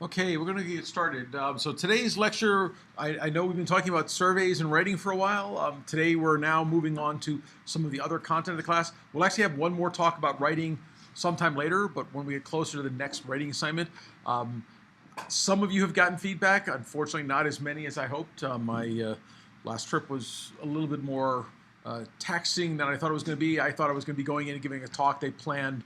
Okay, we're going to get started. So today's lecture, I know we've been talking about surveys and writing for a while. Today we're now moving on to some of the other content of the class. We'll actually have one more talk about writing sometime later, but when we get closer to the next writing assignment. Some of you have gotten feedback, unfortunately not as many as I hoped. My last trip was a little bit more taxing than I thought it was going to be. I thought I was going to be going in and giving a talk. They planned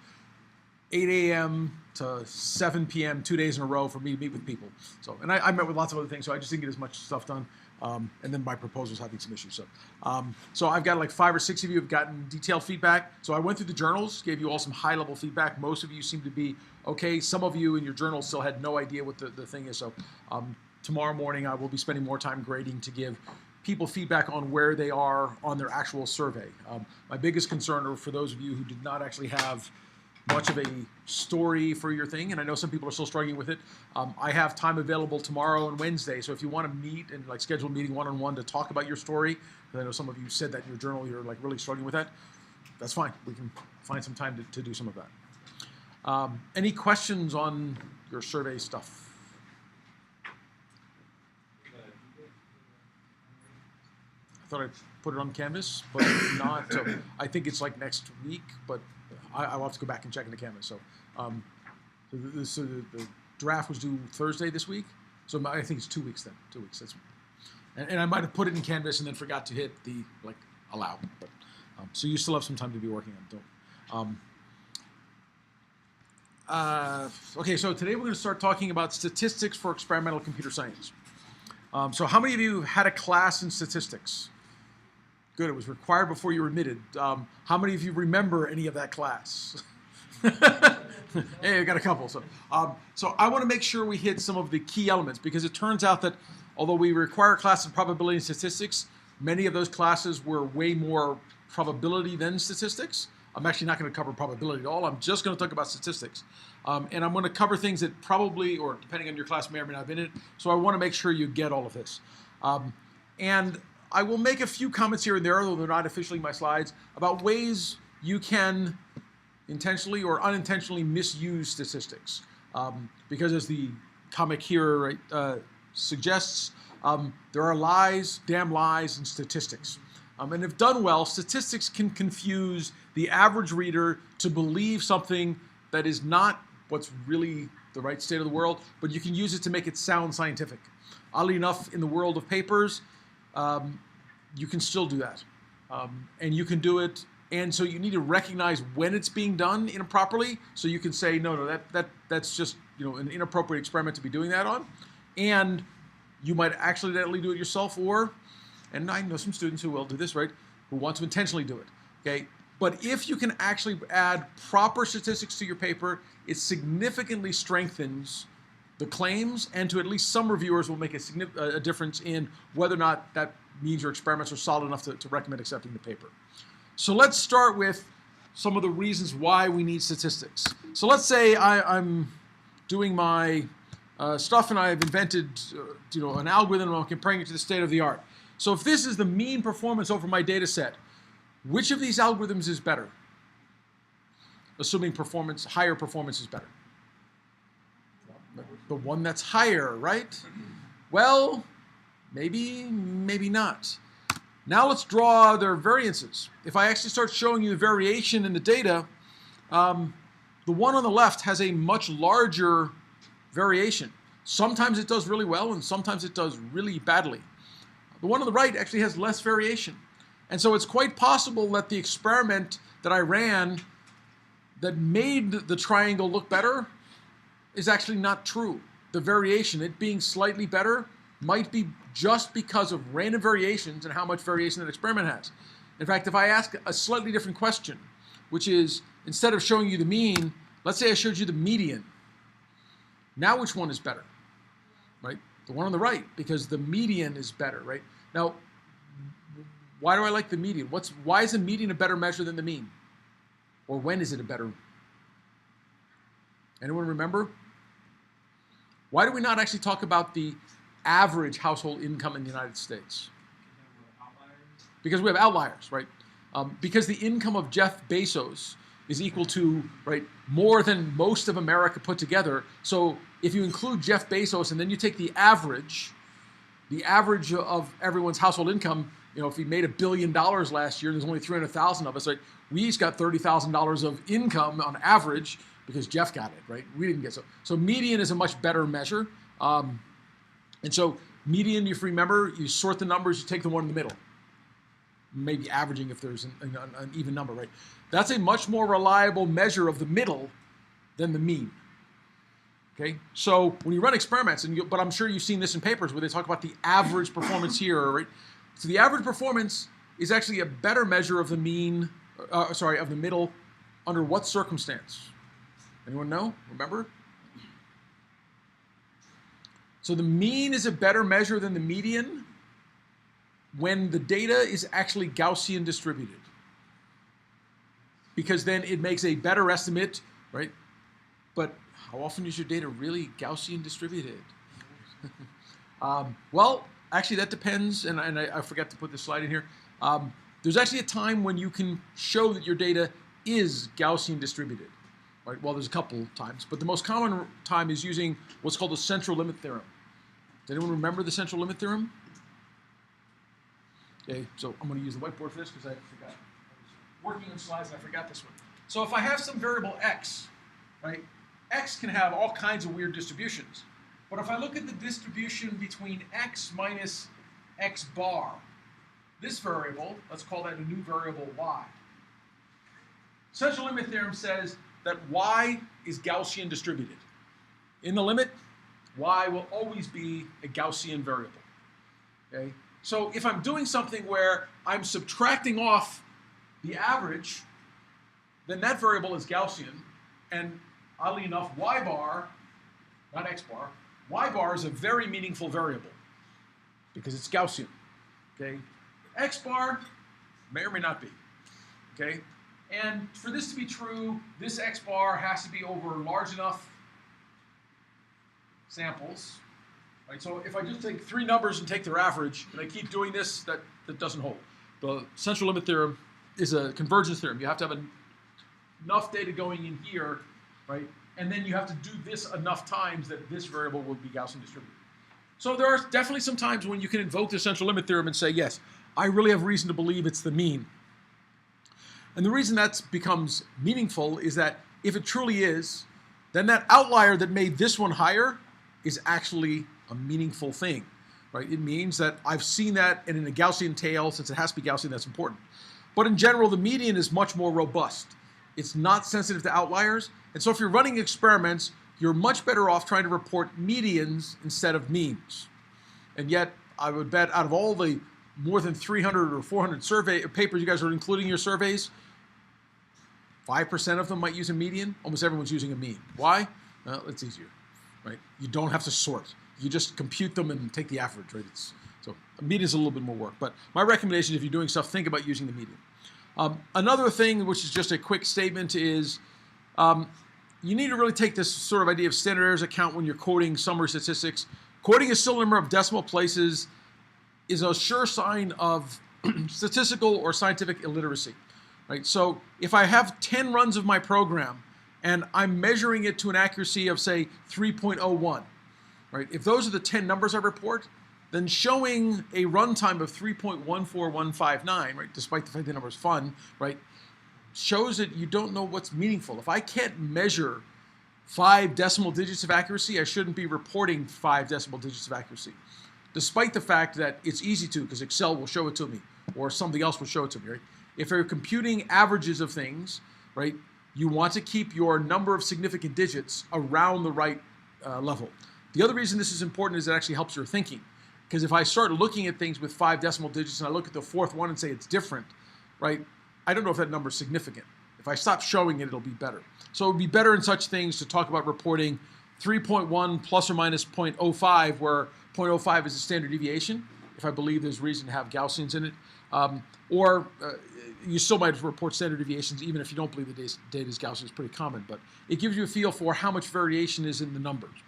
8 a.m. to 7 p.m. 2 days in a row for me to meet with people. So, and I met with lots of other things, so I just didn't get as much stuff done. And then my proposal's having some issues. So I've got like 5 or 6 of you have gotten detailed feedback. So I went through the journals, gave you all some high-level feedback. Most of you seem to be okay. Some of you in your journals still had no idea what the thing is. So tomorrow morning I will be spending more time grading to give people feedback on where they are on their actual survey. My biggest concern are for those of you who did not actually have much of a story for your thing, and I know some people are still struggling with it. I have time available tomorrow and Wednesday, so if you want to meet and like schedule a meeting one-on-one to talk about your story, because I know some of you said that in your journal you're like really struggling with that, that's fine. We can find some time to do some of that. Any questions on your survey stuff? I thought I put it on Canvas, but not. So I think it's like next week, but I will have to go back and check in the Canvas. So, the draft was due Thursday this week, so I think it's 2 weeks then. 2 weeks. That's, and I might have put it in Canvas and then forgot to hit the like allow. But, so you still have some time to be working on it. Okay, so today we're going to start talking about statistics for experimental computer science. So how many of you had a class in statistics? Good, it was required before you were admitted. How many of you remember any of that class? Hey, I got a couple. So I want to make sure we hit some of the key elements, because it turns out that although we require a class of probability and statistics, many of those classes were way more probability than statistics. I'm actually not going to cover probability at all. I'm just going to talk about statistics. And I'm going to cover things that probably, or depending on your class, may or may not have been in it. So I want to make sure you get all of this. And I will make a few comments here and there, though they're not officially my slides, about ways you can intentionally or unintentionally misuse statistics. Because as the comic here suggests, there are lies, damn lies, in statistics. And if done well, statistics can confuse the average reader to believe something that is not what's really the right state of the world, but you can use it to make it sound scientific. Oddly enough, in the world of papers, you can still do that. And you can do it, and so you need to recognize when it's being done improperly, so you can say, no, that's just an inappropriate experiment to be doing that on. And you might accidentally do it yourself, and I know some students who will do this, right, who want to intentionally do it, okay? But if you can actually add proper statistics to your paper, it significantly strengthens the claims, and to at least some reviewers will make a difference in whether or not that means your experiments are solid enough to recommend accepting the paper. So let's start with some of the reasons why we need statistics. So let's say I'm doing my stuff and I've invented an algorithm and I'm comparing it to the state of the art. So if this is the mean performance over my data set, which of these algorithms is better? Assuming higher performance is better. The one that's higher, right? Well, maybe not. Now let's draw their variances. If I actually start showing you the variation in the data, the one on the left has a much larger variation. Sometimes it does really well, and sometimes it does really badly. The one on the right actually has less variation. And so it's quite possible that the experiment that I ran that made the triangle look better is actually not true. The variation, it being slightly better, might be just because of random variations and how much variation that experiment has. In fact, if I ask a slightly different question, which is, instead of showing you the mean, let's say I showed you the median. Now which one is better, right? The one on the right, because the median is better, right? Now, why do I like the median? Why is the median a better measure than the mean? Or when is it a better? Anyone remember? Why do we not actually talk about the average household income in the United States? Because we have outliers, right? Because the income of Jeff Bezos is equal to, right, more than most of America put together. So if you include Jeff Bezos and then you take the average of everyone's household income, if he made $1 billion last year, and there's only 300,000 of us, right? We each got $30,000 of income on average because Jeff got it, right? We didn't get so. So median is a much better measure. And so median, if you remember, you sort the numbers, you take the one in the middle. Maybe averaging if there's an even number, right? That's a much more reliable measure of the middle than the mean. Okay, so when you run experiments, but I'm sure you've seen this in papers where they talk about the average performance here, right? So the average performance is actually a better measure of the mean, of the middle, under what circumstance? Anyone know? Remember? So the mean is a better measure than the median when the data is actually Gaussian distributed, because then it makes a better estimate, right? But how often is your data really Gaussian distributed? Well, actually that depends, and I forgot to put this slide in here. There's actually a time when you can show that your data is Gaussian distributed. Right? Well, there's a couple times, but the most common time is using what's called the central limit theorem. Does anyone remember the central limit theorem? Okay, so I'm going to use the whiteboard for this because I forgot. I was working on slides and I forgot this one. So if I have some variable x, right? X can have all kinds of weird distributions. But if I look at the distribution between x minus x bar, this variable, let's call that a new variable y. Central limit theorem says that y is Gaussian distributed. In the limit, y will always be a Gaussian variable. Okay? So if I'm doing something where I'm subtracting off the average, then that variable is Gaussian, and oddly enough, y bar, not x bar, y bar is a very meaningful variable because it's Gaussian. Okay, x bar may or may not be. Okay, and for this to be true, this x bar has to be over large enough samples. Right, so if I just take 3 numbers and take their average, and I keep doing this, that doesn't hold. The central limit theorem is a convergence theorem. You have to have enough data going in here, right? And then you have to do this enough times that this variable will be Gaussian distributed. So there are definitely some times when you can invoke the central limit theorem and say, yes, I really have reason to believe it's the mean. And the reason that becomes meaningful is that if it truly is, then that outlier that made this one higher is actually a meaningful thing, right? It means that I've seen that, and in a Gaussian tail, since it has to be Gaussian, that's important. But in general, the median is much more robust. It's not sensitive to outliers, and so if you're running experiments, you're much better off trying to report medians instead of means. And yet, I would bet out of all the more than 300 or 400 survey papers you guys are including in your surveys, 5% of them might use a median. Almost everyone's using a mean. Why? Well, it's easier, right? You don't have to sort. You just compute them and take the average, right? So a median is a little bit more work. But my recommendation, if you're doing stuff, think about using the median. Another thing, which is just a quick statement, is you need to really take this sort of idea of standard errors account when you're quoting summary statistics. Quoting a still number of decimal places is a sure sign of statistical or scientific illiteracy, right? So if I have 10 runs of my program and I'm measuring it to an accuracy of, say, 3.01, right? If those are the 10 numbers I report, then showing a runtime of 3.14159, right, despite the fact the number is fun, right, shows that you don't know what's meaningful. If I can't measure 5 decimal digits of accuracy, I shouldn't be reporting 5 decimal digits of accuracy, despite the fact that it's easy to, because Excel will show it to me, or something else will show it to me, right? If you're computing averages of things, right, you want to keep your number of significant digits around the right level. The other reason this is important is it actually helps your thinking. Because if I start looking at things with 5 decimal digits and I look at the 4th one and say it's different, right, I don't know if that number is significant. If I stop showing it, it'll be better. So it would be better in such things to talk about reporting 3.1 plus or minus 0.05, where 0.05 is a standard deviation, if I believe there's reason to have Gaussians in it. You still might report standard deviations even if you don't believe the data is Gaussian. It's pretty common, but it gives you a feel for how much variation is in the numbers.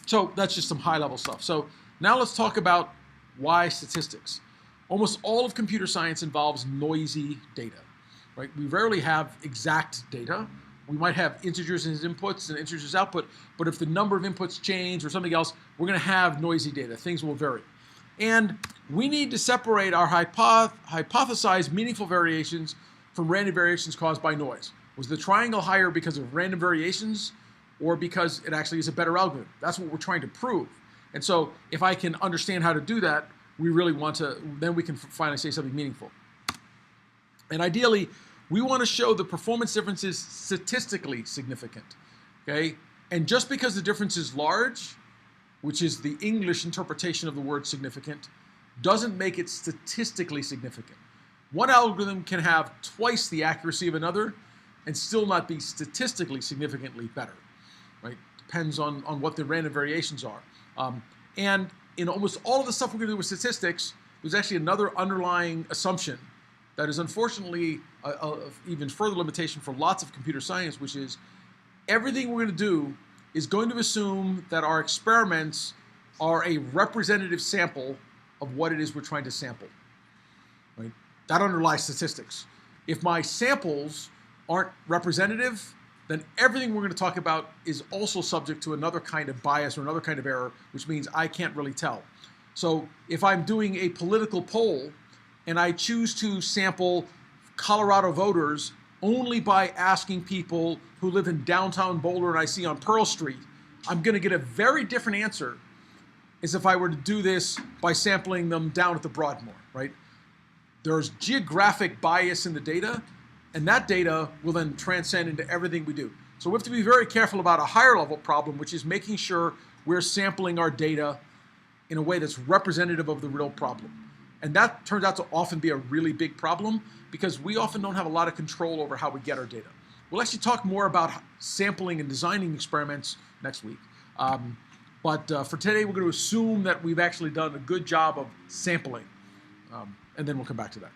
So that's just some high-level stuff. So now let's talk about why statistics. Almost all of computer science involves noisy data, right? We rarely have exact data. we might have integers in his inputs and integers output, but if the number of inputs change or something else, we're going to have noisy data. Things will vary. And we need to separate our hypothesized meaningful variations from random variations caused by noise. Was the triangle higher because of random variations or because it actually is a better algorithm? That's what we're trying to prove. And so if I can understand how to do that, we really want to, then we can finally say something meaningful. And ideally, we want to show the performance difference is statistically significant, okay? And just because the difference is large, which is the English interpretation of the word significant, doesn't make it statistically significant. One algorithm can have twice the accuracy of another and still not be statistically significantly better, right? Depends on what the random variations are. And in almost all of the stuff we're going to do with statistics, there's actually another underlying assumption that is unfortunately a even further limitation for lots of computer science, which is everything we're going to do is going to assume that our experiments are a representative sample of what it is we're trying to sample. Right? That underlies statistics. If my samples aren't representative, then everything we're going to talk about is also subject to another kind of bias or another kind of error, which means I can't really tell. So if I'm doing a political poll and I choose to sample Colorado voters only by asking people who live in downtown Boulder and I see on Pearl Street, I'm going to get a very different answer as if I were to do this by sampling them down at the Broadmoor, right? There's geographic bias in the data, and that data will then transcend into everything we do. So we have to be very careful about a higher level problem, which is making sure we're sampling our data in a way that's representative of the real problem. And that turns out to often be a really big problem because we often don't have a lot of control over how we get our data. We'll actually talk more about sampling and designing experiments next week. But for today, we're going to assume that we've actually done a good job of sampling. And then we'll come back to that.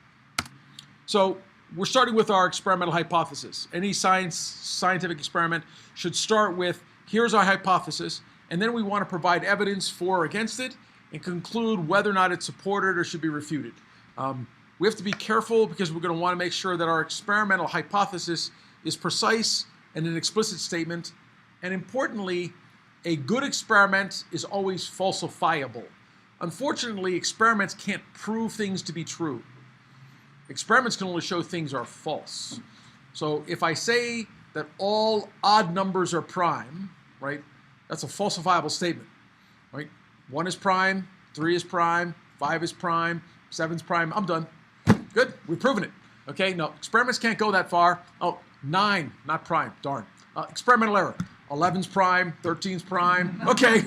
So we're starting with our experimental hypothesis. Any scientific experiment should start with, here's our hypothesis, and then we want to provide evidence for or against it and conclude whether or not it's supported or should be refuted. We have to be careful because we're going to want to make sure that our experimental hypothesis is precise and an explicit statement. And importantly, a good experiment is always falsifiable. Unfortunately, experiments can't prove things to be true. Experiments can only show things are false. So if I say that all odd numbers are prime, right, that's a falsifiable statement, right? 1 is prime, 3 is prime, 5 is prime, 7 is prime, I'm done. Good, we've proven it. Okay, no, experiments can't go that far. Oh, 9, not prime, darn. Experimental error. 11's prime, 13's prime. Okay,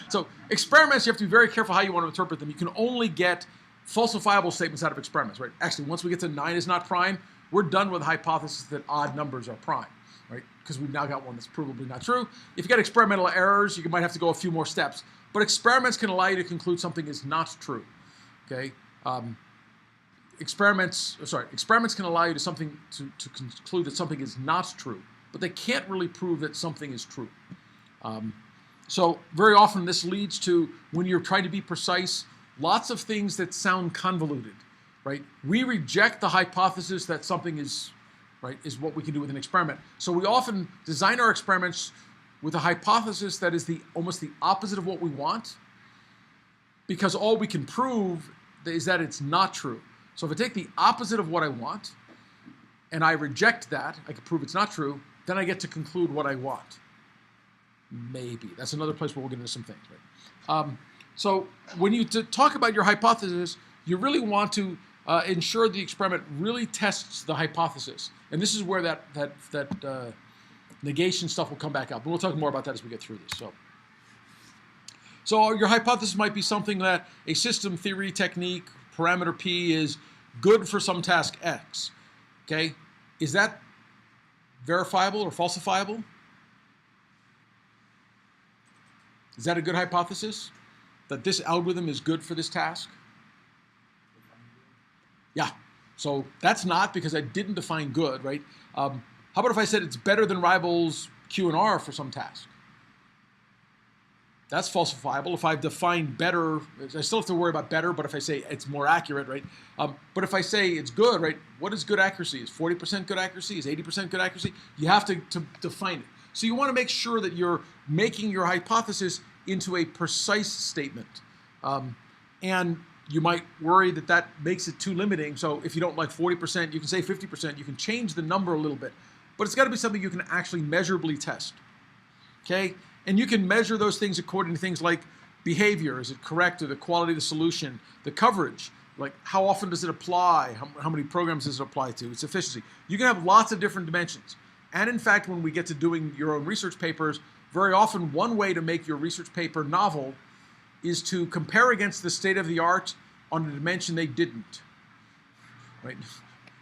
so experiments, you have to be very careful how you want to interpret them. You can only get falsifiable statements out of experiments, right? Actually, once we get to 9 is not prime, we're done with the hypothesis that odd numbers are prime, right? Because we've now got one that's provably not true. If you get experimental errors, you might have to go a few more steps. But experiments can allow you to conclude something is not true, okay? Experiments can allow you to conclude that something is not true, but they can't really prove that something is true. So very often this leads to, when you're trying to be precise, lots of things that sound convoluted, right? We reject the hypothesis that something is, right, is what we can do with an experiment. So we often design our experiments with a hypothesis that is almost the opposite of what we want, because all we can prove is that it's not true. So if I take the opposite of what I want, and I reject that, I can prove it's not true, then I get to conclude what I want. Maybe. That's another place where we'll get into some things, right? So when you talk about your hypothesis, you really want to ensure the experiment really tests the hypothesis. And this is where that negation stuff will come back up. But we'll talk more about that as we get through this. So your hypothesis might be something that a system theory technique, parameter P, is good for some task X. Okay? Is that verifiable or falsifiable? Is that a good hypothesis? That this algorithm is good for this task? Yeah. So that's not, because I didn't define good, right? How about if I said it's better than rivals Q and R for some task? that's falsifiable. If I've defined better, I still have to worry about better, but if I say it's more accurate, right? But if I say it's good, right? What is good accuracy? Is 40% good accuracy? Is 80% good accuracy? You have to define it. So you want to make sure that you're making your hypothesis into a precise statement. And you might worry that that makes it too limiting. So if you don't like 40%, you can say 50%. You can change the number a little bit. But it's got to be something you can actually measurably test. Okay? And you can measure those things according to things like behavior. Is it correct? Or the quality of the solution? The coverage. Like how often does it apply? How many programs does it apply to? Its efficiency. You can have lots of different dimensions. And in fact, when we get to doing your own research papers, very often one way to make your research paper novel is to compare against the state of the art on a dimension they didn't. Right?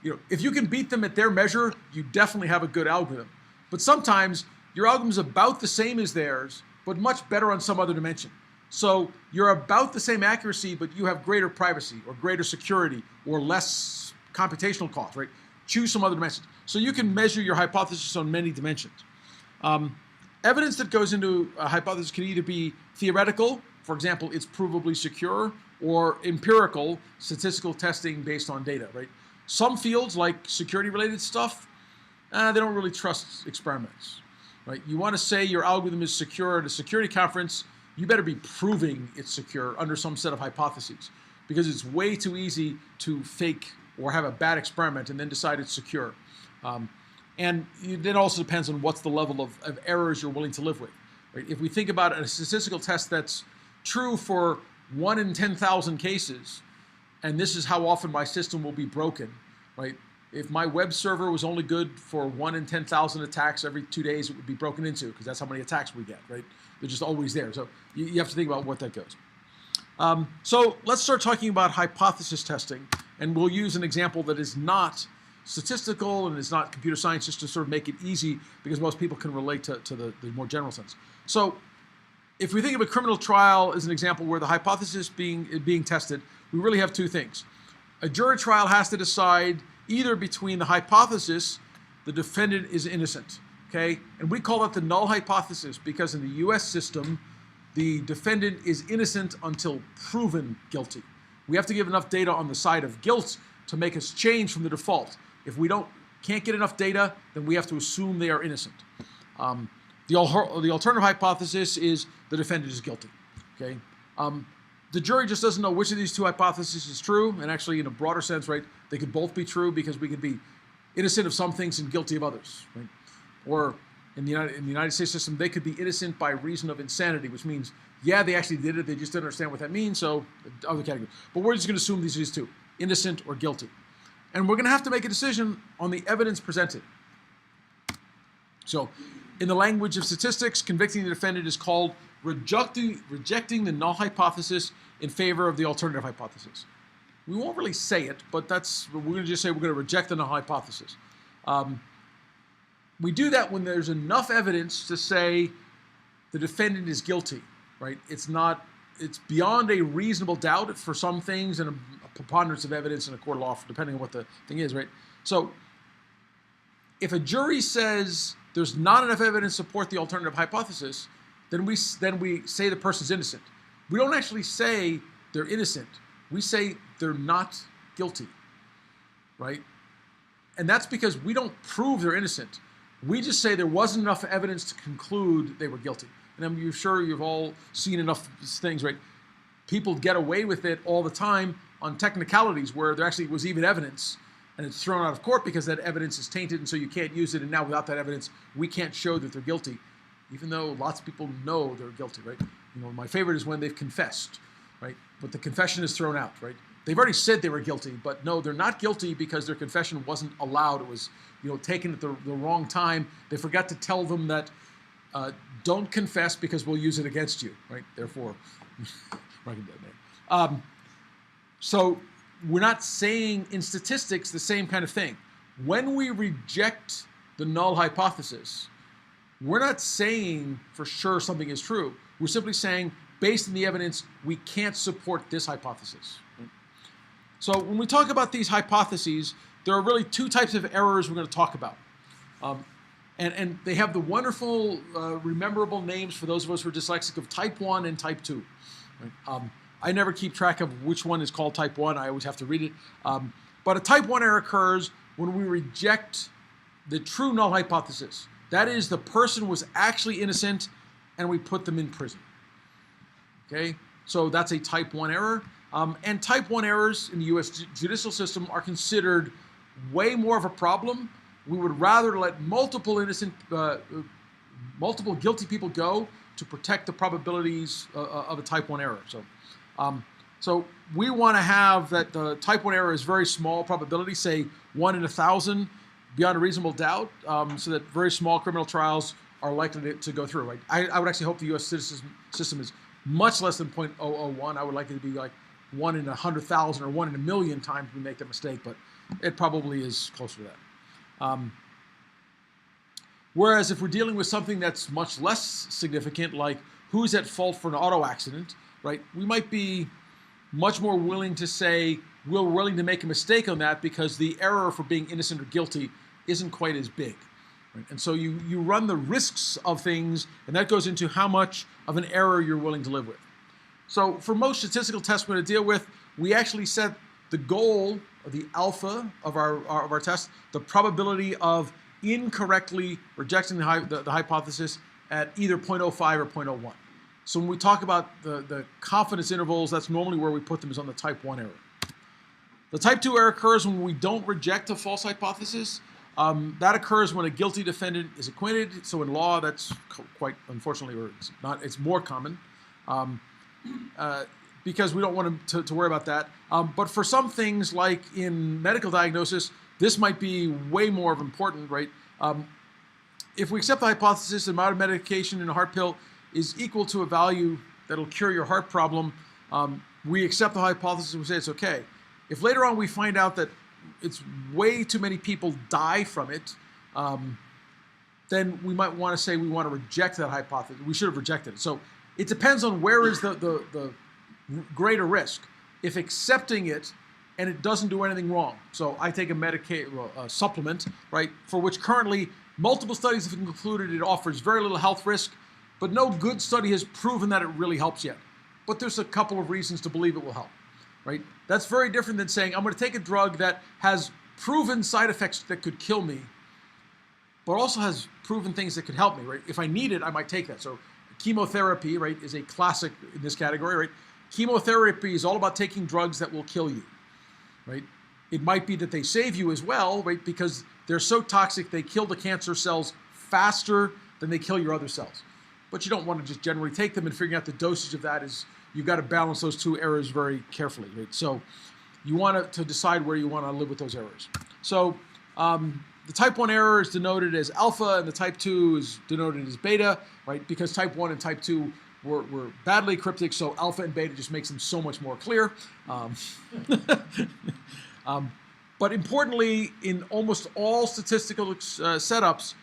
You know, if you can beat them at their measure, you definitely have a good algorithm. But sometimes your algorithm is about the same as theirs, but much better on some other dimension. So you're about the same accuracy, but you have greater privacy or greater security or less computational cost, right? Choose some other dimensions. So you can measure your hypothesis on many dimensions. Evidence that goes into a hypothesis can either be theoretical, for example, it's provably secure, or empirical, statistical testing based on data, right? Some fields, like security-related stuff, they don't really trust experiments, right? You want to say your algorithm is secure at a security conference, you better be proving it's secure under some set of hypotheses, because it's way too easy to fake or have a bad experiment and then decide it's secure. And it also depends on what's the level of errors you're willing to live with. Right? If we think about a statistical test that's true for 1 in 10,000 cases, and this is how often my system will be broken, right? If my web server was only good for 1 in 10,000 attacks every 2 days, it would be broken into, because that's how many attacks we get, right? They're just always there. So you have to think about what that goes. So let's start talking about hypothesis testing, and we'll use an example that is not statistical and is not computer science, just to sort of make it easy, because most people can relate to the more general sense. So if we think of a criminal trial as an example where the hypothesis being tested, we really have two things. A jury trial has to decide either between the hypothesis the defendant is innocent, okay? And we call that the null hypothesis because in the US system, the defendant is innocent until proven guilty. We have to give enough data on the side of guilt to make us change from the default. If we can't get enough data, then we have to assume they are innocent. The alternative hypothesis is the defendant is guilty, okay? The jury just doesn't know which of these two hypotheses is true, and actually in a broader sense, right, they could both be true because we could be innocent of some things and guilty of others, right? Or in the United States system, they could be innocent by reason of insanity, which means, yeah, they actually did it, they just didn't understand what that means, so other category. But we're just going to assume these are these two, innocent or guilty. And we're going to have to make a decision on the evidence presented. So in the language of statistics, convicting the defendant is called rejecting the null hypothesis in favor of the alternative hypothesis. We won't really say it, but we're going to just say we're going to reject the null hypothesis. We do that when there's enough evidence to say the defendant is guilty, right? It's beyond a reasonable doubt for some things and a preponderance of evidence in a court of law, depending on what the thing is, right? So if a jury says there's not enough evidence to support the alternative hypothesis, then we say the person's innocent. We don't actually say they're innocent. We say they're not guilty, right? And that's because we don't prove they're innocent. We just say there wasn't enough evidence to conclude they were guilty. And I'm sure you've all seen enough things, right? People get away with it all the time on technicalities where there actually was even evidence and it's thrown out of court because that evidence is tainted and so you can't use it, and now without that evidence, we can't show that they're guilty, even though lots of people know they're guilty, right? You know, my favorite is when they've confessed, right? But the confession is thrown out, right? They've already said they were guilty, but no, they're not guilty because their confession wasn't allowed. It was, you know, taken at the wrong time. They forgot to tell them that don't confess because we'll use it against you, right? Therefore, so we're not saying in statistics the same kind of thing. When we reject the null hypothesis, we're not saying for sure something is true. We're simply saying, based on the evidence, we can't support this hypothesis. Right? So when we talk about these hypotheses, there are really two types of errors we're going to talk about. And they have the wonderful, rememberable names for those of us who are dyslexic of type 1 and type 2. Right? I never keep track of which one is called type 1. I always have to read it. But a type 1 error occurs when we reject the true null hypothesis. That is, the person was actually innocent and we put them in prison. Okay? So that's a type 1 error. And type 1 errors in the US judicial system are considered way more of a problem. We would rather let multiple guilty people go to protect the probabilities of a type 1 error. So we want to have that the type 1 error is very small probability, say 1 in 1,000, beyond a reasonable doubt, so that very small criminal trials are likely to go through. Right? I would actually hope the U.S. system is much less than 0.001. I would like it to be like 1 in 100,000 or 1 in a million times we make that mistake, but it probably is closer to that. Whereas if we're dealing with something that's much less significant, like who's at fault for an auto accident, right? We might be much more willing to say we're willing to make a mistake on that because the error for being innocent or guilty isn't quite as big. Right? And so you run the risks of things, and that goes into how much of an error you're willing to live with. So for most statistical tests we're going to deal with, we actually set the goal, or the alpha of our test, the probability of incorrectly rejecting the hypothesis at either 0.05 or 0.01. So when we talk about the confidence intervals, that's normally where we put them, is on the type 1 error. The type 2 error occurs when we don't reject a false hypothesis. That occurs when a guilty defendant is acquitted. So in law, that's quite, unfortunately, or it's more common. Because we don't want to worry about that. But for some things, like in medical diagnosis, this might be way more important, right? If we accept the hypothesis, the amount of medication in a heart pill is equal to a value that'll cure your heart problem, we accept the hypothesis and we say it's okay. If later on we find out that it's way too many people die from it, then we might want to say we want to reject that hypothesis. We should have rejected it. So it depends on where is the greater risk. If accepting it and it doesn't do anything wrong. So I take a supplement, right, for which currently multiple studies have concluded it offers very little health risk, but no good study has proven that it really helps yet. But there's a couple of reasons to believe it will help, right? That's very different than saying I'm going to take a drug that has proven side effects that could kill me, but also has proven things that could help me, right? If I need it, I might take that. So chemotherapy, right, is a classic in this category, right? Chemotherapy is all about taking drugs that will kill you, right? It might be that they save you as well, right? Because they're so toxic, they kill the cancer cells faster than they kill your other cells. But you don't want to just generally take them, and figuring out the dosage of that is, you've got to balance those two errors very carefully, right? So you want to decide where you want to live with those errors. So the type 1 error is denoted as alpha, and the type 2 is denoted as beta, right? Because type 1 and type 2 were badly cryptic, so alpha and beta just makes them so much more clear. But importantly, in almost all statistical setups,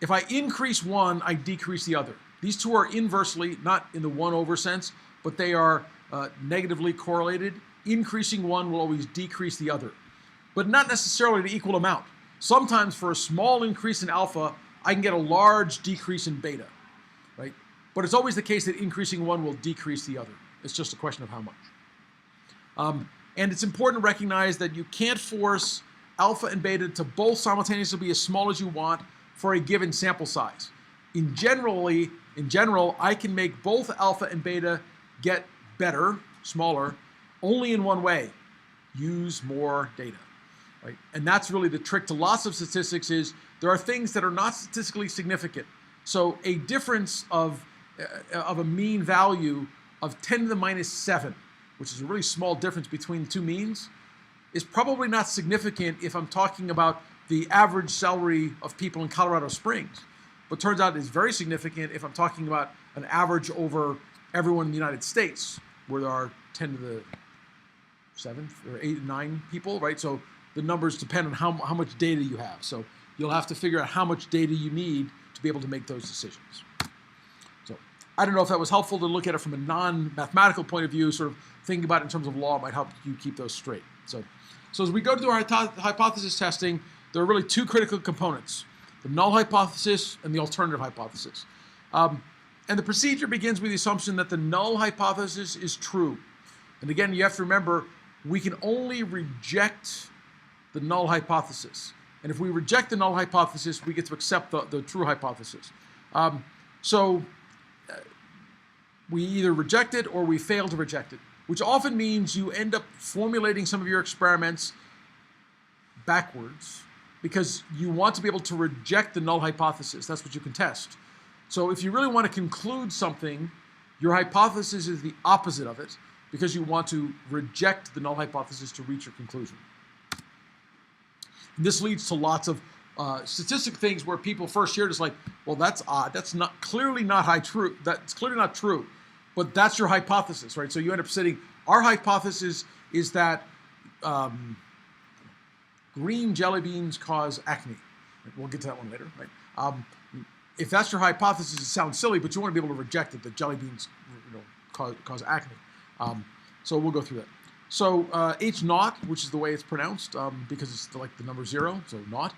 if I increase one, I decrease the other. These two are inversely, not in the 1 over sense, but they are negatively correlated. Increasing one will always decrease the other, but not necessarily the equal amount. Sometimes for a small increase in alpha, I can get a large decrease in beta, right? But it's always the case that increasing one will decrease the other. It's just a question of how much. And it's important to recognize that you can't force alpha and beta to both simultaneously be as small as you want for a given sample size. In general, I can make both alpha and beta get better, smaller, only in one way: use more data, right? And that's really the trick to lots of statistics, is there are things that are not statistically significant. So a difference of a mean value of 10 to the minus 7, which is a really small difference between the two means, is probably not significant if I'm talking about the average salary of people in Colorado Springs. But turns out it's very significant if I'm talking about an average over everyone in the United States, where there are 10 to the 7th or 8 and 9 people, right? So the numbers depend on how much data you have. So you'll have to figure out how much data you need to be able to make those decisions. So I don't know if that was helpful to look at it from a non-mathematical point of view. Sort of thinking about it in terms of law might help you keep those straight. So as we go to do our hypothesis testing, there are really two critical components. the null hypothesis and the alternative hypothesis. And the procedure begins with the assumption that the null hypothesis is true. And again, you have to remember, we can only reject the null hypothesis. And if we reject the null hypothesis, we get to accept the true hypothesis. We either reject it or we fail to reject it, which often means you end up formulating some of your experiments backwards because you want to be able to reject the null hypothesis. That's what you can test. So if you really want to conclude something, your hypothesis is the opposite of it because you want to reject the null hypothesis to reach your conclusion. And this leads to lots of statistic things where people first hear it as like, well, that's odd. That's clearly not true. That's clearly not true. But that's your hypothesis, right? So you end up saying, our hypothesis is that green jelly beans cause acne. We'll get to that one later, right? If that's your hypothesis, it sounds silly, but you want to be able to reject it, that jelly beans cause acne. So we'll go through that. So H0, which is the way it's pronounced, because it's like the number 0, so naught,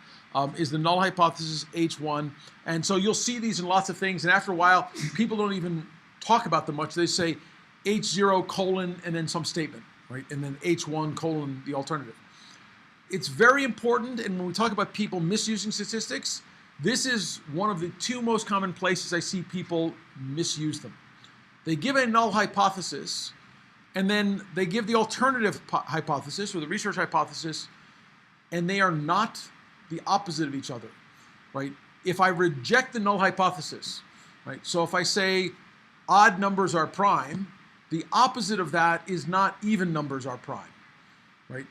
is the null hypothesis, H1. And so you'll see these in lots of things, and after a while, people don't even talk about them much. They say H0 colon and then some statement, right? And then H1 colon the alternative. It's very important, and when we talk about people misusing statistics, this is one of the two most common places I see people misuse them. They give a null hypothesis, and then they give the alternative hypothesis or the research hypothesis, and they are not the opposite of each other, right? If I reject the null hypothesis, right? So if I say odd numbers are prime, the opposite of that is not even numbers are prime, right?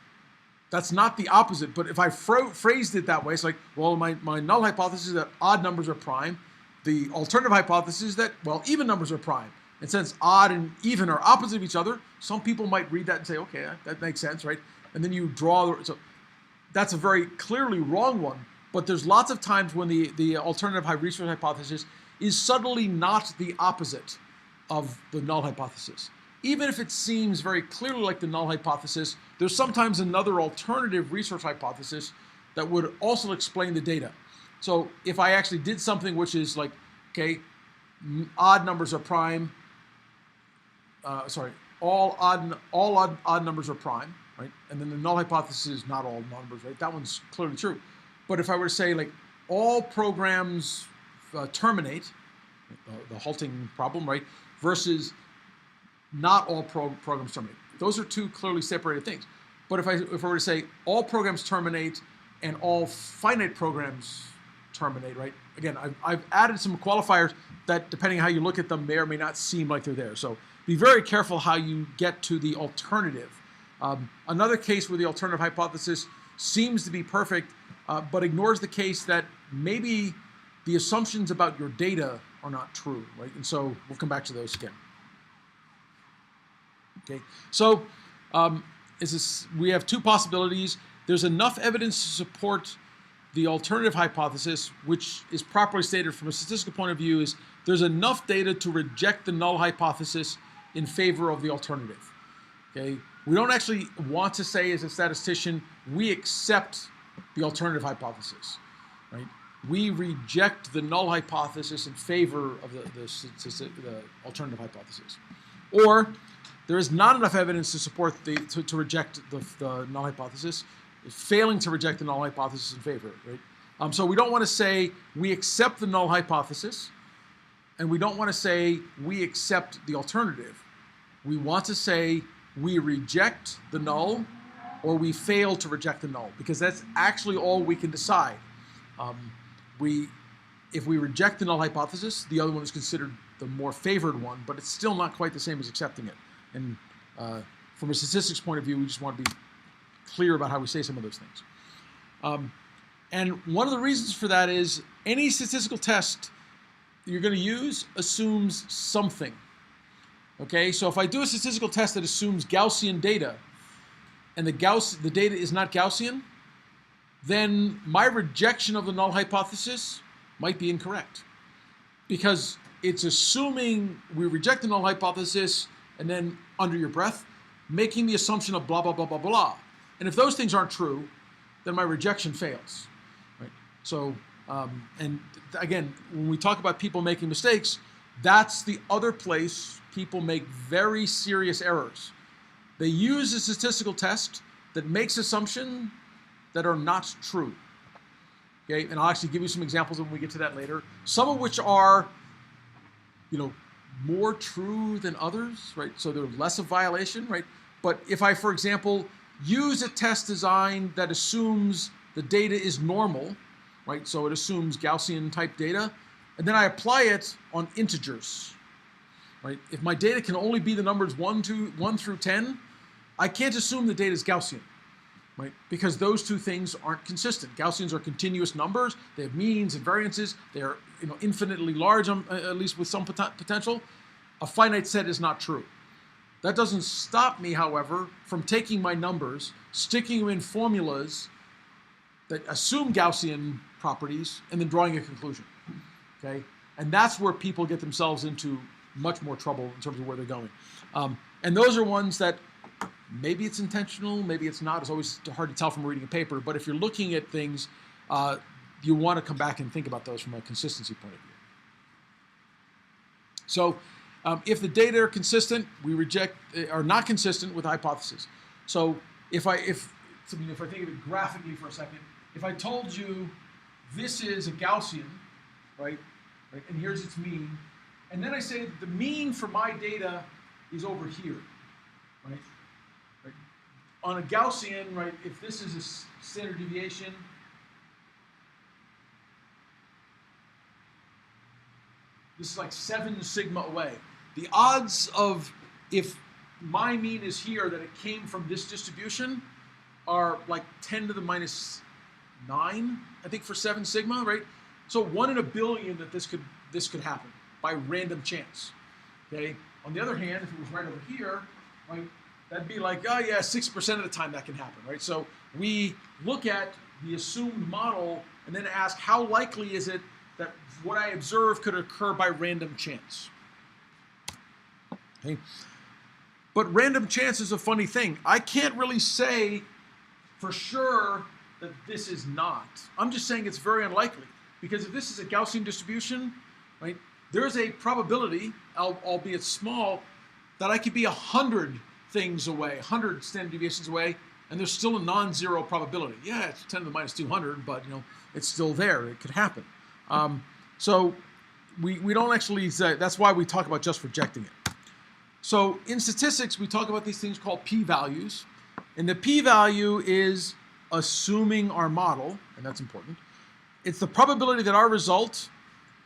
That's not the opposite, but if I phrased it that way, it's like, well, my null hypothesis is that odd numbers are prime. The alternative hypothesis is that, well, even numbers are prime. And since odd and even are opposite of each other, some people might read that and say, okay, that makes sense, right? And then you draw, so that's a very clearly wrong one, but there's lots of times when the alternative research hypothesis is subtly not the opposite of the null hypothesis. Even if it seems very clearly like the null hypothesis, there's sometimes another alternative research hypothesis that would also explain the data. So if I actually did something which is like, okay, odd numbers are prime, all odd numbers are prime, right? And then the null hypothesis is not all numbers, right? That one's clearly true. But if I were to say like all programs terminate, the halting problem, right? Versus not all programs terminate. Those are two clearly separated things. But if I were to say all programs terminate and all finite programs terminate, right? Again, I've added some qualifiers that, depending on how you look at them, may or may not seem like they're there. So be very careful how you get to the alternative. Another case where the alternative hypothesis seems to be perfect, but ignores the case that maybe the assumptions about your data are not true, right? And so we'll come back to those again. Okay, so we have two possibilities. There's enough evidence to support the alternative hypothesis, which is properly stated from a statistical point of view, is there's enough data to reject the null hypothesis in favor of the alternative. Okay, we don't actually want to say as a statistician, we accept the alternative hypothesis, right? We reject the null hypothesis in favor of the alternative hypothesis. Or there is not enough evidence to support to reject the null hypothesis, failing to reject the null hypothesis in favor, right? So we don't want to say we accept the null hypothesis, and we don't want to say we accept the alternative. We want to say we reject the null, or we fail to reject the null, because that's actually all we can decide. If we reject the null hypothesis, the other one is considered the more favored one, but it's still not quite the same as accepting it. And from a statistics point of view, we just want to be clear about how we say some of those things. And one of the reasons for that is any statistical test you're going to use assumes something. Okay, so if I do a statistical test that assumes Gaussian data, and the data is not Gaussian, then my rejection of the null hypothesis might be incorrect. Because it's assuming we reject the null hypothesis, and then under your breath, making the assumption of blah, blah, blah, blah, blah. And if those things aren't true, then my rejection fails. Right? So And again, when we talk about people making mistakes, that's the other place people make very serious errors. They use a statistical test that makes assumptions that are not true. Okay, and I'll actually give you some examples when we get to that later. Some of which are, more true than others, right? So they're less of violation, right? But if I, for example, use a test design that assumes the data is normal, right? So it assumes Gaussian type data, and then I apply it on integers, right? If my data can only be the numbers 1 through 10, I can't assume the data is Gaussian, right? Because those two things aren't consistent. Gaussians are continuous numbers. They have means and variances. They are infinitely large, at least with some potential. A finite set is not true. That doesn't stop me, however, from taking my numbers, sticking them in formulas that assume Gaussian properties, and then drawing a conclusion. Okay? And that's where people get themselves into much more trouble in terms of where they're going. And those are ones that maybe it's intentional, maybe it's not. It's always hard to tell from reading a paper. But if you're looking at things, you want to come back and think about those from a consistency point of view. So if the data are consistent, we reject, are not consistent with the hypothesis. So if I think of it graphically for a second, if I told you this is a Gaussian, right, and here's its mean, and then I say that the mean for my data is over here, right? On a Gaussian, right, if this is a standard deviation, this is like 7 sigma away. The odds of, if my mean is here, that it came from this distribution are like 10 to the minus 9, I think, for 7 sigma, right? So 1 in a billion that this could happen by random chance. Okay. On the other hand, if it was right over here, right, that'd be like, oh yeah, 6% of the time that can happen, right? So we look at the assumed model and then ask, how likely is it that what I observe could occur by random chance? Okay. But random chance is a funny thing. I can't really say for sure that this is not. I'm just saying it's very unlikely, because if this is a Gaussian distribution, right, there's a probability, albeit small, that I could be 100 things away, 100 standard deviations away, and there's still a non-zero probability. Yeah, it's 10 to the minus 200, but it's still there. It could happen. So we don't actually say, that's why we talk about just rejecting it. So in statistics, we talk about these things called p-values, and the p-value is assuming our model, and that's important. It's the probability that our result,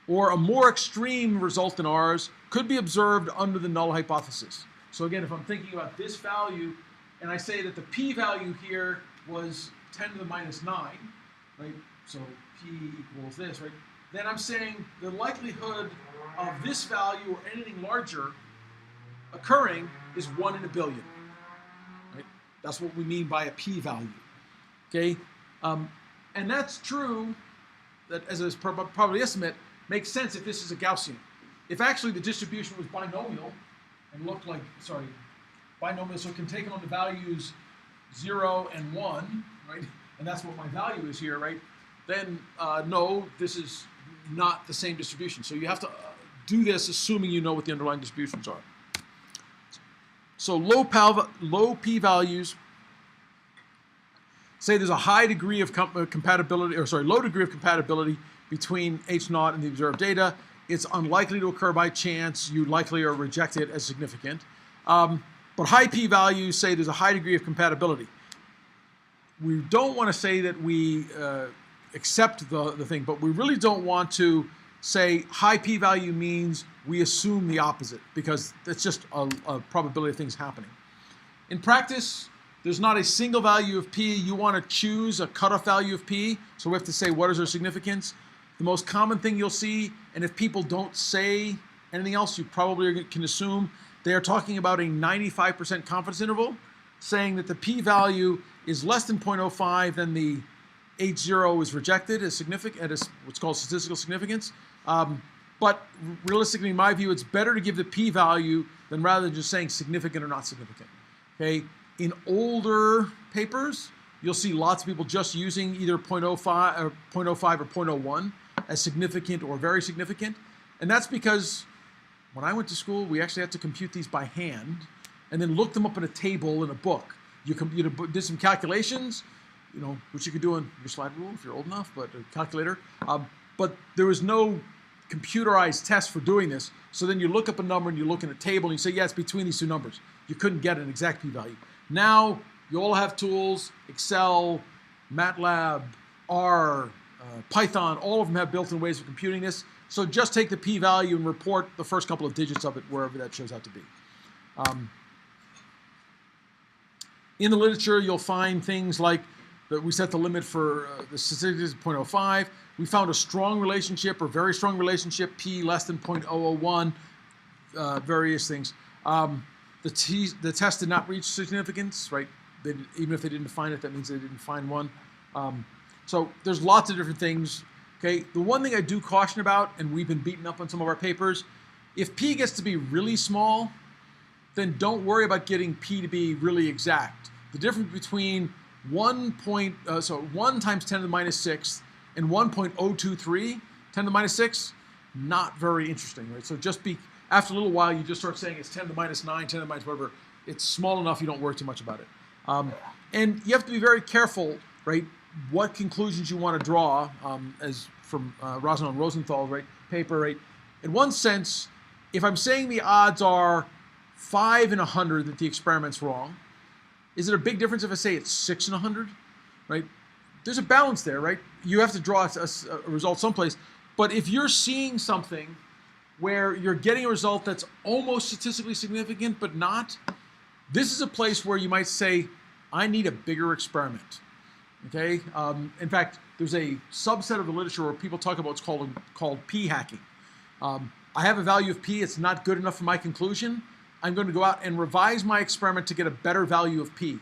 or a more extreme result than ours, could be observed under the null hypothesis. So again, if I'm thinking about this value, and I say that the p-value here was 10 to the minus 9, right? So p equals this, right? Then I'm saying the likelihood of this value or anything larger occurring is 1 in a billion, right? That's what we mean by a p-value, okay? And that's true, that as a probability estimate, makes sense if this is a Gaussian. If actually the distribution was binomial and looked like, binomial, so it can take on the values 0 and 1, right? And that's what my value is here, right? Then no, this is not the same distribution. So you have to do this assuming you know what the underlying distributions are. So low p-values say there's a high degree of compatibility, low degree of compatibility between H0 and the observed data. It's unlikely to occur by chance. You likely or reject it as significant. But high p-values say there's a high degree of compatibility. We don't want to say that we accept the thing, but we really don't want to say high p-value means we assume the opposite, because it's just a probability of things happening. In practice, there's not a single value of p. You want to choose a cutoff value of p, so we have to say what is our significance. The most common thing you'll see, and if people don't say anything else, you probably can assume they are talking about a 95% confidence interval, saying that the p-value is less than 0.05, then the H0 is rejected as significant, as what's called statistical significance. But realistically, in my view, it's better to give the p-value than rather than just saying significant or not significant. Okay? In older papers, you'll see lots of people just using either 0.05 or 0.05 or 0.01 as significant or very significant. And that's because when I went to school, we actually had to compute these by hand and then look them up in a table in a book. You did some calculations, which you could do on your slide rule if you're old enough, but a calculator. But there was no computerized test for doing this. So then you look up a number and you look in a table and you say, yeah, it's between these two numbers. You couldn't get an exact p-value. Now you all have tools, Excel, MATLAB, R, Python, all of them have built-in ways of computing this. So just take the p-value and report the first couple of digits of it wherever that shows out to be. In the literature, you'll find things like that we set the limit for the statistics at 0.05. We found a strong relationship or very strong relationship, p less than 0.001, various things. The test did not reach significance, right? Even if they didn't find it, that means they didn't find one. So there's lots of different things. Okay, the one thing I do caution about, and we've been beaten up on some of our papers, if p gets to be really small, then don't worry about getting p to be really exact. The difference between 1 times 10 to the minus 6 and 1.023 10 to the minus 6, not very interesting, right? So just after a little while, you just start saying it's 10 to the minus 9, 10 to the minus whatever. It's small enough you don't worry too much about it. And you have to be very careful, right, what conclusions you want to draw, as from Rosano and Rosenthal, right, paper, right? In one sense, if I'm saying the odds are 5 in 100 that the experiment's wrong, is it a big difference if I say it's 6 in 100, right? There's a balance there, right? You have to draw a result someplace. But if you're seeing something where you're getting a result that's almost statistically significant but not, this is a place where you might say, I need a bigger experiment, okay? In fact, there's a subset of the literature where people talk about what's called p-hacking. I have a value of p, it's not good enough for my conclusion. I'm going to go out and revise my experiment to get a better value of p.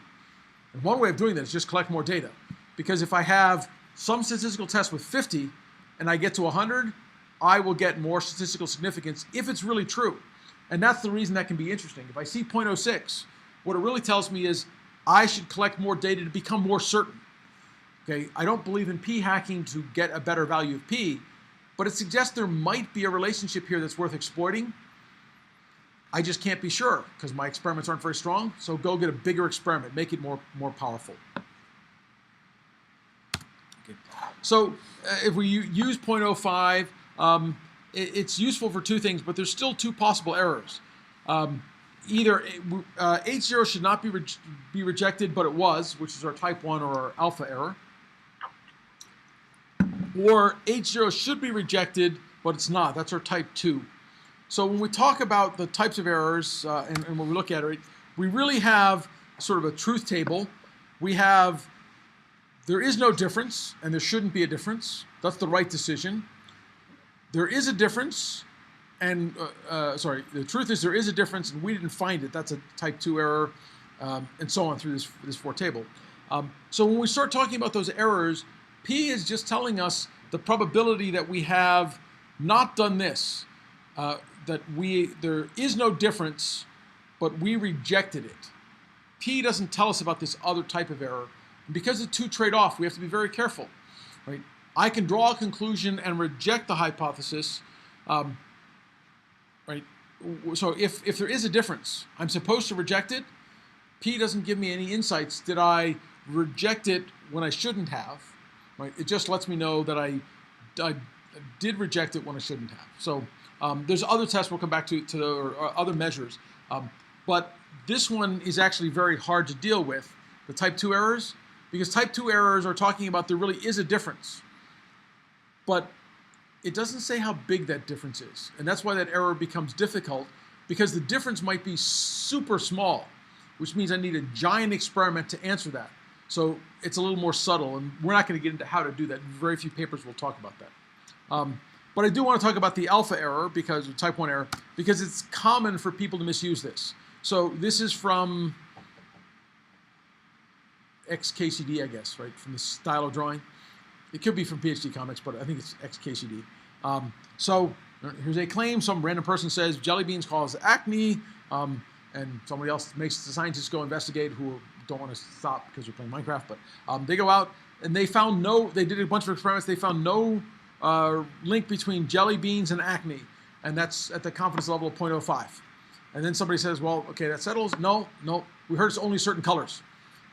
And one way of doing that is just collect more data. Because if I have some statistical test with 50 and I get to 100, I will get more statistical significance if it's really true. And that's the reason that can be interesting. If I see 0.06, what it really tells me is I should collect more data to become more certain. Okay, I don't believe in p-hacking to get a better value of p, but it suggests there might be a relationship here that's worth exploiting. I just can't be sure because my experiments aren't very strong. So go get a bigger experiment, make it more powerful. Okay. So if we use 0.05, it's useful for two things, but there's still two possible errors. Either H0 should not be rejected, but it was, which is our type 1 or our alpha error. Or H0 should be rejected, but it's not. That's our type 2. So when we talk about the types of errors and when we look at it, we really have sort of a truth table. We have there is no difference, and there shouldn't be a difference. That's the right decision. There is a difference, and the truth is there is a difference, and we didn't find it. That's a type 2 error, and so on through this 4 table. So when we start talking about those errors, P is just telling us the probability that we have not done this, that there is no difference, but we rejected it. P doesn't tell us about this other type of error. And because the two trade off, we have to be very careful, right? I can draw a conclusion and reject the hypothesis, right? So if there is a difference, I'm supposed to reject it. P doesn't give me any insights. Did I reject it when I shouldn't have? Right? It just lets me know that I did reject it when I shouldn't have. So there's other tests we'll come back to or other measures. But this one is actually very hard to deal with, the type 2 errors, because type 2 errors are talking about there really is a difference. But it doesn't say how big that difference is. And that's why that error becomes difficult, because the difference might be super small, which means I need a giant experiment to answer that. So it's a little more subtle, and we're not going to get into how to do that. Very few papers will talk about that. But I do want to talk about the alpha error, because type 1 error, because it's common for people to misuse this. So this is from XKCD, I guess, right? From the style of drawing. It could be from PhD Comics, but I think it's XKCD. So here's a claim. Some random person says jelly beans cause acne, and somebody else makes the scientists go investigate, who don't want to stop because you're playing Minecraft, but they go out and they found they did a bunch of experiments, they found no link between jelly beans and acne, and that's at the confidence level of 0.05. And then somebody says, well, okay, that settles. No, we heard it's only certain colors.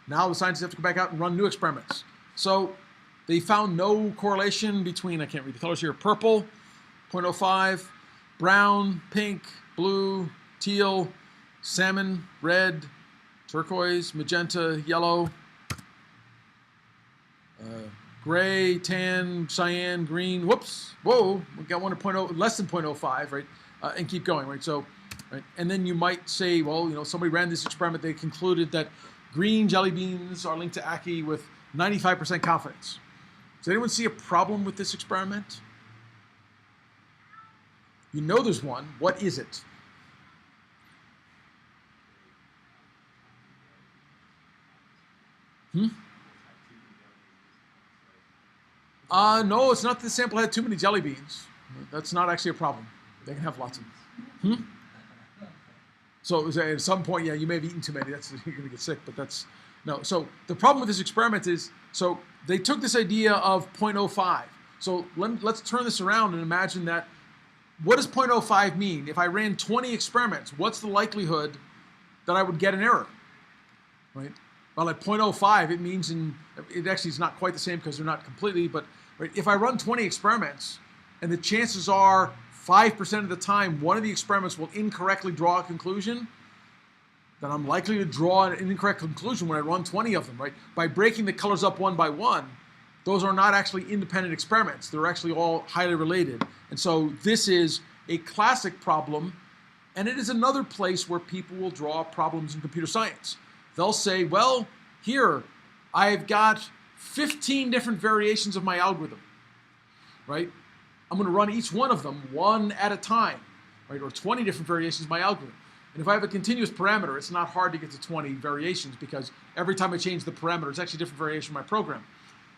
Now the scientists have to go back out and run new experiments. So they found no correlation between, I can't read the colors here, purple, 0.05, brown, pink, blue, teal, salmon, red, turquoise, magenta, yellow, gray, tan, cyan, green. Whoops, whoa, we got one at less than 0.05, right? And keep going, right? So, right, and then you might say, well, somebody ran this experiment. They concluded that green jelly beans are linked to acne with 95% confidence. Does anyone see a problem with this experiment? You know there's one. What is it? No, it's not that the sample had too many jelly beans. That's not actually a problem. They can have lots of them. So at some point, yeah, you may have eaten too many. You're going to get sick, but that's, no. So the problem with this experiment is, so they took this idea of 0.05. So let's turn this around and imagine that, what does 0.05 mean? If I ran 20 experiments, what's the likelihood that I would get an error, right? Well, at 0.05, it means it actually is not quite the same because they're not completely, but right, if I run 20 experiments and the chances are 5% of the time one of the experiments will incorrectly draw a conclusion, then I'm likely to draw an incorrect conclusion when I run 20 of them, right? By breaking the colors up one by one, those are not actually independent experiments. They're actually all highly related. And so this is a classic problem, and it is another place where people will draw problems in computer science. They'll say, well, here, I've got 15 different variations of my algorithm, right? I'm going to run each one of them one at a time, right? Or 20 different variations of my algorithm. And if I have a continuous parameter, it's not hard to get to 20 variations because every time I change the parameter, it's actually a different variation of my program.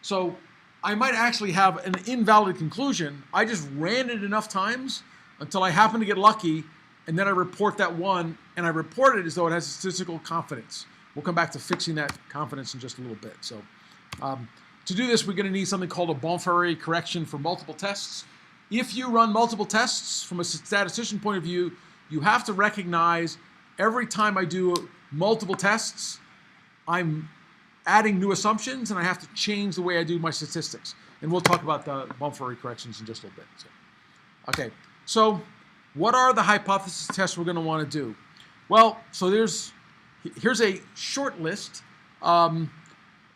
So I might actually have an invalid conclusion. I just ran it enough times until I happen to get lucky, and then I report that one, and I report it as though it has statistical confidence. We'll come back to fixing that confidence in just a little bit. So to do this, we're going to need something called a Bonferrari correction for multiple tests. If you run multiple tests from a statistician point of view, you have to recognize every time I do multiple tests, I'm adding new assumptions, and I have to change the way I do my statistics. And we'll talk about the Bonferrari corrections in just a little bit. So, okay, so what are the hypothesis tests we're going to want to do? Well, so here's a short list of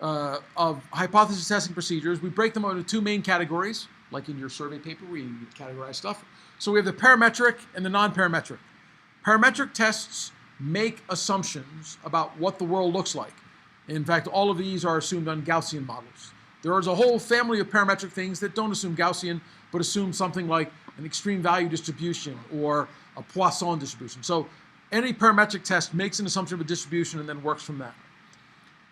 hypothesis testing procedures. We break them into two main categories, like in your survey paper where you categorize stuff. So we have the parametric and the non-parametric. Parametric tests make assumptions about what the world looks like. In fact, all of these are assumed on Gaussian models. There is a whole family of parametric things that don't assume Gaussian, but assume something like an extreme value distribution or a Poisson distribution. So any parametric test makes an assumption of a distribution and then works from that.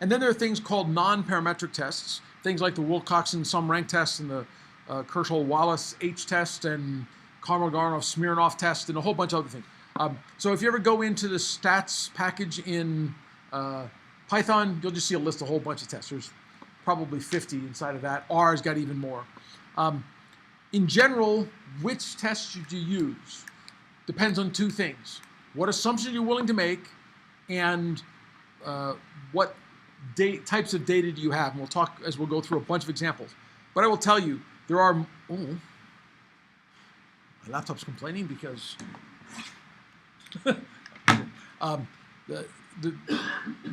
And then there are things called non-parametric tests, things like the Wilcoxon sum rank test and the Herschel-Wallace H test and Kolmogorov-Smirnov test and a whole bunch of other things. So if you ever go into the stats package in Python, you'll just see a list of a whole bunch of tests. There's probably 50 inside of that. R's got even more. In general, which tests should you use depends on two things. What assumptions you're willing to make and what types of data do you have. And we'll talk as we'll go through a bunch of examples. But I will tell you, there are... Oh, my laptop's complaining because... the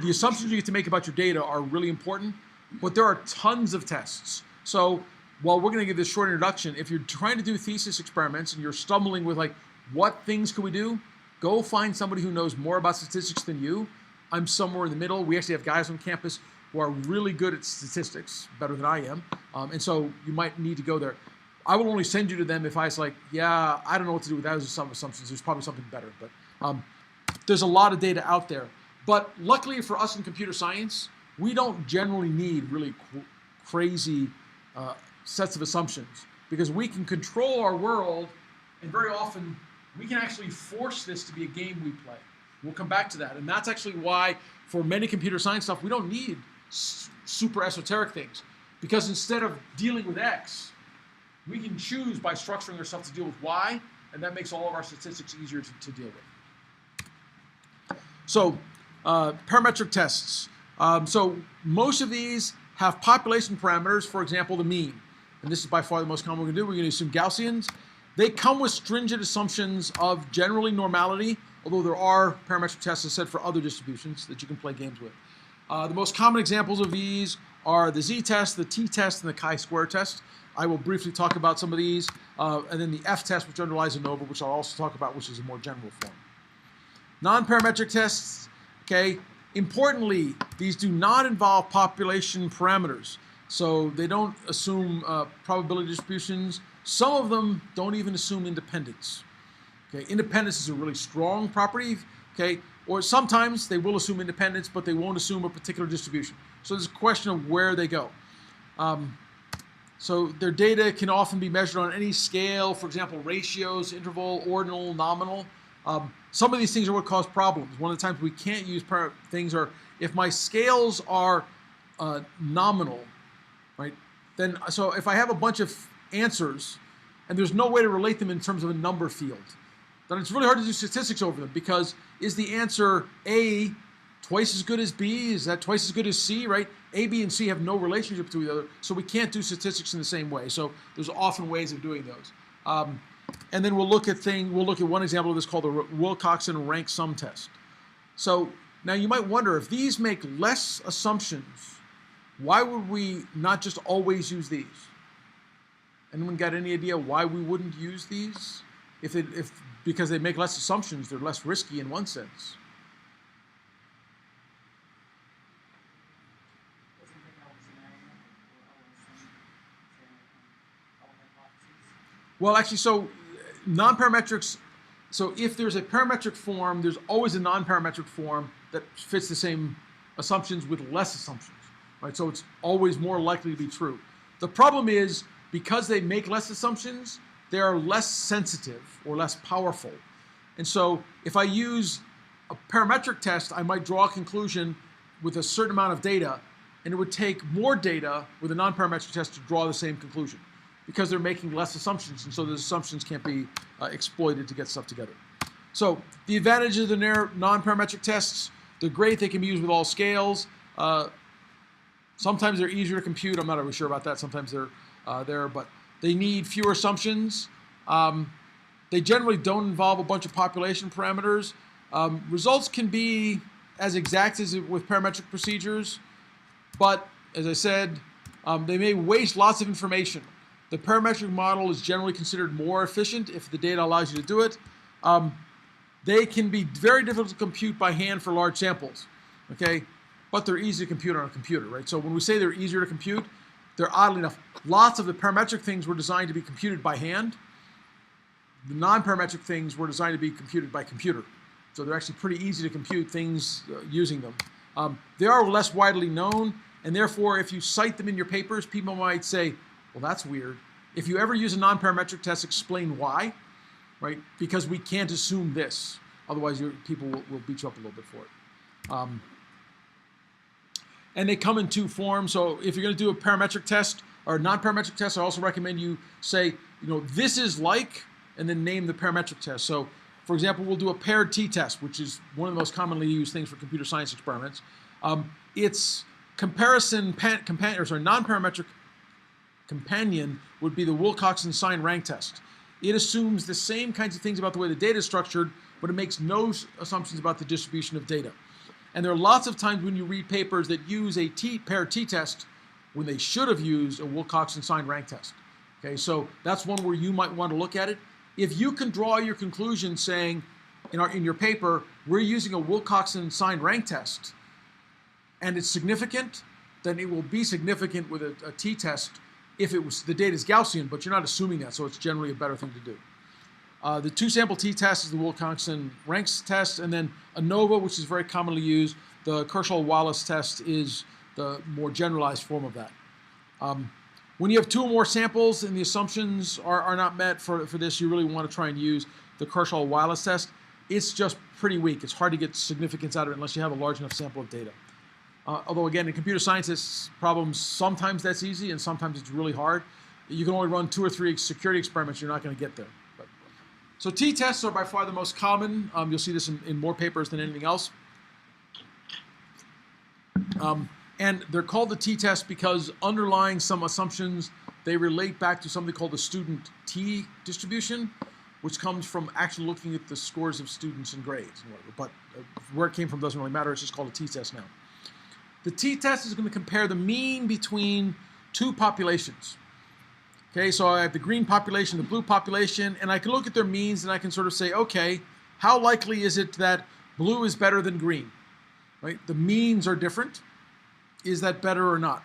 assumptions you get to make about your data are really important, but there are tons of tests. So while we're going to give this short introduction, if you're trying to do thesis experiments and you're stumbling with like, what things can we do? Go find somebody who knows more about statistics than you. I'm somewhere in the middle. We actually have guys on campus who are really good at statistics, better than I am. And so you might need to go there. I will only send you to them if I was like, yeah, I don't know what to do with that. Those are some assumptions. There's probably something better. But there's a lot of data out there. But luckily for us in computer science, we don't generally need really crazy sets of assumptions because we can control our world, and very often we can actually force this to be a game we play. We'll come back to that. And that's actually why for many computer science stuff, we don't need super esoteric things. Because instead of dealing with X, we can choose by structuring ourselves to deal with Y, and that makes all of our statistics easier to deal with. So, parametric tests. So most of these have population parameters, for example, the mean. And this is by far the most common we're going to do. We're going to assume Gaussians. They come with stringent assumptions of generally normality, although there are parametric tests, as I said, for other distributions that you can play games with. The most common examples of these are the z-test, the t-test, and the chi-square test. I will briefly talk about some of these, and then the f-test, which underlies ANOVA, which I'll also talk about, which is a more general form. Non-parametric tests, okay, importantly, these do not involve population parameters. So they don't assume probability distributions. Some of them don't even assume independence. Okay, independence is a really strong property, okay, or sometimes they will assume independence, but they won't assume a particular distribution. So there's a question of where they go. So their data can often be measured on any scale, for example, ratios, interval, ordinal, nominal. Some of these things are what cause problems. One of the times we can't use things are if my scales are nominal, right? Then, so if I have a bunch of answers and there's no way to relate them in terms of a number field, then it's really hard to do statistics over them, because is the answer A twice as good as B? Is that twice as good as C, right? A, B, and C have no relationship to each other, so we can't do statistics in the same way. So there's often ways of doing those. And then we'll look at one example of this called the Wilcoxon rank sum test. So now you might wonder, if these make less assumptions, why would we not just always use these? Anyone got any idea why we wouldn't use these? Because they make less assumptions, they're less risky in one sense. Well, actually, so non-parametrics, so if there's a parametric form, there's always a non-parametric form that fits the same assumptions with less assumptions, right? So it's always more likely to be true. The problem is, because they make less assumptions, they are less sensitive or less powerful. And so if I use a parametric test, I might draw a conclusion with a certain amount of data, and it would take more data with a non-parametric test to draw the same conclusion, because they're making less assumptions, and so those assumptions can't be exploited to get stuff together. So the advantages of the non-parametric tests, they're great. They can be used with all scales. Sometimes they're easier to compute. I'm not really sure about that. Sometimes they're there, but they need fewer assumptions. They generally don't involve a bunch of population parameters. Results can be as exact as with parametric procedures, but as I said, they may waste lots of information. The parametric model is generally considered more efficient if the data allows you to do it. They can be very difficult to compute by hand for large samples, okay? But they're easy to compute on a computer, right? So when we say they're easier to compute, they're oddly enough, lots of the parametric things were designed to be computed by hand. The non-parametric things were designed to be computed by computer. So they're actually pretty easy to compute things using them. They are less widely known, and therefore if you cite them in your papers, people might say, well, that's weird. If you ever use a non-parametric test, explain why, right? Because we can't assume this. Otherwise, people will beat you up a little bit for it. And they come in two forms. So if you're going to do a parametric test or a non-parametric test, I also recommend you say, this is like, and then name the parametric test. So, for example, we'll do a paired t-test, which is one of the most commonly used things for computer science experiments. Its non-parametric companion would be the Wilcoxon sign rank test. It assumes the same kinds of things about the way the data is structured, but it makes no assumptions about the distribution of data. And there are lots of times when you read papers that use a paired t-test when they should have used a Wilcoxon sign rank test. Okay, so that's one where you might want to look at it. If you can draw your conclusion saying, in your paper, we're using a Wilcoxon sign rank test, and it's significant, then it will be significant with a t-test if the data is Gaussian, but you're not assuming that, so it's generally a better thing to do. The two-sample t-test is the Wilcoxon ranks test, and then ANOVA, which is very commonly used. The Herschel-Wallace test is the more generalized form of that. When you have two or more samples and the assumptions are not met for this, you really want to try and use the Herschel-Wallace test. it's just pretty weak. It's hard to get significance out of it unless you have a large enough sample of data. Although again, in computer science problems, sometimes that's easy and sometimes it's really hard. You can only run 2 or 3 security experiments, you're not going to get there. So t-tests are by far the most common. You'll see this in more papers than anything else. And they're called the t-test because underlying some assumptions, they relate back to something called the student t distribution, which comes from actually looking at the scores of students and grades and whatever. But where it came from doesn't really matter. It's just called a t-test now. The t-test is going to compare the mean between 2 populations. Okay, so I have the green population, the blue population, and I can look at their means and I can sort of say, okay, how likely is it that blue is better than green? Right? The means are different. Is that better or not?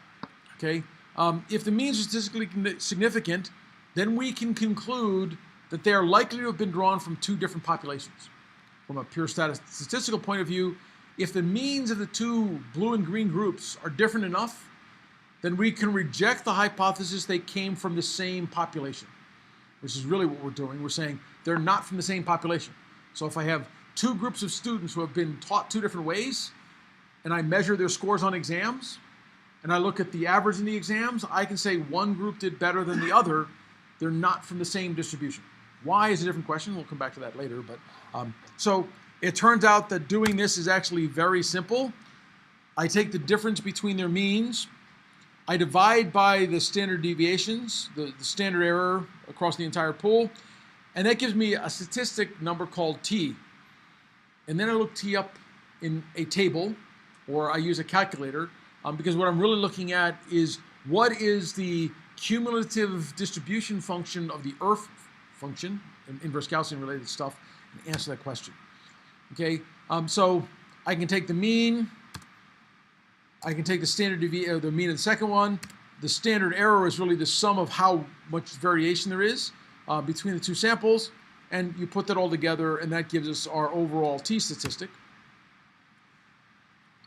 Okay. If the means are statistically significant, then we can conclude that they are likely to have been drawn from 2 different populations. From a pure statistical point of view, if the means of the 2 blue and green groups are different enough, then we can reject the hypothesis they came from the same population, which is really what we're doing. We're saying they're not from the same population. So if I have 2 groups of students who have been taught 2 different ways, and I measure their scores on exams, and I look at the average in the exams, I can say one group did better than the other. They're not from the same distribution. Why is a different question. We'll come back to that later. But so it turns out that doing this is actually very simple. I take the difference between their means. I divide by the standard deviations, the standard error across the entire pool, and that gives me a statistic number called t. And then I look t up in a table, or I use a calculator, because what I'm really looking at is what is the cumulative distribution function of the ERF function, inverse Gaussian related stuff, and answer that question. Okay, so I can take the mean, I can take the standard deviation, the mean of the second one. The standard error is really the sum of how much variation there is between the 2 samples, and you put that all together, and that gives us our overall t statistic.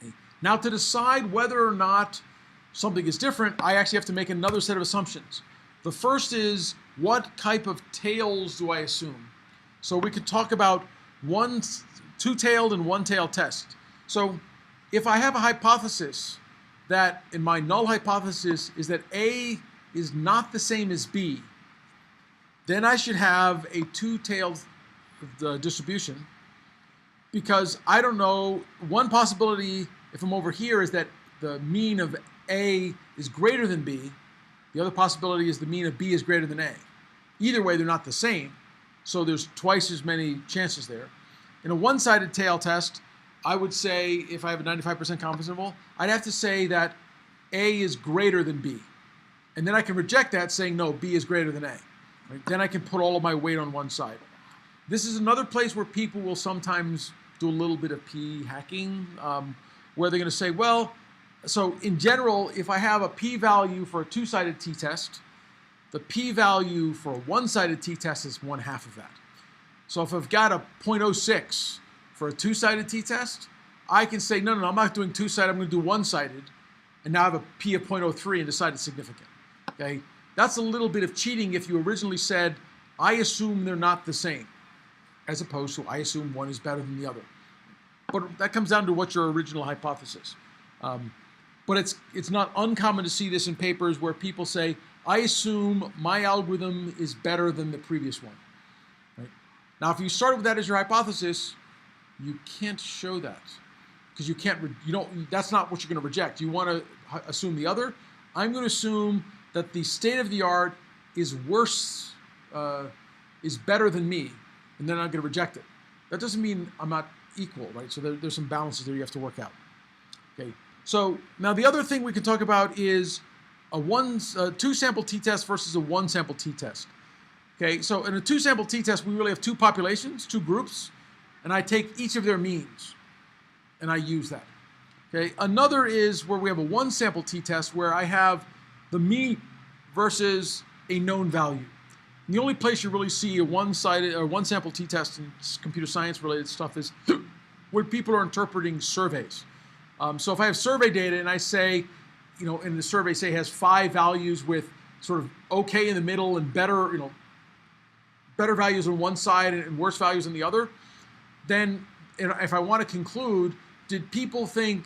Okay. Now, to decide whether or not something is different, I actually have to make another set of assumptions. The first is, what type of tails do I assume? So we could talk about 2-tailed and 1-tailed test. So if I have a hypothesis that, in my null hypothesis, is that A is not the same as B, then I should have a 2-tailed distribution, because I don't know, one possibility, if I'm over here, is that the mean of A is greater than B. The other possibility is the mean of B is greater than A. Either way, they're not the same, so there's twice as many chances there. In a one-sided tail test, I would say, if I have a 95% confidence interval, I'd have to say that A is greater than B. And then I can reject that, saying, no, B is greater than A. Right? Then I can put all of my weight on one side. This is another place where people will sometimes do a little bit of p hacking, where they're going to say, well, so in general, if I have a p-value for a 2-sided t-test, the p-value for a 1-sided t-test is 1/2 of that. So if I've got a 0.06 for a 2-sided t-test, I can say, no, I'm not doing 2-sided, I'm going to do 1-sided, and now I have a p of 0.03 and decide it's significant. Okay, that's a little bit of cheating if you originally said, I assume they're not the same, as opposed to I assume one is better than the other. But that comes down to what's your original hypothesis. But it's not uncommon to see this in papers where people say, I assume my algorithm is better than the previous one. Right? Now, if you started with that as your hypothesis, you can't show that, because you can't. That's not what you're going to reject. You want to assume the other. I'm going to assume that the state of the art is worse, is better than me, and then I'm going to reject it. That doesn't mean I'm not equal, right? So there's some balances there you have to work out. Okay. So now the other thing we can talk about is a 2-sample t-test versus a 1-sample t-test. Okay. So in a 2-sample t-test, we really have 2 populations, 2 groups, and I take each of their means, and I use that. Okay. Another is where we have a 1-sample t-test where I have the mean versus a known value. And the only place you really see a 1-sample t-test in computer science related stuff is where people are interpreting surveys. So if I have survey data and I say, and the survey say has 5 values with sort of okay in the middle and better, better values on one side and worse values on the other, then if I want to conclude, did people think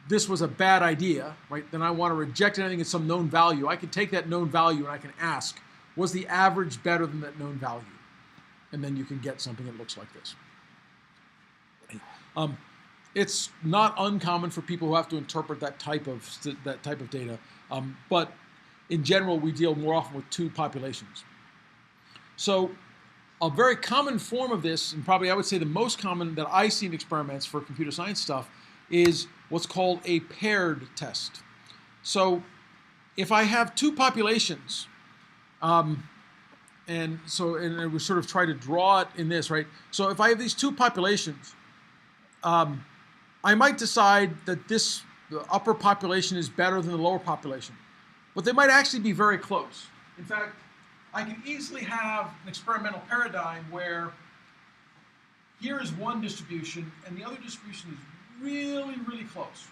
this was a bad idea, right? Then I want to reject anything at some known value. I can take that known value and I can ask, was the average better than that known value? And then you can get something that looks like this. It's not uncommon for people who have to interpret that type of data, but in general, we deal more often with two populations. So a very common form of this, and probably I would say the most common that I see in experiments for computer science stuff, is what's called a paired test. So if I have two populations, and we sort of try to draw it in this, right? So if I have these two populations, I might decide that the upper population is better than the lower population, but they might actually be very close. In fact, I can easily have an experimental paradigm where here is one distribution and the other distribution is really, really close.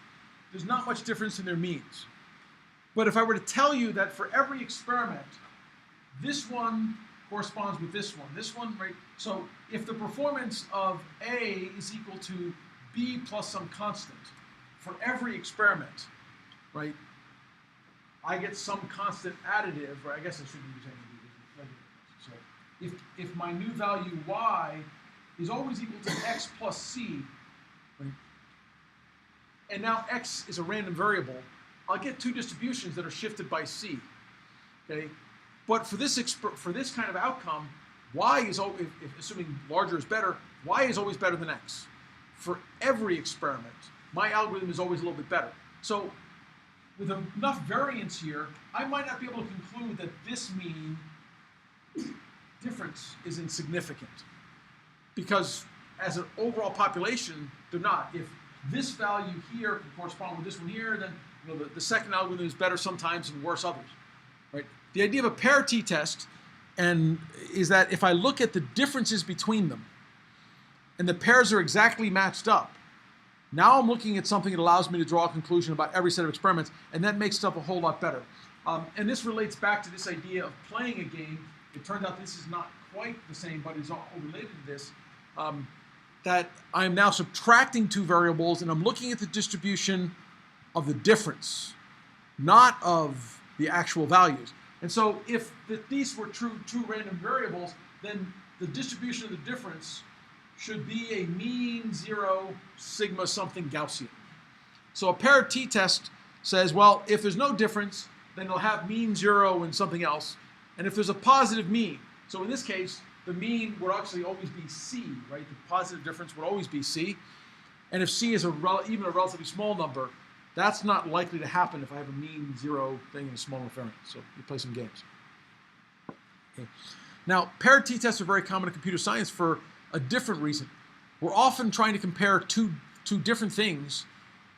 There's not much difference in their means. But if I were to tell you that for every experiment, this one corresponds with this one, right? So if the performance of A is equal to B plus some constant for every experiment, right? I get some constant additive, right? I guess I shouldn't be saying B. So if my new value Y is always equal to X plus C, right? And now X is a random variable, I'll get two distributions that are shifted by C, okay? But for this kind of outcome, Y is always, assuming larger is better, Y is always better than X. For every experiment, my algorithm is always a little bit better. So with enough variance here, I might not be able to conclude that this mean difference is insignificant. Because as an overall population, they're not. If this value here can correspond with this one here, then the second algorithm is better sometimes and worse others. Right? The idea of a parity test is that if I look at the differences between them, and the pairs are exactly matched up, now I'm looking at something that allows me to draw a conclusion about every set of experiments, and that makes stuff a whole lot better. And this relates back to this idea of playing a game. It turns out this is not quite the same, but is all related to this, that I'm now subtracting two variables, and I'm looking at the distribution of the difference, not of the actual values. And so if these were two random variables, then the distribution of the difference should be a mean 0 sigma something Gaussian. So a parity test says, well, if there's no difference, then it'll have mean 0 and something else. And if there's a positive mean, so in this case, the mean would actually always be C, right? The positive difference would always be C. And if C is even a relatively small number, that's not likely to happen if I have a mean 0 thing in a small enough variance. So you play some games. Okay. Now, parity tests are very common in computer science for a different reason. We're often trying to compare two different things,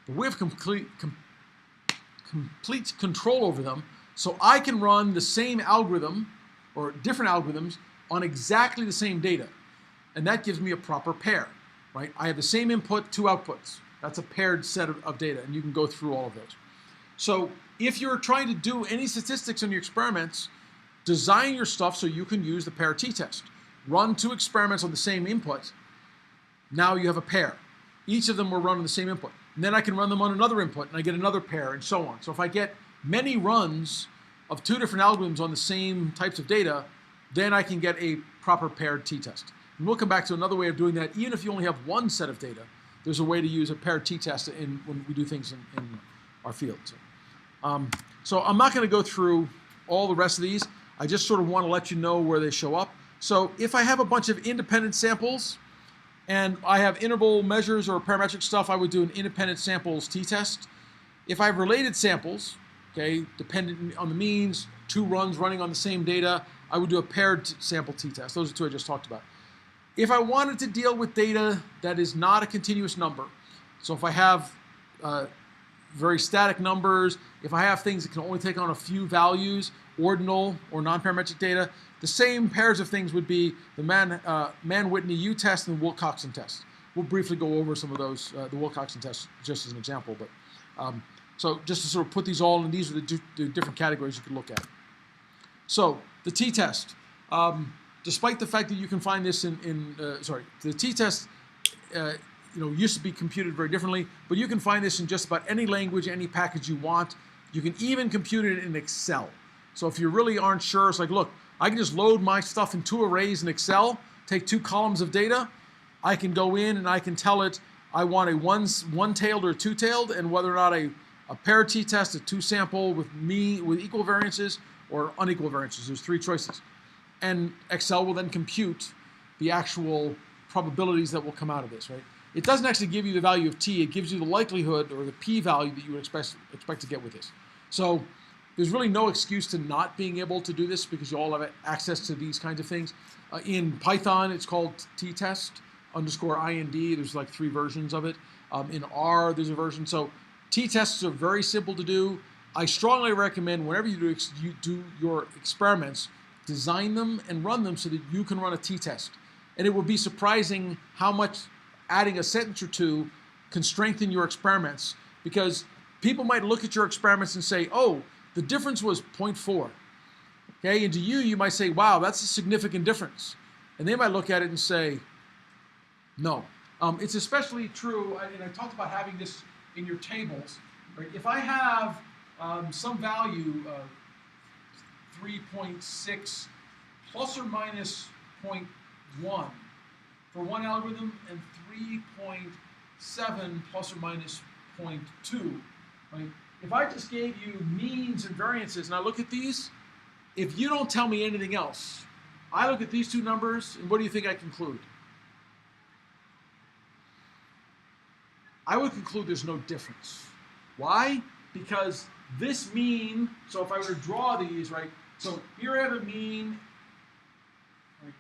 but we have complete control over them, so I can run the same algorithm or different algorithms on exactly the same data, and that gives me a proper pair, right? I have the same input, two outputs. That's a paired set of data, and you can go through all of those. So if you're trying to do any statistics on your experiments, design your stuff so you can use the parity test. Run two experiments on the same input. Now you have a pair. Each of them will run on the same input. And then I can run them on another input, and I get another pair, and so on. So if I get many runs of two different algorithms on the same types of data, then I can get a proper paired t-test. And we'll come back to another way of doing that. Even if you only have one set of data, there's a way to use a paired t-test when we do things in our field. So I'm not going to go through all the rest of these. I just sort of want to let you know where they show up. So if I have a bunch of independent samples and I have interval measures or parametric stuff, I would do an independent samples t-test. If I have related samples, okay, dependent on the means, two runs running on the same data, I would do a paired sample t-test. Those are two I just talked about. If I wanted to deal with data that is not a continuous number, so if I have very static numbers, if I have things that can only take on a few values, ordinal or non-parametric data, the same pairs of things would be the Mann-Whitney U-test and the Wilcoxon test. We'll briefly go over some of those, the Wilcoxon test, just as an example. But so just to sort of put these all in, these are the different categories you could look at. So the t-test, despite the fact that you can find this the t-test used to be computed very differently, but you can find this in just about any language, any package you want. You can even compute it in Excel. So if you really aren't sure, it's like, look, I can just load my stuff in 2 arrays in Excel, take 2 columns of data. I can go in and I can tell it I want a one-tailed or two-tailed, and whether or not a parity test, a 2-sample with equal variances or unequal variances. There's 3 choices. And Excel will then compute the actual probabilities that will come out of this, right? It doesn't actually give you the value of t, it gives you the likelihood or the p-value that you would expect to get with this. So there's really no excuse to not being able to do this because you all have access to these kinds of things. In Python, it's called t_test_ind. There's like 3 versions of it. In R, there's a version. So t-tests are very simple to do. I strongly recommend whenever you do your experiments, design them and run them so that you can run a t-test. And it will be surprising how much adding a sentence or 2 can strengthen your experiments, because people might look at your experiments and say, oh, the difference was 0.4. Okay, and to you, you might say, wow, that's a significant difference. And they might look at it and say, no. It's especially true, and I talked about having this in your tables. Right? If I have some value, 3.6 plus or minus 0.1 for one algorithm, and 3.7 plus or minus 0.2, right? If I just gave you means and variances, and I look at these, if you don't tell me anything else, I look at these 2 numbers, and what do you think I conclude? I would conclude there's no difference. Why? Because this mean, so if I were to draw these, right, so here I have a mean, right,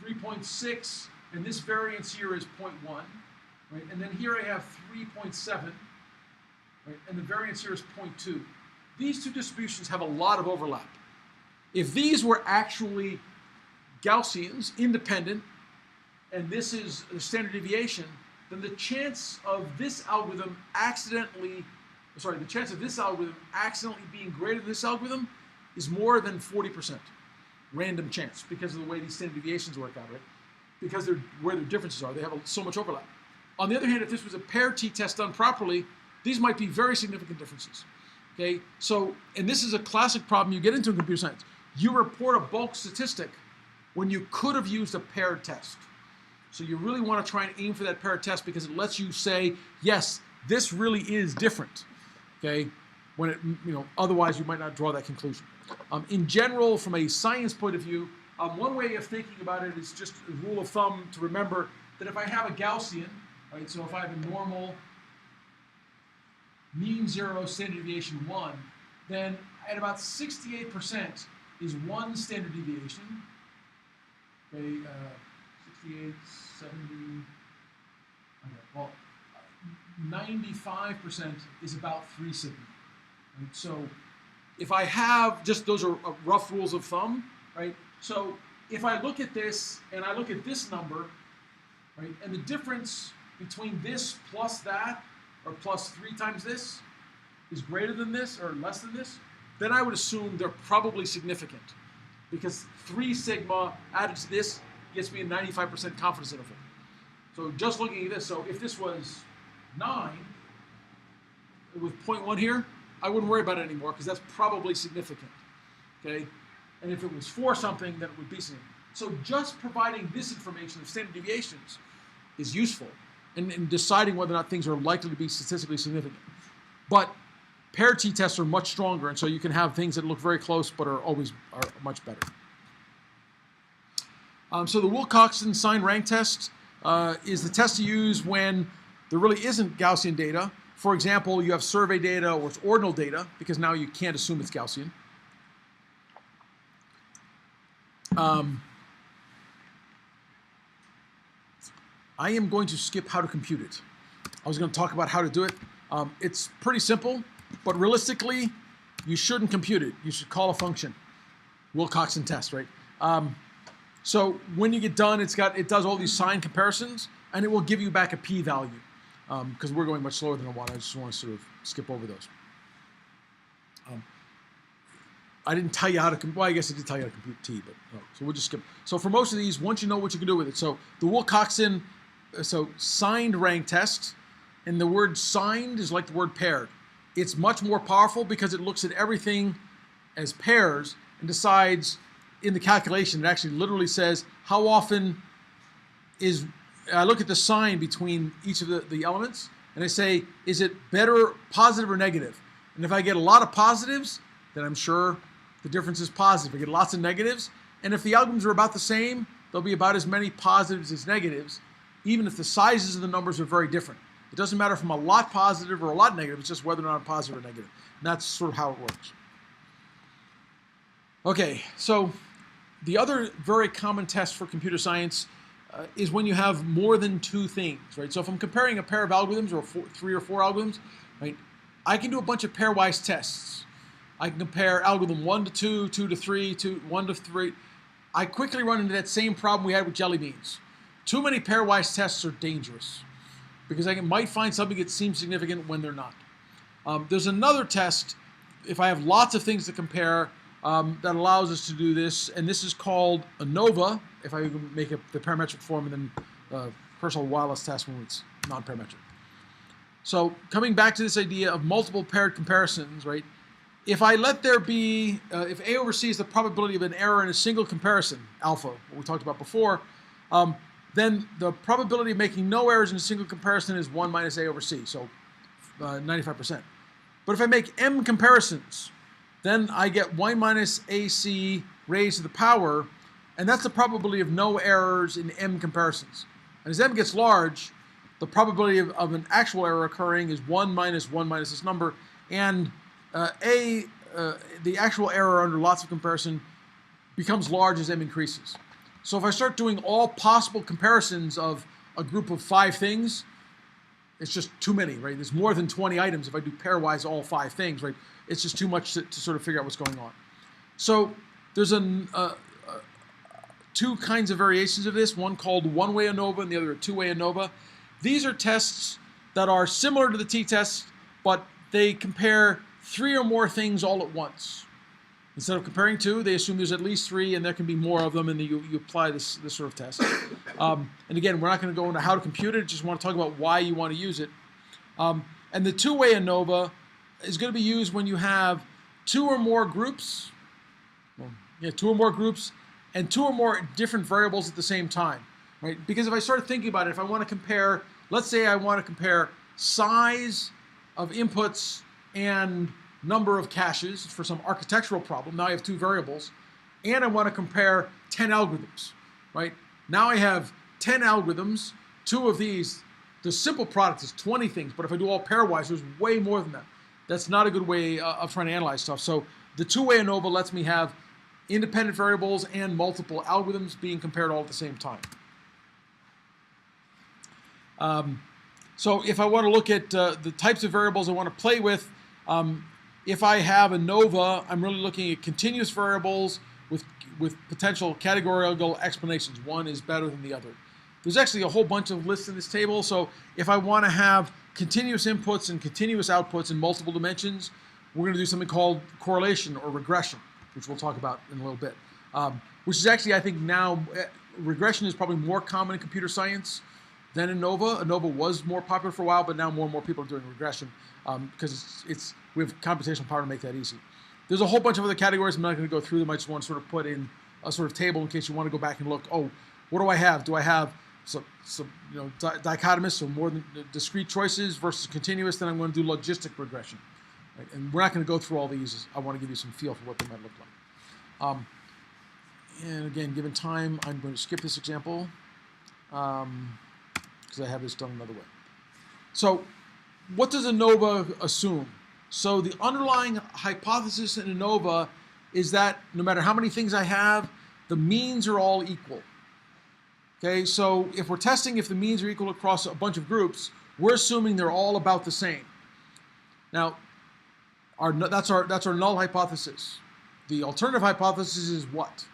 3.6, and this variance here is 0.1, right, and then here I have 3.7, right, and the variance here is 0.2. These 2 distributions have a lot of overlap. If these were actually Gaussians, independent, and this is the standard deviation, then the chance of this algorithm accidentally being greater than this algorithm is more than 40%. Random chance, because of the way these standard deviations work out, right? Because where their differences are, they have so much overlap. On the other hand, if this was a parity test done properly, these might be very significant differences. Okay, so, and this is a classic problem you get into in computer science. You report a bulk statistic when you could have used a paired test. So you really want to try and aim for that paired test because it lets you say, yes, this really is different. Okay, when it, otherwise you might not draw that conclusion. In general, from a science point of view, one way of thinking about it is just a rule of thumb to remember that if I have a Gaussian, right, so if I have a normal, mean 0, standard deviation 1, then at about 68% is 1 standard deviation. Okay, 68, 70, okay, well, 95% is about 3 sigma. Right? So if I have, just those are rough rules of thumb, right? So if I look at this and I look at this number, right, and the difference between this plus that, or plus 3 times this, is greater than this or less than this, then I would assume they're probably significant, because 3 sigma added to this gets me a 95% confidence interval. So just looking at this, so if this was 9 with 0.1 here, I wouldn't worry about it anymore because that's probably significant. Okay, and if it was 4 something, then it would be significant. So just providing this information of standard deviations is useful in deciding whether or not things are likely to be statistically significant. But parity tests are much stronger, and so you can have things that look very close but are much better. So the Wilcoxon sign rank test is the test to use when there really isn't Gaussian data. For example, you have survey data or it's ordinal data, because now you can't assume it's Gaussian. I am going to skip how to compute it. I was going to talk about how to do it. It's pretty simple, but realistically, you shouldn't compute it. You should call a function. Wilcoxon test, right? So when you get done, it does all these sign comparisons, and it will give you back a p-value. Because we're going much slower than I want. I just want to sort of skip over those. I didn't tell you how to, well, I guess I did tell you how to compute T, but no. So we'll just skip. So for most of these, once you know what you can do with it, so the Wilcoxon, so signed rank test, and the word signed is like the word paired. It's much more powerful because it looks at everything as pairs and decides in the calculation, it actually literally says how often is, I look at the sign between each of the elements, and I say, is it better positive or negative? And if I get a lot of positives, then I'm sure the difference is positive. If I get lots of negatives, and if the algorithms are about the same, there'll be about as many positives as negatives, even if the sizes of the numbers are very different. It doesn't matter if I'm a lot positive or a lot negative, it's just whether or not I'm positive or negative. And that's sort of how it works. Okay, so the other very common test for computer science is when you have more than two things, right? So if I'm comparing a pair of algorithms or three or four algorithms, right, I can do a bunch of pairwise tests. I can compare algorithm 1 to 2, 2 to 3, 1 to 3. I quickly run into that same problem we had with jelly beans. Too many pairwise tests are dangerous because I might find something that seems significant when they're not. There's another test, if I have lots of things to compare, that allows us to do this, and this is called ANOVA, if I make it the parametric form, and then Herschel wireless test when it's non-parametric. So coming back to this idea of multiple paired comparisons, right? If I let there be, if A over C is the probability of an error in a single comparison, alpha, what we talked about before, then the probability of making no errors in a single comparison is 1 minus A over C, so 95%. But if I make M comparisons, then I get 1 minus AC raised to the power, and that's the probability of no errors in M comparisons. And as M gets large, the probability of an actual error occurring is 1 minus this number, and the actual error under lots of comparison becomes large as M increases. So if I start doing all possible comparisons of a group of 5 things, it's just too many, right? There's more than 20 items if I do pairwise all 5 things, right? It's just too much to sort of figure out what's going on. So there's two kinds of variations of this, one called one-way ANOVA and the other a two-way ANOVA. These are tests that are similar to the t-test, but they compare 3 or more things all at once. Instead of comparing 2, they assume there's at least 3, and there can be more of them, and you apply this sort of test. And again, we're not going to go into how to compute it, just want to talk about why you want to use it. And the two-way ANOVA is going to be used when you have 2 or more groups, 2 or more groups, and 2 or more different variables at the same time, right? Because if I start thinking about it, if I want to compare, let's say I want to compare size of inputs and number of caches for some architectural problem. Now I have 2 variables, and I want to compare 10 algorithms, right? Now I have 10 algorithms, 2 of these. The simple product is 20 things, but if I do all pairwise, there's way more than that. That's not a good way of trying to analyze stuff. So the two-way ANOVA lets me have independent variables and multiple algorithms being compared all at the same time. So if I want to look at the types of variables I want to play with, if I have ANOVA, I'm really looking at continuous variables with potential categorical explanations. One is better than the other. There's actually a whole bunch of lists in this table. So if I want to have continuous inputs and continuous outputs in multiple dimensions, we're going to do something called correlation or regression, which we'll talk about in a little bit. Which is actually, I think now, regression is probably more common in computer science than ANOVA. ANOVA was more popular for a while, but now more and more people are doing regression because we have computational power to make that easy. There's a whole bunch of other categories. I'm not going to go through them. I just want to sort of put in a sort of table in case you want to go back and look. Oh, what do I have? Do I have some dichotomous, so more than discrete choices versus continuous? Then I'm going to do logistic regression. Right? And we're not going to go through all these. I want to give you some feel for what they might look like. And again, given time, I'm going to skip this example because I have this done another way. So what does ANOVA assume? So the underlying hypothesis in ANOVA is that no matter how many things I have, the means are all equal. Okay, so if we're testing if the means are equal across a bunch of groups, we're assuming they're all about the same. Now, that's our null hypothesis. The alternative hypothesis is what?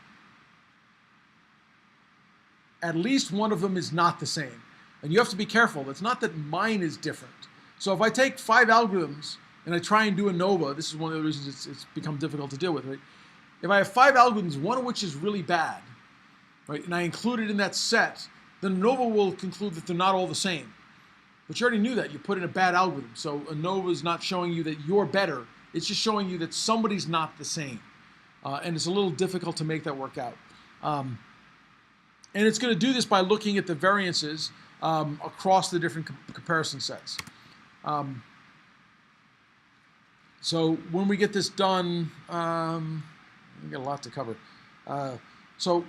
At least one of them is not the same. And you have to be careful. It's not that mine is different. So if I take 5 algorithms and I try and do ANOVA, this is one of the reasons it's become difficult to deal with, right? If I have 5 algorithms, one of which is really bad, right, and I include it in that set, then ANOVA will conclude that they're not all the same. But you already knew that. You put in a bad algorithm. So ANOVA is not showing you that you're better. It's just showing you that somebody's not the same. And it's a little difficult to make that work out. And it's going to do this by looking at the variances across the different comparison sets. So when we get this done, we got a lot to cover. So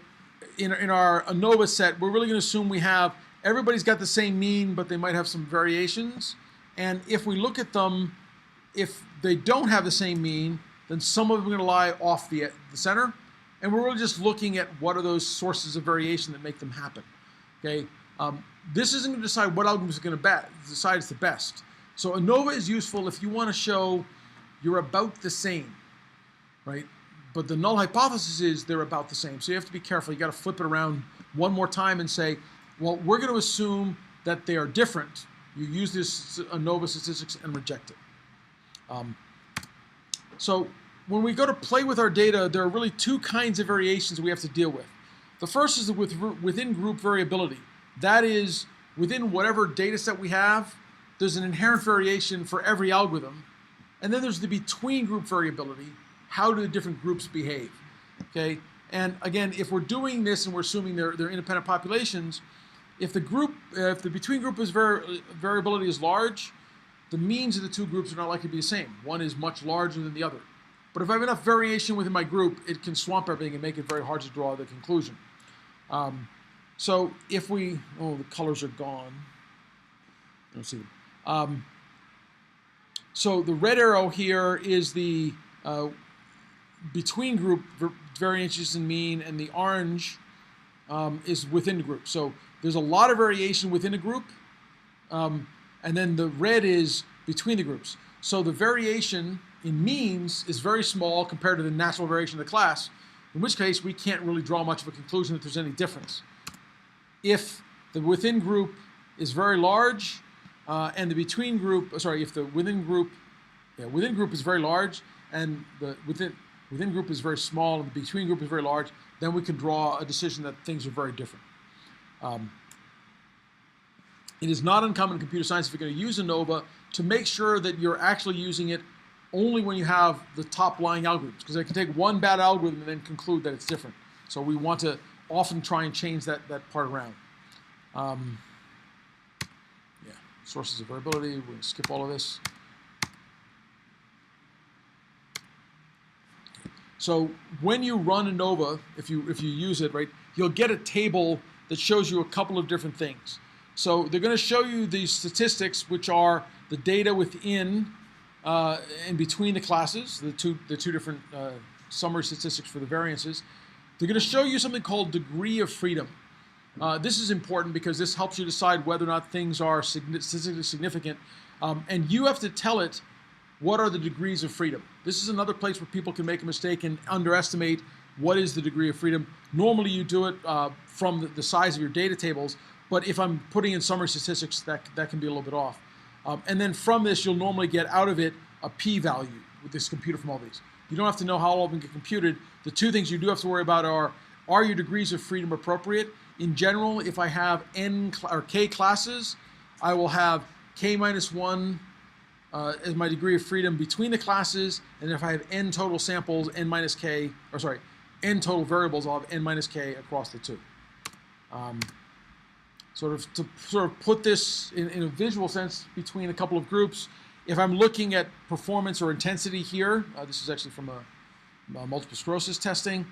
in our ANOVA set, we're really going to assume we have everybody's got the same mean, but they might have some variations. And if we look at them, if they don't have the same mean, then some of them are going to lie off the center. And we're really just looking at what are those sources of variation that make them happen. Okay, this isn't going to decide what algorithm is going to decide it's the best. So ANOVA is useful if you want to show you're about the same, right? But the null hypothesis is they're about the same. So you have to be careful. You got to flip it around one more time and say, well, we're going to assume that they are different. You use this ANOVA statistics and reject it. So when we go to play with our data, there are really two kinds of variations we have to deal with. The first is within group variability. That is, within whatever data set we have, there's an inherent variation for every algorithm. And then there's the between group variability. How do the different groups behave? Okay, and again, if we're doing this and we're assuming they're independent populations, if the between group variability is large, the means of the two groups are not likely to be the same. One is much larger than the other. But if I have enough variation within my group, it can swamp everything and make it very hard to draw the conclusion. So if we, the colors are gone. I don't see them. So the red arrow here is the between group variances in mean, and the orange is within the group. So there's a lot of variation within a group, and then the red is between the groups. So the variation in means is very small compared to the natural variation of the class, in which case we can't really draw much of a conclusion that there's any difference. If the within group is very large, and the between group, if the within group is very large, and the within group is very small, and the between group is very large, then we can draw a decision that things are very different. It is not uncommon in computer science, if you're going to use ANOVA, to make sure that you're actually using it only when you have the top lying algorithms, because I can take one bad algorithm and then conclude that it's different. So we want to often try and change that part around. Sources of variability, we're going to skip all of this. So when you run ANOVA, if you use it, right, you'll get a table that shows you a couple of different things. So they're going to show you the statistics, which are the data within and between the classes, the two different summary statistics for the variances. They're going to show you something called degree of freedom. This is important because this helps you decide whether or not things are statistically significant. And you have to tell it what are the degrees of freedom. This is another place where people can make a mistake and underestimate what is the degree of freedom. Normally you do it from the size of your data tables, but if I'm putting in summary statistics, that can be a little bit off. And then from this, you'll normally get out of it a p-value with this computer from all these. You don't have to know how all of them get computed. The two things you do have to worry about are your degrees of freedom appropriate? In general, if I have n or k classes, I will have k minus 1 as my degree of freedom between the classes, and if I have n total samples, n total variables, I'll have n minus k across the two. To put this in a visual sense between a couple of groups, if I'm looking at performance or intensity here, this is actually from a multiple sclerosis testing,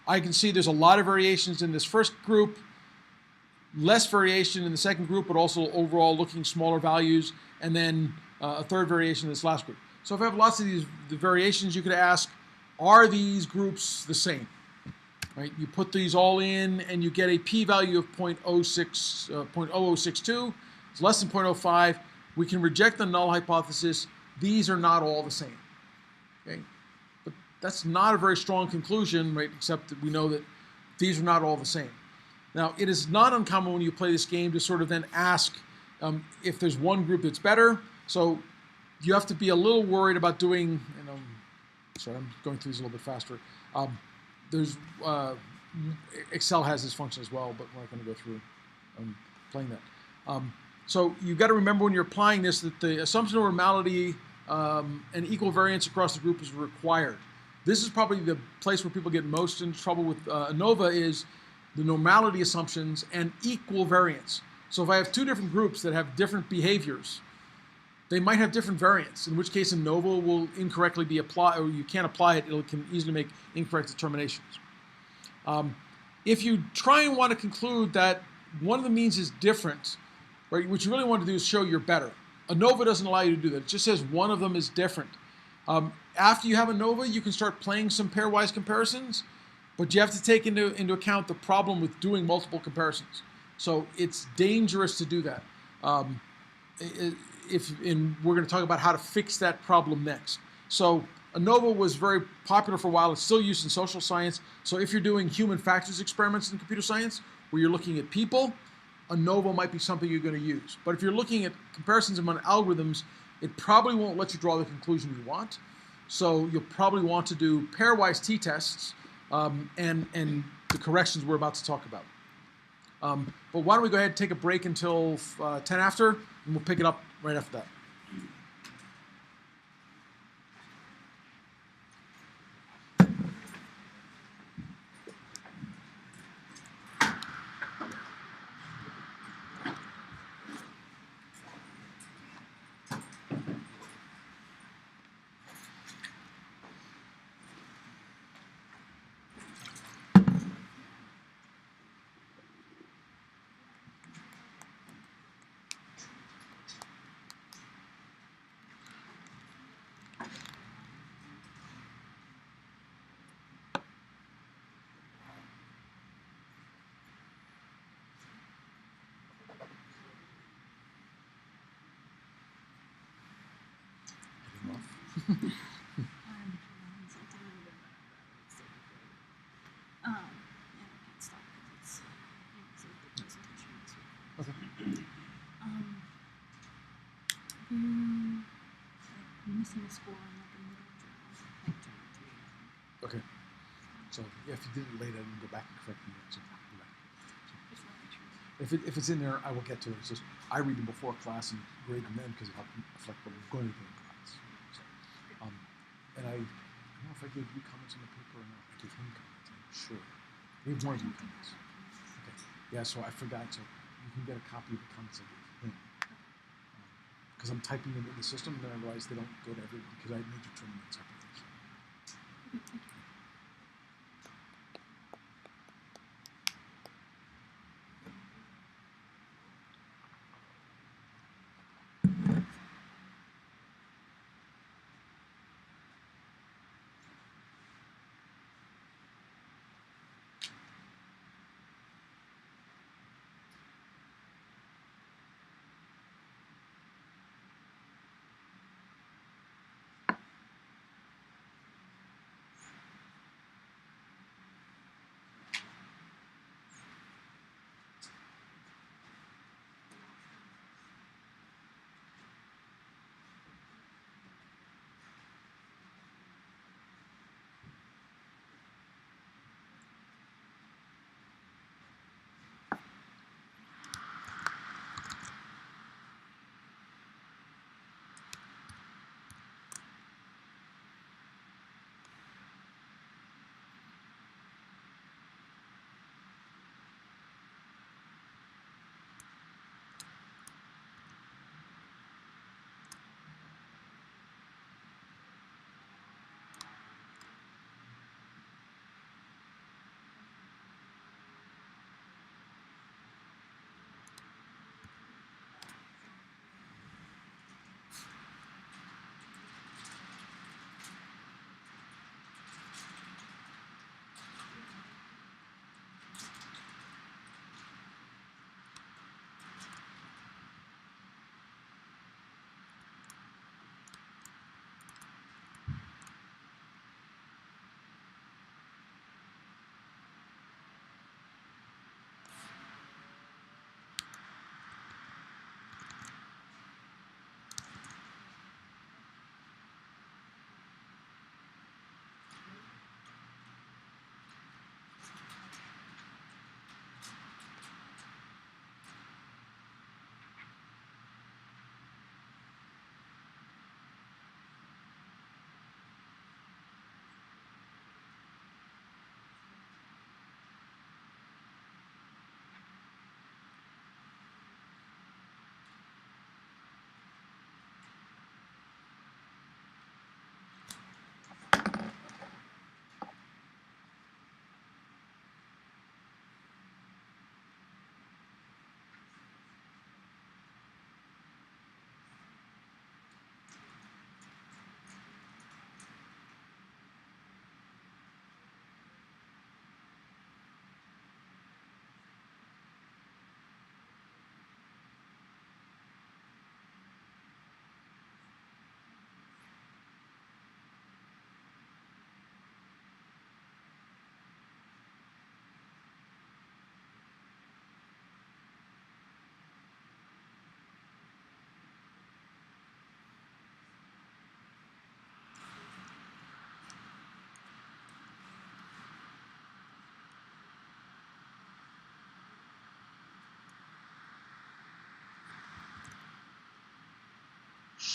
I can see there's a lot of variations in this first group, less variation in the second group, but also overall looking smaller values, and then a third variation in this last group. So if I have lots of the variations, you could ask, are these groups the same? Right? You put these all in, and you get a p-value of 0.0062. It's less than 0.05. We can reject the null hypothesis. These are not all the same. Okay? But that's not a very strong conclusion, right? Except that we know that these are not all the same. Now, it is not uncommon when you play this game to sort of then ask if there's one group that's better. So you have to be a little worried about doing, sorry, I'm going through these a little bit faster. There's Excel has this function as well, but we're not going to go through playing that. So you've got to remember when you're applying this that the assumption of normality and equal variance across the group is required. This is probably the place where people get most in trouble with ANOVA is the normality assumptions and equal variance. So if I have two different groups that have different behaviors, they might have different variance, in which case ANOVA will incorrectly be applied, or you can't apply it, it can easily make incorrect determinations. If you try and want to conclude that one of the means is different, right, what you really want to do is show you're better. ANOVA doesn't allow you to do that. It just says one of them is different. After you have ANOVA, you can start playing some pairwise comparisons, but you have to take into account the problem with doing multiple comparisons. So it's dangerous to do that. We're going to talk about how to fix that problem next. So ANOVA was very popular for a while. It's still used in social science. So if you're doing human factors experiments in computer science, where you're looking at people, ANOVA might be something you're going to use. But if you're looking at comparisons among algorithms, it probably won't let you draw the conclusion you want. So you'll probably want to do pairwise t-tests and the corrections we're about to talk about. But why don't we go ahead and take a break until 10 after, and we'll pick it up right after that. Okay. So yeah, if you did it late, I didn't go back and correct it. So, if it's in there, I will get to it. It's just I read them before class and grade them then because it helped reflect what we're going to do in class. So, and I don't know if I gave you comments on the paper or not. I gave him comments. I'm sure. We have one of you comments. Okay. Yeah. So I forgot. So you can get a copy of the comments I gave him because I'm typing them in the system, and then I realized they don't go to everyone because I made you turn them in separately. So.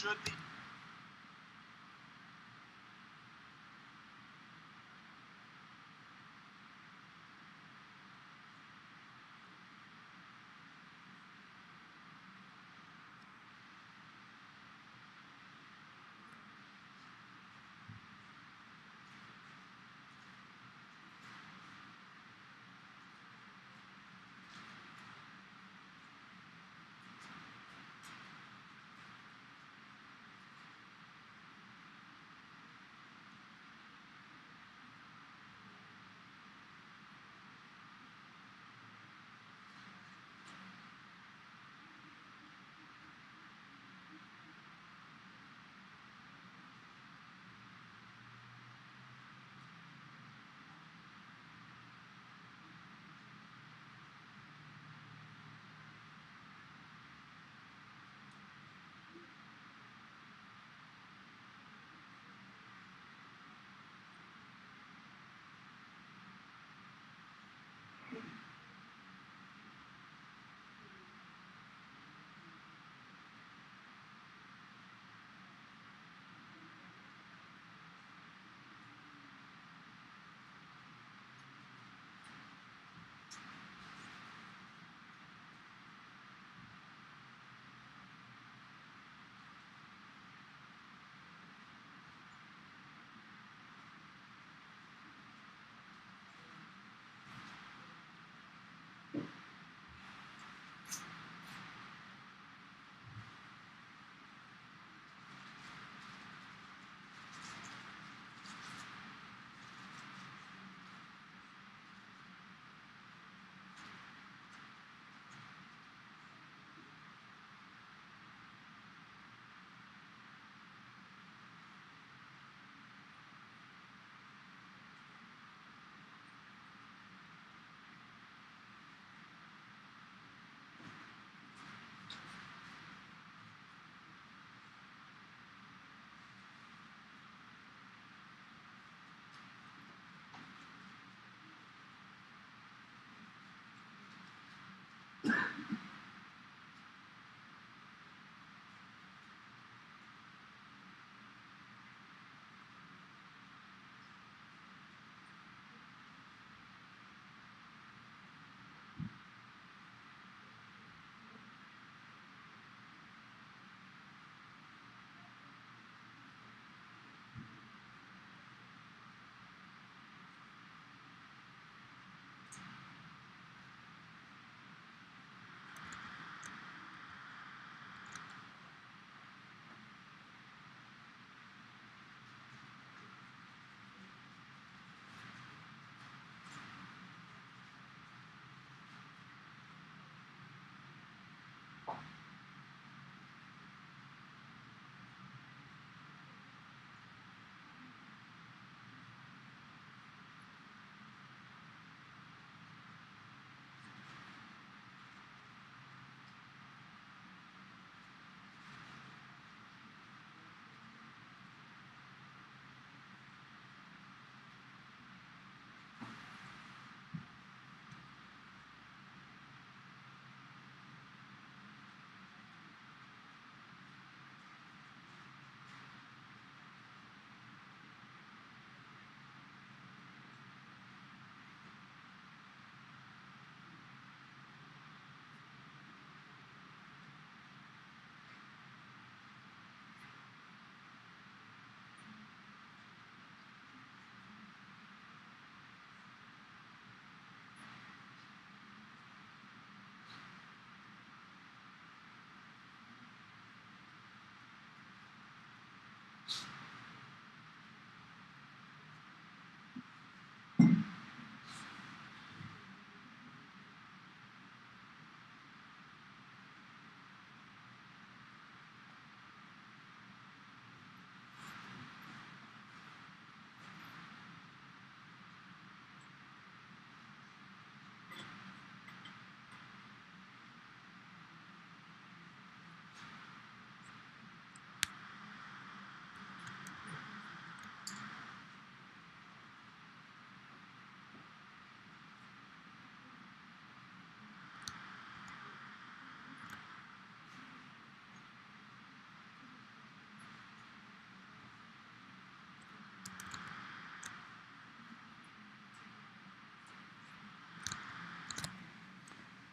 should the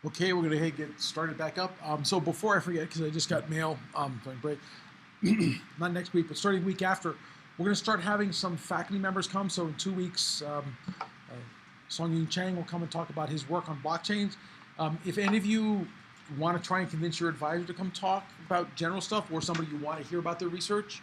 Okay, we're going to get started back up. So before I forget, because I just got mail during break, not next week, but starting the week after, we're going to start having some faculty members come. So in 2 weeks, Songyun Chang will come and talk about his work on blockchains. If any of you want to try and convince your advisor to come talk about general stuff, or somebody you want to hear about their research,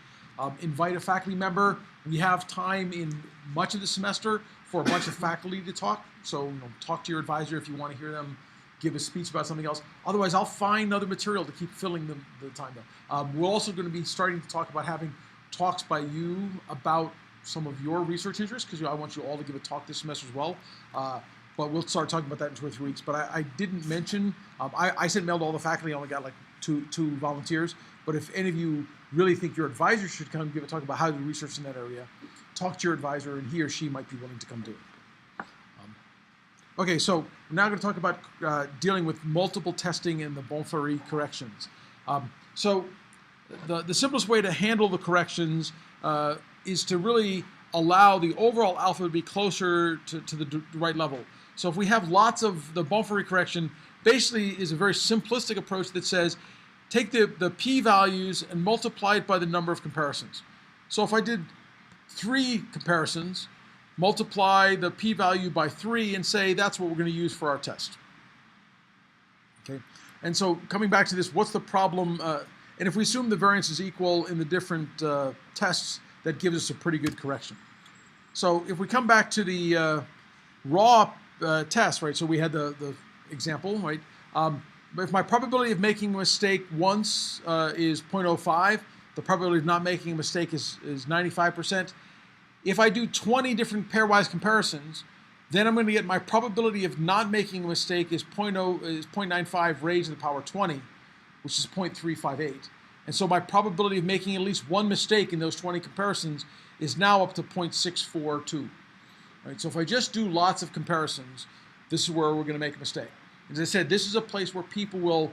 invite a faculty member. We have time in much of the semester for a bunch of faculty to talk. So talk to your advisor if you want to hear them give a speech about something else. Otherwise, I'll find other material to keep filling the time though. We're also going to be starting to talk about having talks by you about some of your research interests, because I want you all to give a talk this semester as well. But we'll start talking about that in 2 or 3 weeks. But I didn't mention, I sent mail to all the faculty. I only got like two volunteers. But if any of you really think your advisor should come give a talk about how to do research in that area, talk to your advisor, and he or she might be willing to come do it. Okay, so we're now going to talk about dealing with multiple testing and the Bonferré corrections. So the simplest way to handle the corrections is to really allow the overall alpha to be closer to the right level. So if we have lots of the Bonferré correction, basically is a very simplistic approach that says, take the p-values and multiply it by the number of comparisons. So if I did 3 comparisons, multiply the p-value by 3 and say that's what we're going to use for our test. Okay, and so coming back to this, what's the problem? And if we assume the variance is equal in the different tests, that gives us a pretty good correction. So if we come back to the raw test, right? So we had the example, right? If my probability of making a mistake once is 0.05, the probability of not making a mistake is 95%. If I do 20 different pairwise comparisons, then I'm going to get my probability of not making a mistake is 0.95 raised to the power 20, which is 0.358. And so my probability of making at least one mistake in those 20 comparisons is now up to 0.642. Right? So if I just do lots of comparisons, this is where we're going to make a mistake. As I said, this is a place where people will,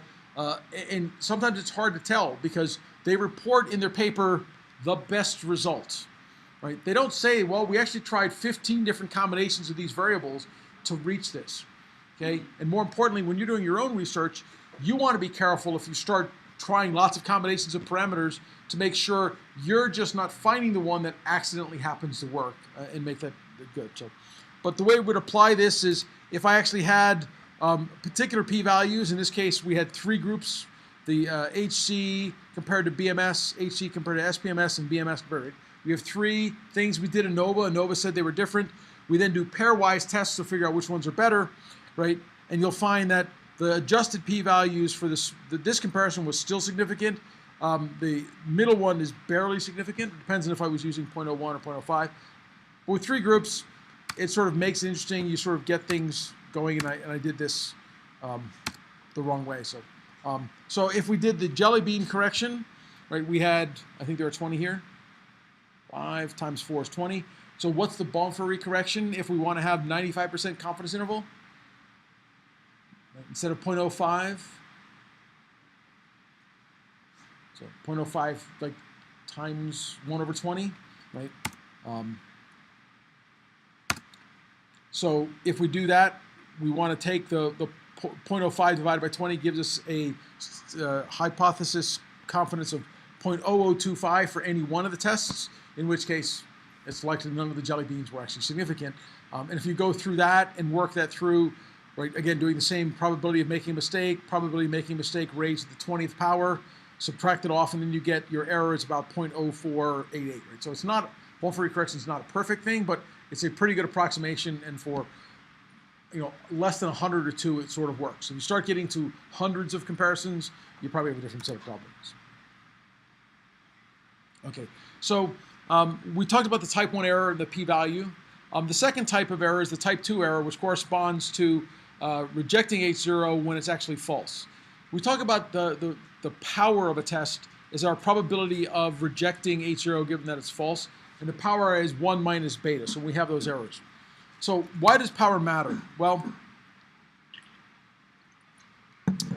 and sometimes it's hard to tell because they report in their paper the best result. Right? They don't say, well, we actually tried 15 different combinations of these variables to reach this. Okay? And more importantly, when you're doing your own research, you want to be careful if you start trying lots of combinations of parameters to make sure you're just not finding the one that accidentally happens to work and make that good. So, but the way we would apply this is if I actually had particular p-values, in this case we had 3 groups, the HC compared to BMS, HC compared to SPMS, and BMS compared. We have 3 things we did in Anova. Anova said they were different. We then do pairwise tests to figure out which ones are better, right? And you'll find that the adjusted p-values for this comparison was still significant. The middle one is barely significant. It depends on if I was using 0.01 or 0.05. But with 3 groups, it sort of makes it interesting. You sort of get things going, and I did this the wrong way. So if we did the jelly bean correction, right? We had, I think there are 20 here. 5 times 4 is 20. So what's the Bonferré correction if we want to have 95% confidence interval? Instead of 0.05. So 0.05 like times 1 over 20, right? So if we do that, we want to take the 0.05 divided by 20 gives us a hypothesis confidence of 0.0025 for any one of the tests, in which case it's likely none of the jelly beans were actually significant. And if you go through that and work that through, right, again, doing the same probability of making a mistake, probability of making a mistake raised to the 20th power, subtract it off, and then you get your error is about 0.0488. Right? So it's not, Bonferré correction is not a perfect thing, but it's a pretty good approximation, and for less than 100 or 2, it sort of works. If you start getting to hundreds of comparisons, you probably have a different set of problems. Okay, so we talked about the type 1 error, the p-value. The second type of error is the type 2 error, which corresponds to rejecting H0 when it's actually false. We talk about the power of a test is our probability of rejecting H0 given that it's false, and the power is 1 minus beta, so we have those errors. So why does power matter? Well,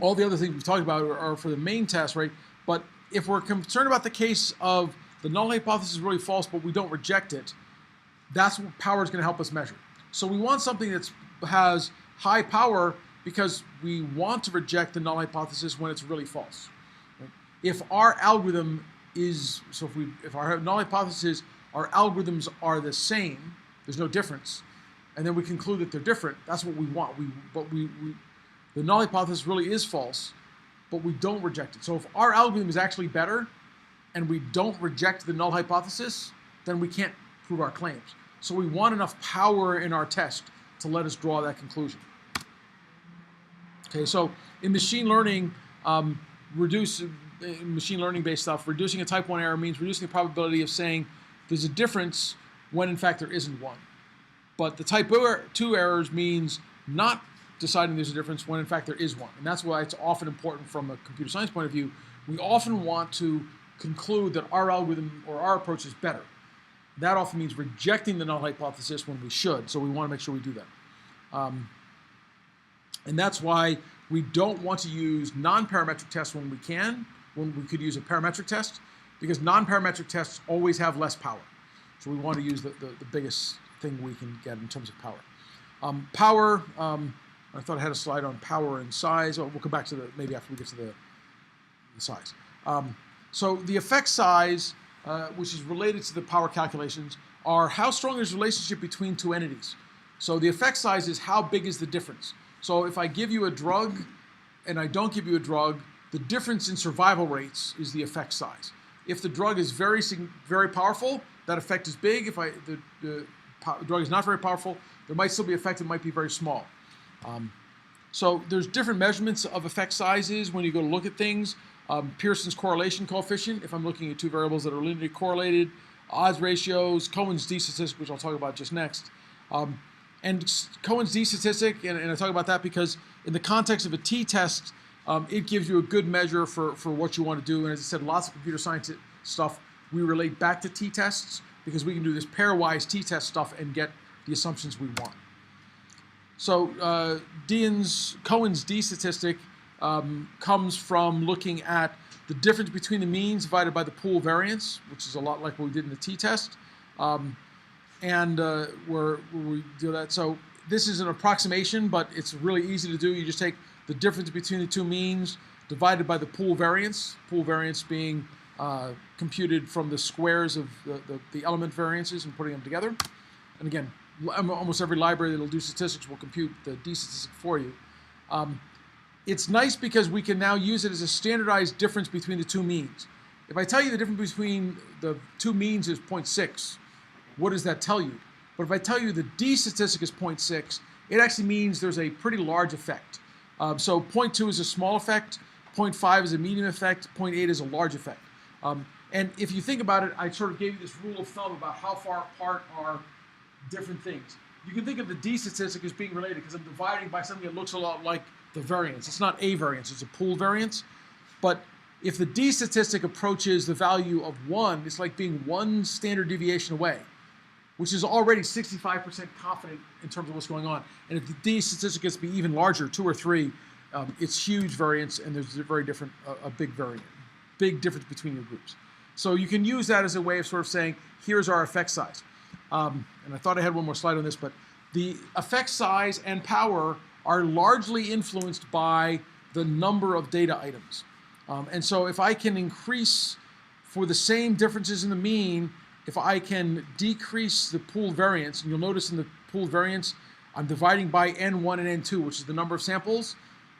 all the other things we've talked about are for the main test, right? But if we're concerned about the case of the null hypothesis is really false, but we don't reject it, that's what power is going to help us measure. So we want something that has high power because we want to reject the null hypothesis when it's really false. Right? If our algorithm is, so if our null hypothesis, our algorithms are the same, there's no difference, and then we conclude that they're different, that's what we want. The null hypothesis really is false, but we don't reject it. So if our algorithm is actually better and we don't reject the null hypothesis, then we can't prove our claims. So we want enough power in our test to let us draw that conclusion. Okay, so in machine learning, machine learning-based stuff, reducing a type 1 error means reducing the probability of saying there's a difference when in fact there isn't one. But the type 2 errors means not deciding there's a difference when in fact there is one. And that's why it's often important from a computer science point of view. We often want to conclude that our algorithm or our approach is better. That often means rejecting the null hypothesis when we should, so we want to make sure we do that. And that's why we don't want to use non-parametric tests when we can, when we could use a parametric test, because non-parametric tests always have less power. So we want to use the biggest thing we can get in terms of power. I thought I had a slide on power and size. We'll come back to maybe after we get to the size. So the effect size, which is related to the power calculations, are how strong is the relationship between two entities. So the effect size is how big is the difference. So if I give you a drug and I don't give you a drug, the difference in survival rates is the effect size. If the drug is very powerful, that effect is big. If the drug is not very powerful, there might still be effect, it might be very small. So there's different measurements of effect sizes when you go to look at things. Pearson's correlation coefficient, if I'm looking at two variables that are linearly correlated, odds ratios, Cohen's d-statistic, which I'll talk about just next. And Cohen's d-statistic, and I talk about that because in the context of a t-test, it gives you a good measure for what you want to do. And as I said, lots of computer science stuff, we relate back to t-tests because we can do this pairwise t-test stuff and get the assumptions we want. So Cohen's d-statistic comes from looking at the difference between the means divided by the pool variance, which is a lot like what we did in the t-test. Where we do that. So this is an approximation, but it's really easy to do. You just take the difference between the two means divided by the pool variance being computed from the squares of the element variances and putting them together. And again, almost every library that will do statistics will compute the d-statistic for you. It's nice because we can now use it as a standardized difference between the two means. If I tell you the difference between the two means is 0.6, what does that tell you? But if I tell you the d-statistic is 0.6, it actually means there's a pretty large effect. So 0.2 is a small effect, 0.5 is a medium effect, 0.8 is a large effect. And if you think about it, I sort of gave you this rule of thumb about how far apart are different things. You can think of the d-statistic as being related because I'm dividing by something that looks a lot like the variance. It's not a variance, it's a pool variance. But if the d-statistic approaches the value of 1, it's like being 1 standard deviation away, which is already 65% confident in terms of what's going on. And if the d-statistic gets to be even larger, 2 or 3, it's huge variance, and there's a big difference between your groups. So you can use that as a way of sort of saying, here's our effect size. And I thought I had one more slide on this, but the effect size and power are largely influenced by the number of data items. And so if I can increase for the same differences in the mean, if I can decrease the pool variance, and you'll notice in the pool variance, I'm dividing by n1 and n2, which is the number of samples,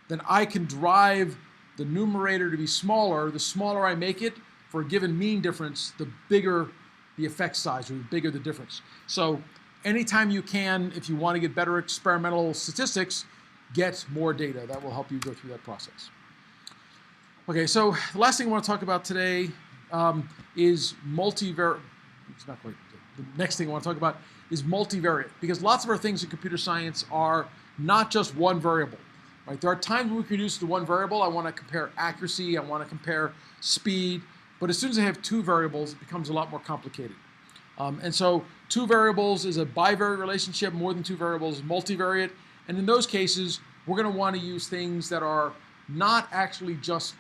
then I can drive the numerator to be smaller. The smaller I make it for a given mean difference, the bigger the effect size, or the bigger the difference. So anytime you can, if you want to get better experimental statistics, get more data. That will help you go through that process. Okay, so the last thing I want to talk about today is multivariate. It's not quite. The next thing I want to talk about is multivariate, because lots of our things in computer science are not just one variable. Right? There are times when we can use the one variable. I want to compare accuracy. I want to compare speed. But as soon as I have two variables, it becomes a lot more complicated. And so two variables is a bivariate relationship. More than two variables is multivariate. And in those cases, we're going to want to use things that are not actually just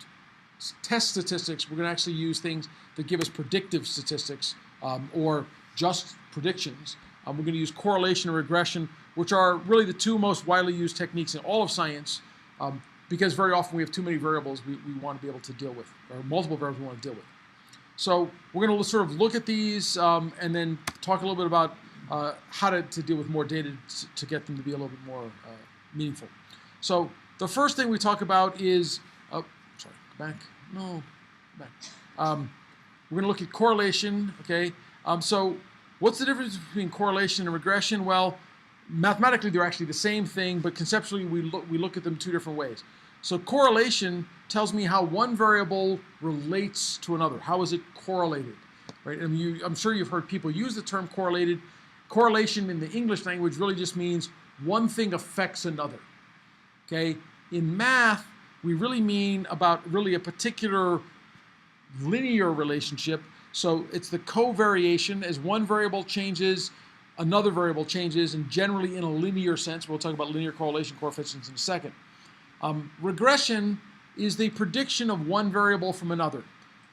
test statistics. We're going to actually use things that give us predictive statistics or just predictions. We're going to use correlation and regression. which are really the two most widely used techniques in all of science, because very often we have too many variables we want to be able to deal with, or multiple variables we want to deal with. So we're going to sort of look at these and then talk a little bit about how to deal with more data to get them to be a little bit more meaningful. So the first thing we talk about is, sorry, back, no, back. We're going to look at correlation, okay? So what's the difference between correlation and regression? Well, mathematically they're actually the same thing, but conceptually we look at them two different ways. So correlation tells me how one variable relates to another. How is it correlated, right? I mean, I'm sure you've heard people use the term correlated. Correlation in the English language really just means one thing affects another, okay? In math, we really mean about really a particular linear relationship. So it's the covariation. As one variable changes, another variable changes, and generally in a linear sense. We'll talk about linear correlation coefficients in a second. Regression is the prediction of one variable from another,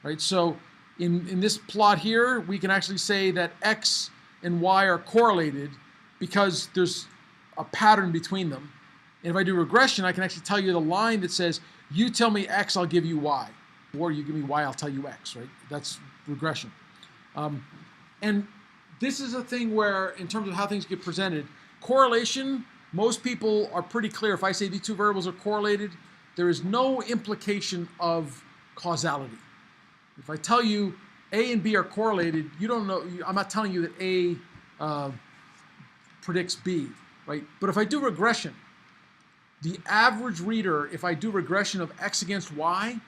right? So in this plot here, we can actually say that x and y are correlated because there's a pattern between them. And if I do regression, I can actually tell you the line that says, you tell me x, I'll give you y. Or you give me y, I'll tell you x, right? That's regression. And this is a thing where, in terms of how things get presented, correlation, most people are pretty clear. If I say these two variables are correlated, there is no implication of causality. If I tell you A and B are correlated, you don't know, I'm not telling you that A predicts B, right? But if I do regression, the average reader, if I do regression of x against y,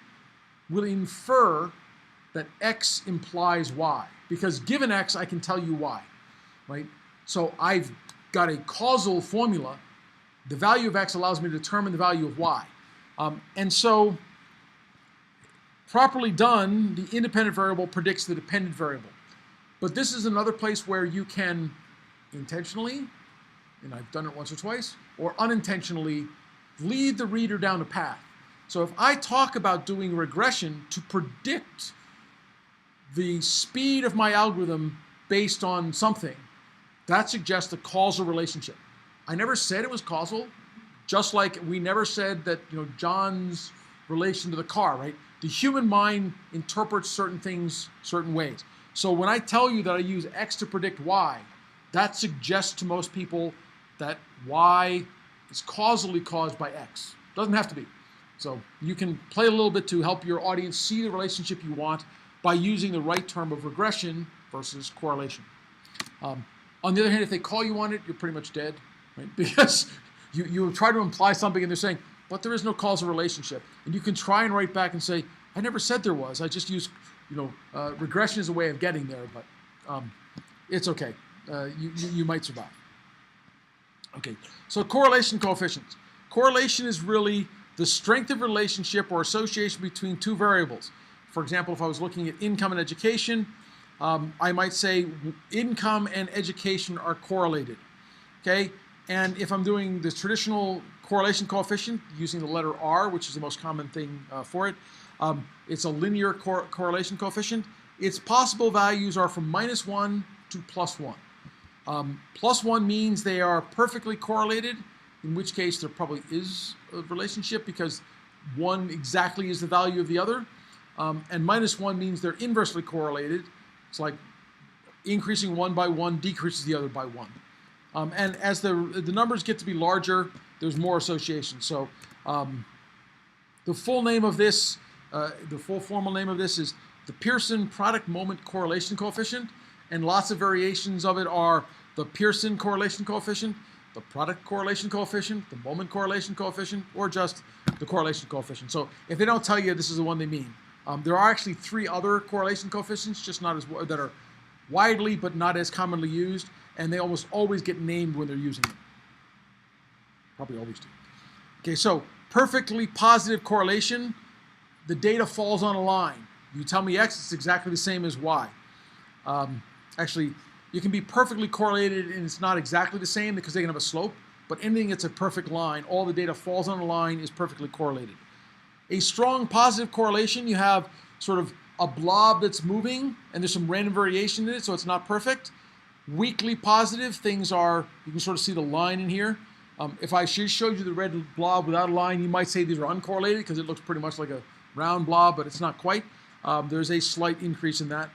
will infer that x implies y. Because given x, I can tell you y, right? So I've got a causal formula. The value of x allows me to determine the value of y. And so, properly done, the independent variable predicts the dependent variable. But this is another place where you can intentionally, and I've done it once or twice, or unintentionally lead the reader down a path. So if I talk about doing regression to predict the speed of my algorithm based on something, that suggests a causal relationship. I never said it was causal, just like we never said that, you know, John's relation to the car, right? The human mind interprets certain things certain ways. So when I tell you that I use X to predict Y, that suggests to most people that Y is causally caused by X. Doesn't have to be. So you can play a little bit to help your audience see the relationship you want by using the right term of regression versus correlation. On the other hand, if they call you on it, you're pretty much dead, right? Because you try to imply something and they're saying, but there is no causal relationship. And you can try and write back and say, I never said there was. I just used, regression is a way of getting there, but it's okay. You might survive. Okay, so correlation coefficients. Correlation is really the strength of relationship or association between two variables. For example, if I was looking at income and education, I might say income and education are correlated, okay? And if I'm doing the traditional correlation coefficient using the letter R, which is the most common thing for it, it's a linear correlation coefficient. Its possible values are from -1 to +1. +1 means they are perfectly correlated, in which case there probably is a relationship because one exactly is the value of the other. And -1 means they're inversely correlated. It's like increasing one by one decreases the other by one. And as the numbers get to be larger, there's more association. So the full name of this, the full formal name of this is the Pearson product moment correlation coefficient, and lots of variations of it are the Pearson correlation coefficient, the product correlation coefficient, the moment correlation coefficient, or just the correlation coefficient. So if they don't tell you this is the one they mean. There are actually 3 other correlation coefficients, just not as that are widely but not as commonly used, and they almost always get named when they're using them. Probably always do. Okay, so perfectly positive correlation, the data falls on a line. You tell me X, it's exactly the same as Y. Actually, you can be perfectly correlated and it's not exactly the same because they can have a slope, but anything that's a perfect line, all the data falls on a line, is perfectly correlated. A strong positive correlation, you have sort of a blob that's moving and there's some random variation in it, so it's not perfect. Weakly positive, things are, you can sort of see the line in here. If I showed you the red blob without a line, you might say these are uncorrelated because it looks pretty much like a round blob, but it's not quite. There's a slight increase in that.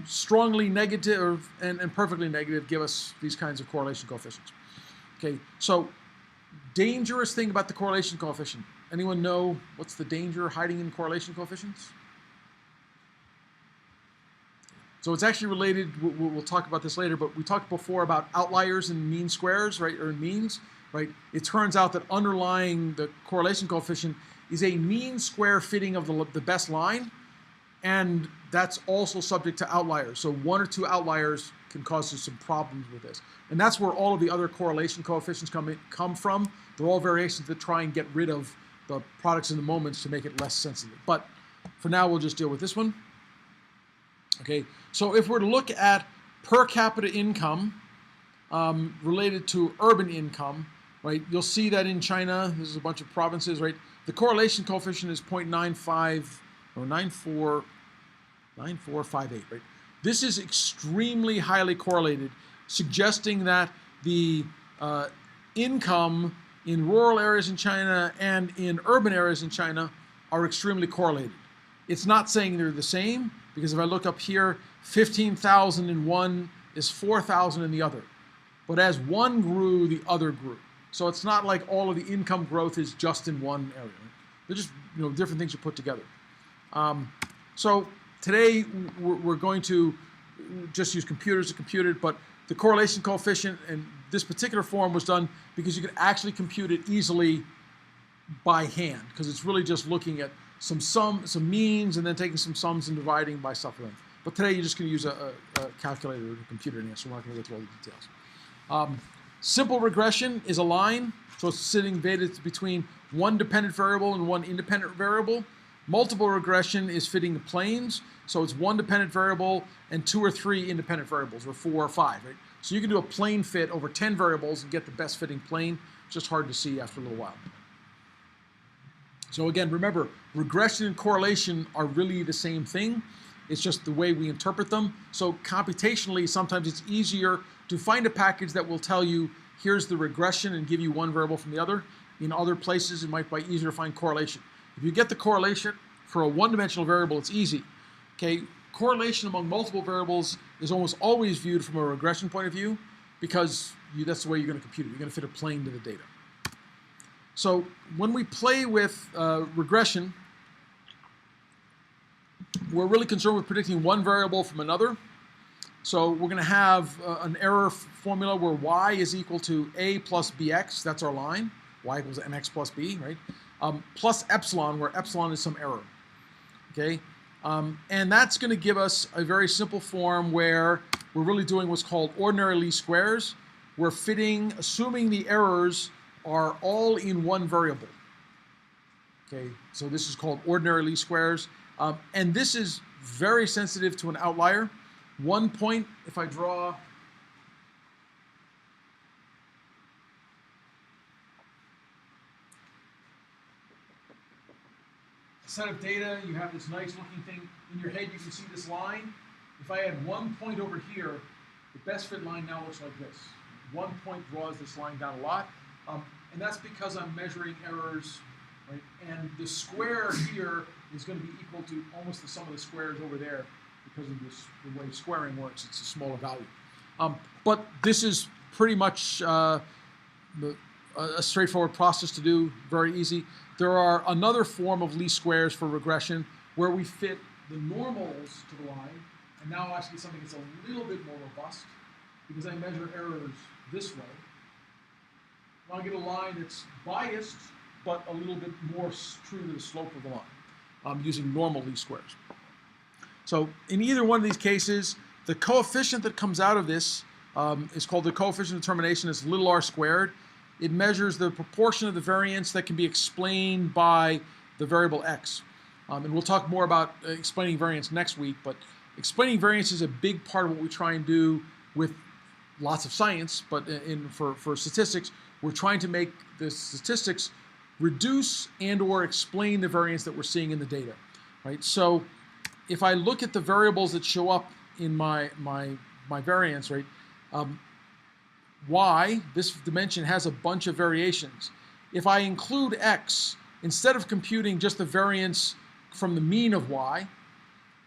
Strongly negative and perfectly negative give us these kinds of correlation coefficients. Okay, so dangerous thing about the correlation coefficient. Anyone know what's the danger hiding in correlation coefficients? So it's actually related, we'll talk about this later, but we talked before about outliers and mean squares, right, or means, right? It turns out that underlying the correlation coefficient is a mean square fitting of the best line, and that's also subject to outliers. So one or two outliers can cause us some problems with this. And that's where all of the other correlation coefficients come from. They're all variations that try and get rid of the products and the moments to make it less sensitive. But for now, we'll just deal with this one. Okay, so if we're to look at per capita income related to urban income, right, you'll see that in China, this is a bunch of provinces, right, the correlation coefficient is 0.95 or 9458, right? This is extremely highly correlated, suggesting that the income in rural areas in China and in urban areas in China are extremely correlated. It's not saying they're the same, because if I look up here, 15,000 in one is 4,000 in the other. But as one grew, the other grew. So it's not like all of the income growth is just in one area. They're just different things you put together. So today we're going to just use computers to compute it, but the correlation coefficient in this particular form was done because you could actually compute it easily by hand, because it's really just looking at some means and then taking some sums and dividing by stuff with them. But today you're just going to use a calculator or a computer in here, so we're not going to go through all the details. Simple regression is a line, so it's sitting weighted between one dependent variable and one independent variable. Multiple regression is fitting the planes, so it's one dependent variable and 2 or 3 independent variables, or 4 or 5, right? So you can do a plane fit over 10 variables and get the best fitting plane. It's just hard to see after a little while. So again, remember, regression and correlation are really the same thing. It's just the way we interpret them. So computationally, sometimes it's easier to find a package that will tell you, here's the regression and give you one variable from the other. In other places, it might be easier to find correlation. If you get the correlation for a one-dimensional variable, it's easy. Okay, correlation among multiple variables is almost always viewed from a regression point of view, because that's the way you're going to compute it. You're going to fit a plane to the data. So when we play with regression, we're really concerned with predicting one variable from another. So we're going to have an error formula where y is equal to a plus bx, that's our line, y equals mx plus b, right? Plus epsilon, where epsilon is some error, okay? And that's going to give us a very simple form where we're really doing what's called ordinary least squares. We're fitting, assuming the errors are all in one variable. Okay, so this is called ordinary least squares. And this is very sensitive to an outlier. 1 point, if I draw a set of data, you have this nice looking thing. In your head, you can see this line. If I had 1 point over here, the best fit line now looks like this. 1 point draws this line down a lot. And that's because I'm measuring errors, right? And the square here is going to be equal to almost the sum of the squares over there, because of the way squaring works. It's a smaller value. But this is pretty much a straightforward process to do, very easy. There are another form of least squares for regression where we fit the normals to the line, and now I actually something that's a little bit more robust, because I measure errors this way. Now I get a line that's biased, but a little bit more true to the slope of the line. I'm using normal least squares. So in either one of these cases, the coefficient that comes out of this is called the coefficient of termination. It's little r squared. It measures the proportion of the variance that can be explained by the variable x. And we'll talk more about explaining variance next week, but explaining variance is a big part of what we try and do with lots of science, but for statistics, we're trying to make the statistics reduce and or explain the variance that we're seeing in the data, right? So if I look at the variables that show up in my variance, right, Y, this dimension, has a bunch of variations. If I include X, instead of computing just the variance from the mean of Y,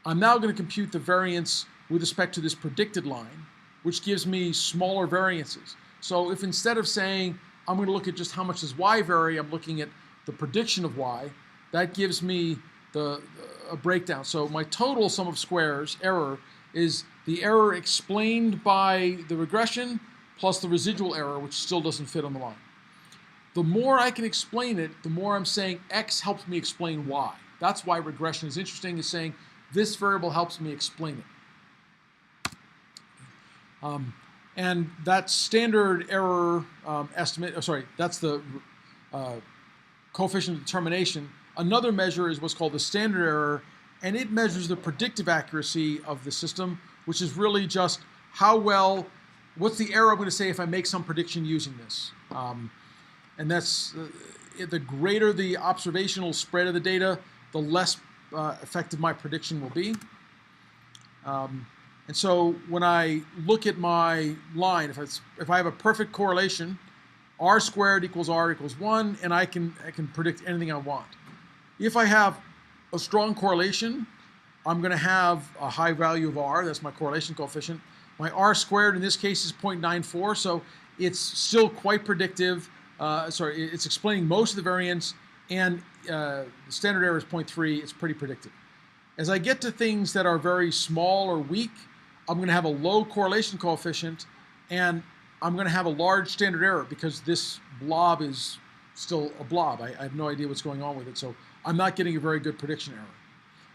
I'm now going to compute the variance with respect to this predicted line, which gives me smaller variances. So if instead of saying I'm going to look at just how much does Y vary, I'm looking at the prediction of Y, that gives me a breakdown. So my total sum of squares error is the error explained by the regression plus the residual error, which still doesn't fit on the line. The more I can explain it, the more I'm saying X helps me explain Y. That's why regression is interesting, is saying this variable helps me explain it. And that standard error estimate, that's the coefficient of determination. Another measure is what's called the standard error, and it measures the predictive accuracy of the system, which is really just how well, what's the error I'm going to say if I make some prediction using this. And that's, the greater the observational spread of the data, the less effective my prediction will be. And so when I look at my line, if I have a perfect correlation, R squared equals R equals 1, and I can predict anything I want. If I have a strong correlation, I'm going to have a high value of R. That's my correlation coefficient. My R squared in this case is 0.94, so it's still quite predictive. It's explaining most of the variance, and the standard error is 0.3. It's pretty predictive. As I get to things that are very small or weak, I'm going to have a low correlation coefficient, and I'm going to have a large standard error because this blob is still a blob. I have no idea what's going on with it, so I'm not getting a very good prediction error.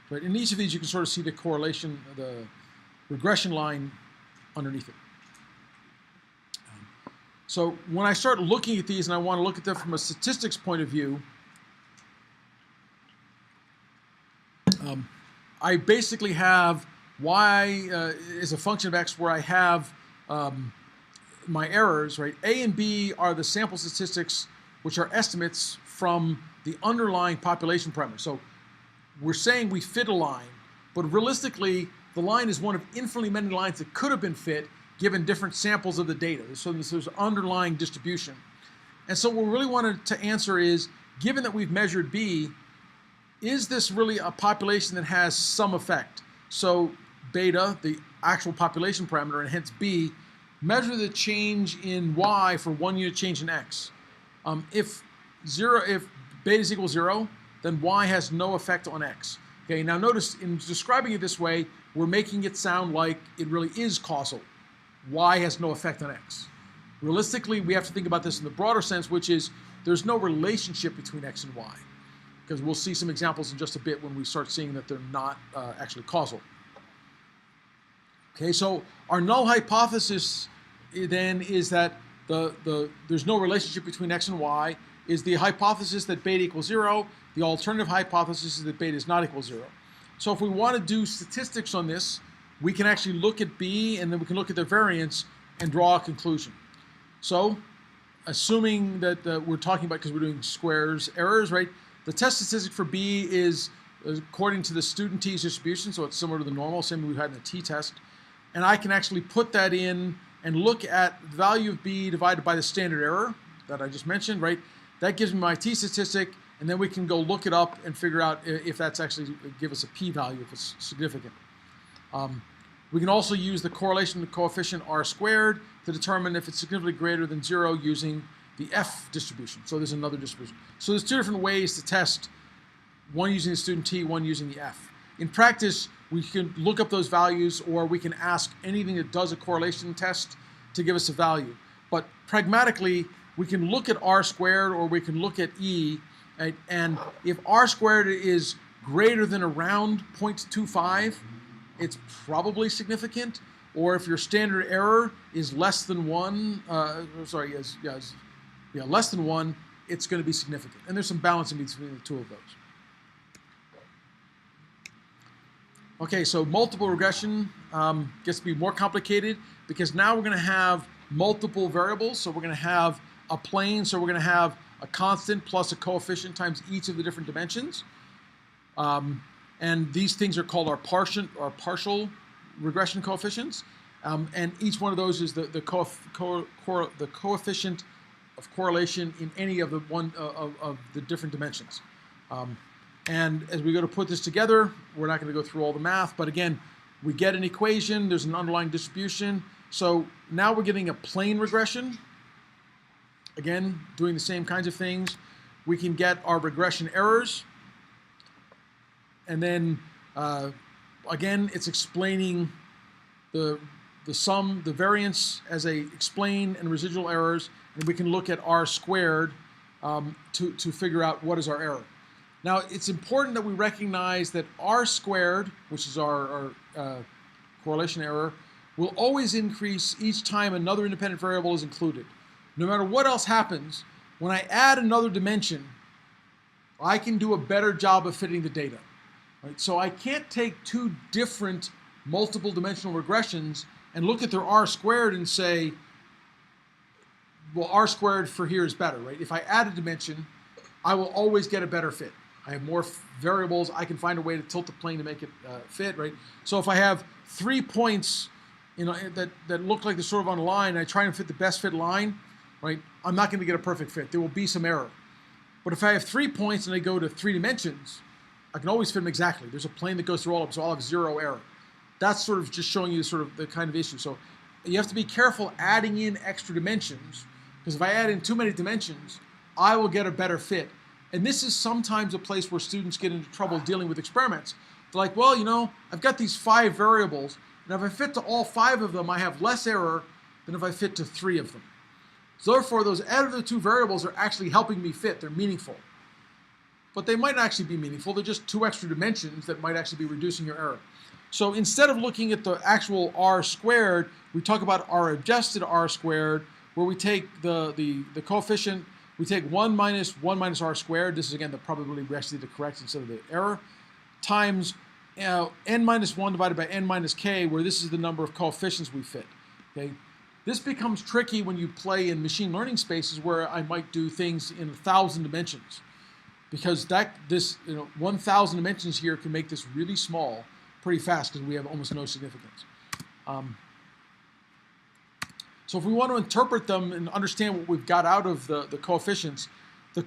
But in each of these, you can sort of see the correlation, the regression line underneath it. So when I start looking at these and I want to look at them from a statistics point of view, I basically have Y is a function of X where I have my errors, right? A and B are the sample statistics, which are estimates from the underlying population parameter. So we're saying we fit a line, but realistically, the line is one of infinitely many lines that could have been fit given different samples of the data. So there's underlying distribution. And so what we really wanted to answer is, given that we've measured B, is this really a population that has some effect? So beta, the actual population parameter, and hence B, measure the change in Y for 1 unit change in X. If beta is equal to 0, then Y has no effect on X. Okay, now notice in describing it this way, we're making it sound like it really is causal. Y has no effect on X. Realistically, we have to think about this in the broader sense, which is there's no relationship between X and Y, because we'll see some examples in just a bit when we start seeing that they're not actually causal. Okay, so our null hypothesis then is that there's no relationship between X and Y, is the hypothesis that beta equals 0. The alternative hypothesis is that beta is not equal to 0. So if we want to do statistics on this, we can actually look at B, and then we can look at the variance and draw a conclusion. So assuming that we're talking about, because we're doing squares errors, right? The test statistic for B is according to the student t distribution, so it's similar to the normal, same we had in the t-test. And I can actually put that in and look at the value of B divided by the standard error that I just mentioned, right? That gives me my t-statistic, and then we can go look it up and figure out if that's actually give us a p-value, if it's significant. We can also use the correlation coefficient R squared to determine if it's significantly greater than 0 using the F distribution. So there's another distribution. So there's two different ways to test, one using the student t, one using the F. In practice, we can look up those values, or we can ask anything that does a correlation test to give us a value. But pragmatically, we can look at R squared, or we can look at E, right? And if R squared is greater than around 0.25, it's probably significant. Or if your standard error is less than 1, less than 1, it's going to be significant. And there's some balance in between the two of those. Okay, so multiple regression gets to be more complicated because now we're going to have multiple variables. So we're going to have a plane, so we're going to have a constant plus a coefficient times each of the different dimensions. And these things are called our partial regression coefficients. And each one of those is the coefficient of correlation in any of the different dimensions. And as we go to put this together, we're not going to go through all the math, but again, we get an equation, there's an underlying distribution. So now we're getting a plane regression. Again, doing the same kinds of things. We can get our regression errors. And then, again, it's explaining the sum, the variance as a explain and residual errors. And we can look at R squared to figure out what is our error. Now, it's important that we recognize that R squared, which is our correlation error, will always increase each time another independent variable is included. No matter what else happens, when I add another dimension, I can do a better job of fitting the data. Right? So I can't take two different multiple dimensional regressions and look at their R squared and say, well, R squared for here is better, right? If I add a dimension, I will always get a better fit. I have more variables. I can find a way to tilt the plane to make it fit, right? So if I have 3 points, that look like they're sort of on a line, and I try and fit the best fit line, right? I'm not going to get a perfect fit. There will be some error. But if I have 3 points and they go to 3 dimensions, I can always fit them exactly. There's a plane that goes through all of them, so I'll have 0 error. That's sort of just showing you sort of the kind of issue. So you have to be careful adding in extra dimensions, because if I add in too many dimensions, I will get a better fit. And this is sometimes a place where students get into trouble dealing with experiments. They're like, well, I've got these 5 variables, and if I fit to all 5 of them, I have less error than if I fit to 3 of them. So therefore, those other 2 variables are actually helping me fit. They're meaningful. But they might not actually be meaningful. They're just 2 extra dimensions that might actually be reducing your error. So instead of looking at the actual R squared, we talk about our adjusted R squared, where we take the coefficient. We take 1 minus R squared. This is, again, the probability we actually did the correct instead of the error, times n minus 1 divided by n minus k, where this is the number of coefficients we fit. Okay? This becomes tricky when you play in machine learning spaces where I might do things in 1,000 dimensions, because 1,000 dimensions here can make this really small pretty fast because we have almost no significance. So if we want to interpret them and understand what we've got out of the coefficients BI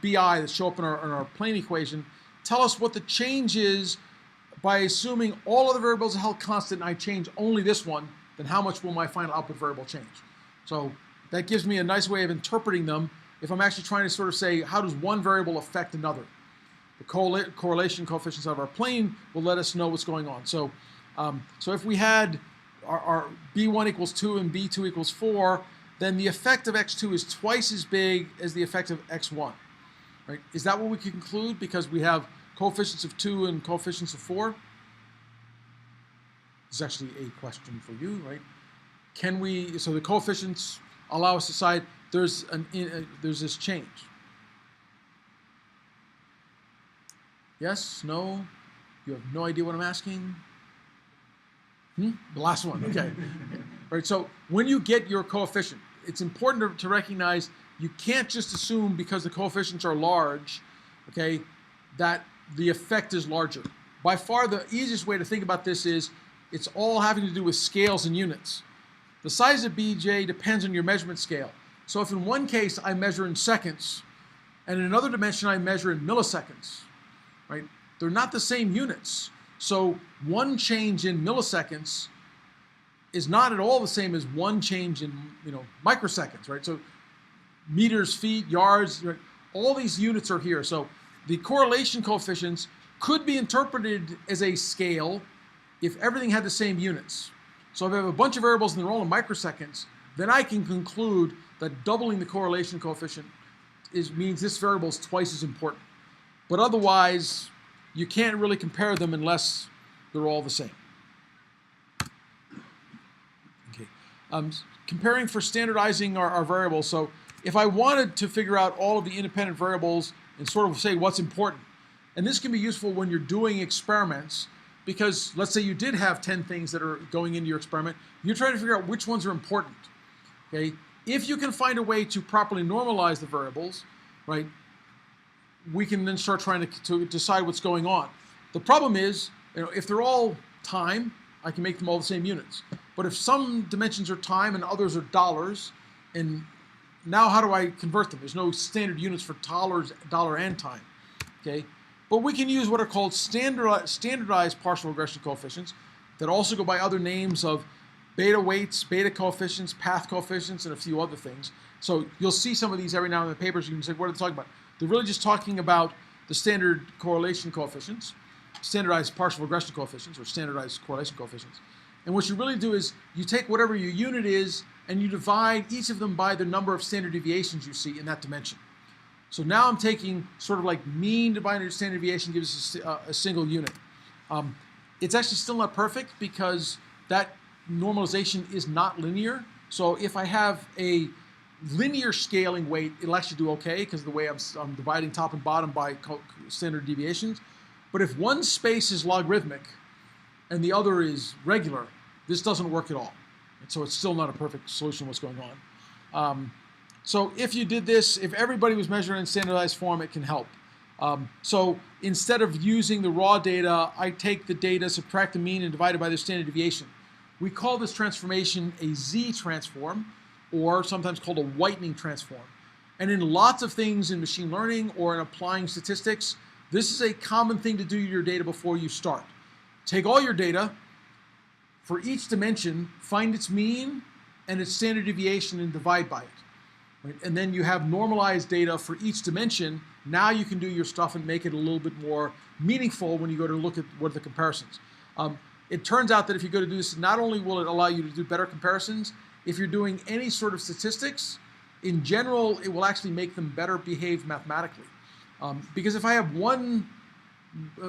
that show up in our plane equation tell us what the change is by assuming all other variables are held constant and I change only this one, then how much will my final output variable change? So that gives me a nice way of interpreting them if I'm actually trying to sort of say, how does one variable affect another? The correlation coefficients of our plane will let us know what's going on. So if we had our B1 equals 2 and B2 equals 4, then the effect of X2 is twice as big as the effect of X1. Right? Is that what we can conclude because we have coefficients of 2 and coefficients of 4? This is actually a question for you, right? So the coefficients allow us to decide there's this change. Yes? No? You have no idea what I'm asking? The last one, okay. Right, so when you get your coefficient, it's important to recognize you can't just assume because the coefficients are large, okay, that the effect is larger. By far the easiest way to think about this is it's all having to do with scales and units. The size of BJ depends on your measurement scale. So if in one case I measure in seconds, and in another dimension I measure in milliseconds, right? They're not the same units. So one change in milliseconds is not at all the same as one change in microseconds, right? So meters, feet, yards, right? All these units are here. So the correlation coefficients could be interpreted as a scale if everything had the same units. So if I have a bunch of variables and they're all in microseconds, then I can conclude that doubling the correlation coefficient means this variable is twice as important. But otherwise, you can't really compare them unless they're all the same. Okay. Comparing for standardizing our variables. So if I wanted to figure out all of the independent variables and sort of say what's important, and this can be useful when you're doing experiments, because let's say you did have 10 things that are going into your experiment, you're trying to figure out which ones are important. Okay? If you can find a way to properly normalize the variables, right, we can then start trying to decide what's going on. The problem is, if they're all time, I can make them all the same units. But if some dimensions are time and others are dollars, and now how do I convert them? There's no standard units for dollars, dollar, and time. Okay, but we can use what are called standardized partial regression coefficients that also go by other names of beta weights, beta coefficients, path coefficients, and a few other things. So you'll see some of these every now and then in the papers. You can say, what are they talking about? They're really just talking about the standard correlation coefficients, standardized partial regression coefficients, or standardized correlation coefficients. And what you really do is you take whatever your unit is and you divide each of them by the number of standard deviations you see in that dimension. So now I'm taking sort of like mean divided by standard deviation gives us a single unit. It's actually still not perfect because that normalization is not linear. So if I have a linear scaling weight, it'll actually do okay because of the way I'm dividing top and bottom by standard deviations. But if one space is logarithmic and the other is regular, this doesn't work at all. And so it's still not a perfect solution to what's going on. So if you did this, if everybody was measured in standardized form, it can help. So instead of using the raw data, I take the data, subtract the mean, and divide it by the standard deviation. We call this transformation a Z-transform, or sometimes called a whitening transform. And in lots of things in machine learning or in applying statistics, this is a common thing to do to your data before you start. Take all your data, for each dimension, find its mean and its standard deviation and divide by it. Right? And then you have normalized data for each dimension. Now you can do your stuff and make it a little bit more meaningful when you go to look at what are the comparisons. It turns out that if you go to do this, not only will it allow you to do better comparisons, if you're doing any sort of statistics, in general, it will actually make them better behave mathematically. Because if I have one,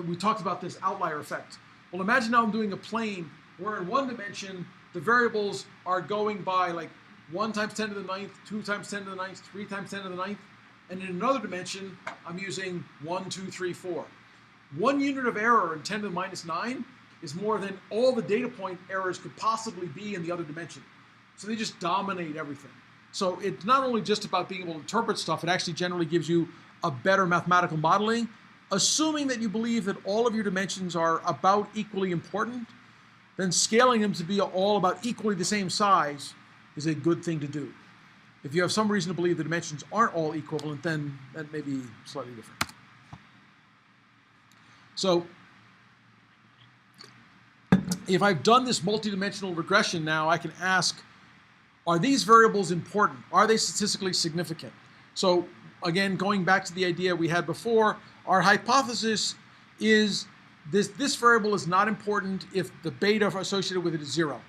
we talked about this outlier effect. Well, imagine now I'm doing a plane where in one dimension, the variables are going by like 1 times 10 to the 9th, 2 times 10 to the 9th, 3 times 10 to the 9th. And in another dimension, I'm using 1, 2, 3, 4. 1 unit of error in 10 to the minus 9 is more than all the data point errors could possibly be in the other dimension. So they just dominate everything. So it's not only just about being able to interpret stuff, it actually generally gives you a better mathematical modeling, assuming that you believe that all of your dimensions are about equally important. Then scaling them to be all about equally the same size is a good thing to do. If you have some reason to believe the dimensions aren't all equivalent, then that may be slightly different. So if I've done this multidimensional regression now, I can ask, are these variables important? Are they statistically significant? So again, going back to the idea we had before, our hypothesis is this variable is not important if the beta associated with it is 0.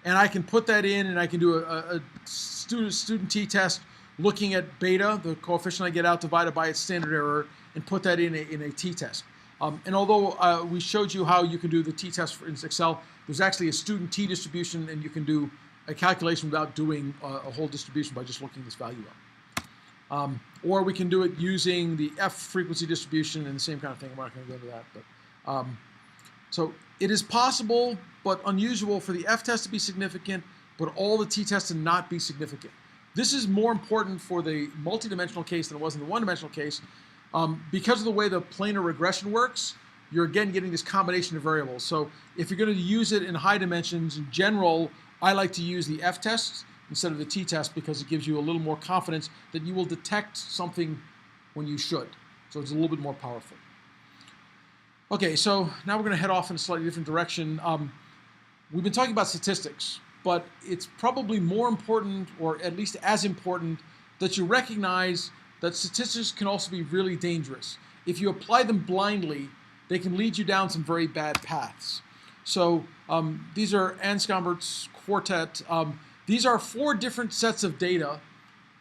And I can put that in and I can do a student t-test looking at beta, the coefficient I get out divided by its standard error, and put that in a t-test. And although we showed you how you can do the t-test in Excel, there's actually a student t-distribution and you can do a calculation without doing a whole distribution by just looking this value up. Or we can do it using the F frequency distribution and the same kind of thing. I'm not going to go into that. But, so it is possible but unusual for the F test to be significant, but all the t-tests to not be significant. This is more important for the multidimensional case than it was in the one-dimensional case. Because of the way the planar regression works, you're again getting this combination of variables. So if you're going to use it in high dimensions, in general, I like to use the F test instead of the t-test because it gives you a little more confidence that you will detect something when you should. So it's a little bit more powerful. Okay, so now we're going to head off in a slightly different direction. We've been talking about statistics, but it's probably more important, or at least as important, that you recognize that statistics can also be really dangerous. If you apply them blindly, they can lead you down some very bad paths. So these are Anscombert's quartet. These are 4 different sets of data,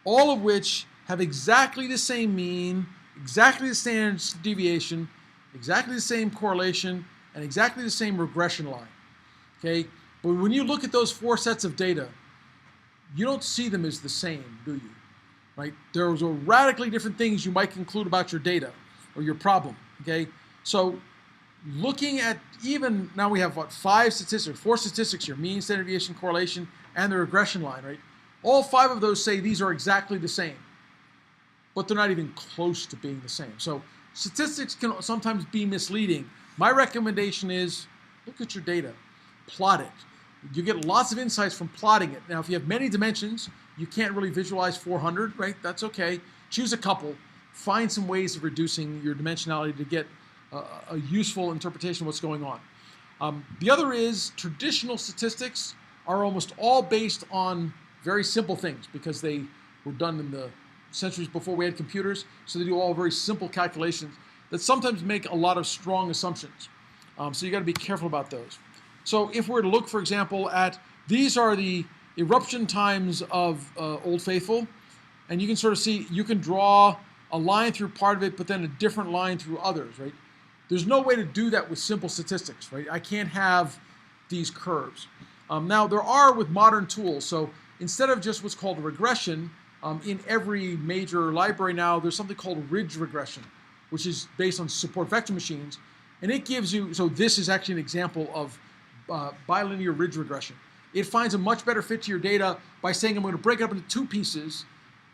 all of which have exactly the same mean, exactly the standard deviation, exactly the same correlation, and exactly the same regression line. Okay? But when you look at those 4 sets of data, you don't see them as the same, do you? Right? There's radically different things you might conclude about your data or your problem. Okay? So looking at even, now we have what, 4 statistics here, mean, standard deviation, correlation, and the regression line, right? All 5 of those say these are exactly the same, but they're not even close to being the same. So statistics can sometimes be misleading. My recommendation is look at your data. plot it. You get lots of insights from plotting it. Now, if you have many dimensions, you can't really visualize 400, right? That's okay. Choose a couple. Find some ways of reducing your dimensionality to get a useful interpretation of what's going on. The other is traditional statistics are almost all based on very simple things because they were done in the centuries before we had computers. So they do all very simple calculations that sometimes make a lot of strong assumptions. So you got to be careful about those. So if we're to look, for example, at these are the eruption times of Old Faithful, and you can sort of see, you can draw a line through part of it, but then a different line through others, right? There's no way to do that with simple statistics, right? I can't have these curves. Now, there are with modern tools. So instead of just what's called regression, in every major library now, there's something called ridge regression, which is based on support vector machines. And it gives you, so this is actually an example of bilinear ridge regression. It finds a much better fit to your data by saying I'm going to break it up into two pieces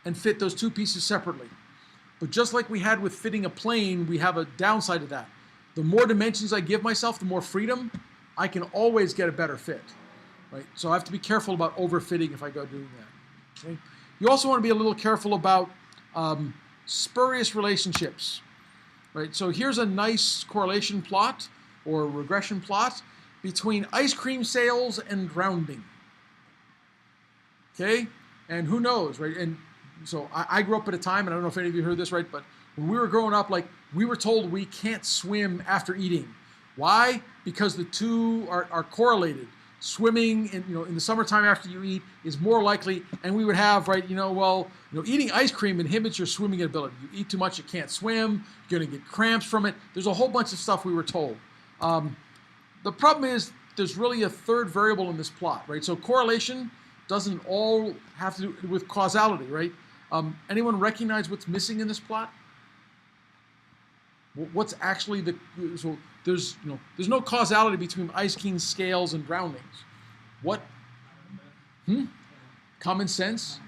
and fit those two pieces separately. But just like we had with fitting a plane, we have a downside to that. The more dimensions I give myself, the more freedom, I can always get a better fit, right? So I have to be careful about overfitting if I go doing that. Okay? You also want to be a little careful about spurious relationships, right? So here's a nice correlation plot or regression plot between ice cream sales and drowning. Okay, and who knows, right? And so I grew up at a time, and I don't know if any of you heard this, right? But when we were growing up, like we were told we can't swim after eating. Why? Because the two are correlated. Swimming in the summertime after you eat is more likely, and we would have, right, eating ice cream inhibits your swimming ability. You eat too much, you can't swim, you're gonna get cramps from it. There's a whole bunch of stuff we were told. The problem is there's really a third variable in this plot, right? So correlation doesn't all have to do with causality, right? Anyone recognize what's missing in this plot? What's actually so there's no causality between ice cream scales and drownings. What? Common sense?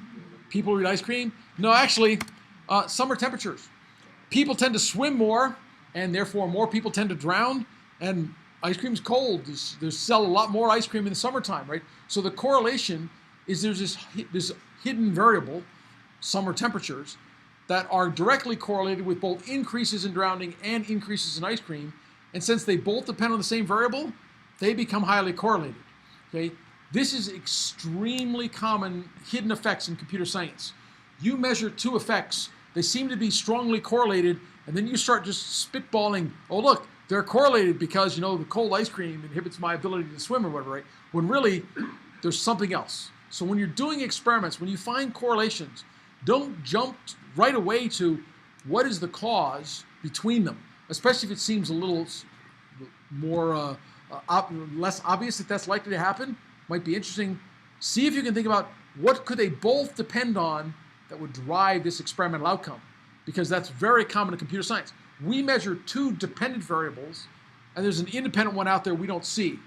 People eat ice cream? No, actually, summer temperatures. People tend to swim more, and therefore more people tend to drown, and ice cream's cold. They sell a lot more ice cream in the summertime, right? So the correlation is there's this hidden variable, summer temperatures, that are directly correlated with both increases in drowning and increases in ice cream. And since they both depend on the same variable, they become highly correlated. Okay? This is extremely common hidden effects in computer science. You measure two effects, they seem to be strongly correlated, and then you start just spitballing, oh look, they're correlated because the cold ice cream inhibits my ability to swim or whatever, right? When really, there's something else. So when you're doing experiments, when you find correlations, don't jump right away to what is the cause between them, especially if it seems a little more less obvious that that's likely to happen. Might be interesting. See if you can think about what could they both depend on that would drive this experimental outcome, because that's very common in computer science. We measure two dependent variables, and there's an independent one out there we don't see,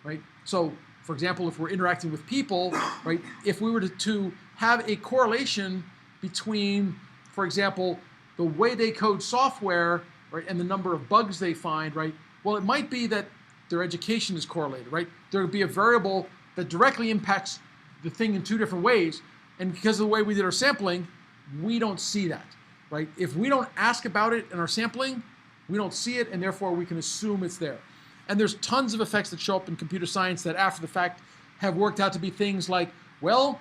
right? So, for example, if we're interacting with people, right, if we were to have a correlation between, for example, the way they code software, right, and the number of bugs they find, right, well, it might be that their education is correlated, right? There would be a variable that directly impacts the thing in two different ways, and because of the way we did our sampling, we don't see that, right? If we don't ask about it in our sampling, we don't see it, and therefore we can assume it's there. And there's tons of effects that show up in computer science that after the fact have worked out to be things like, well,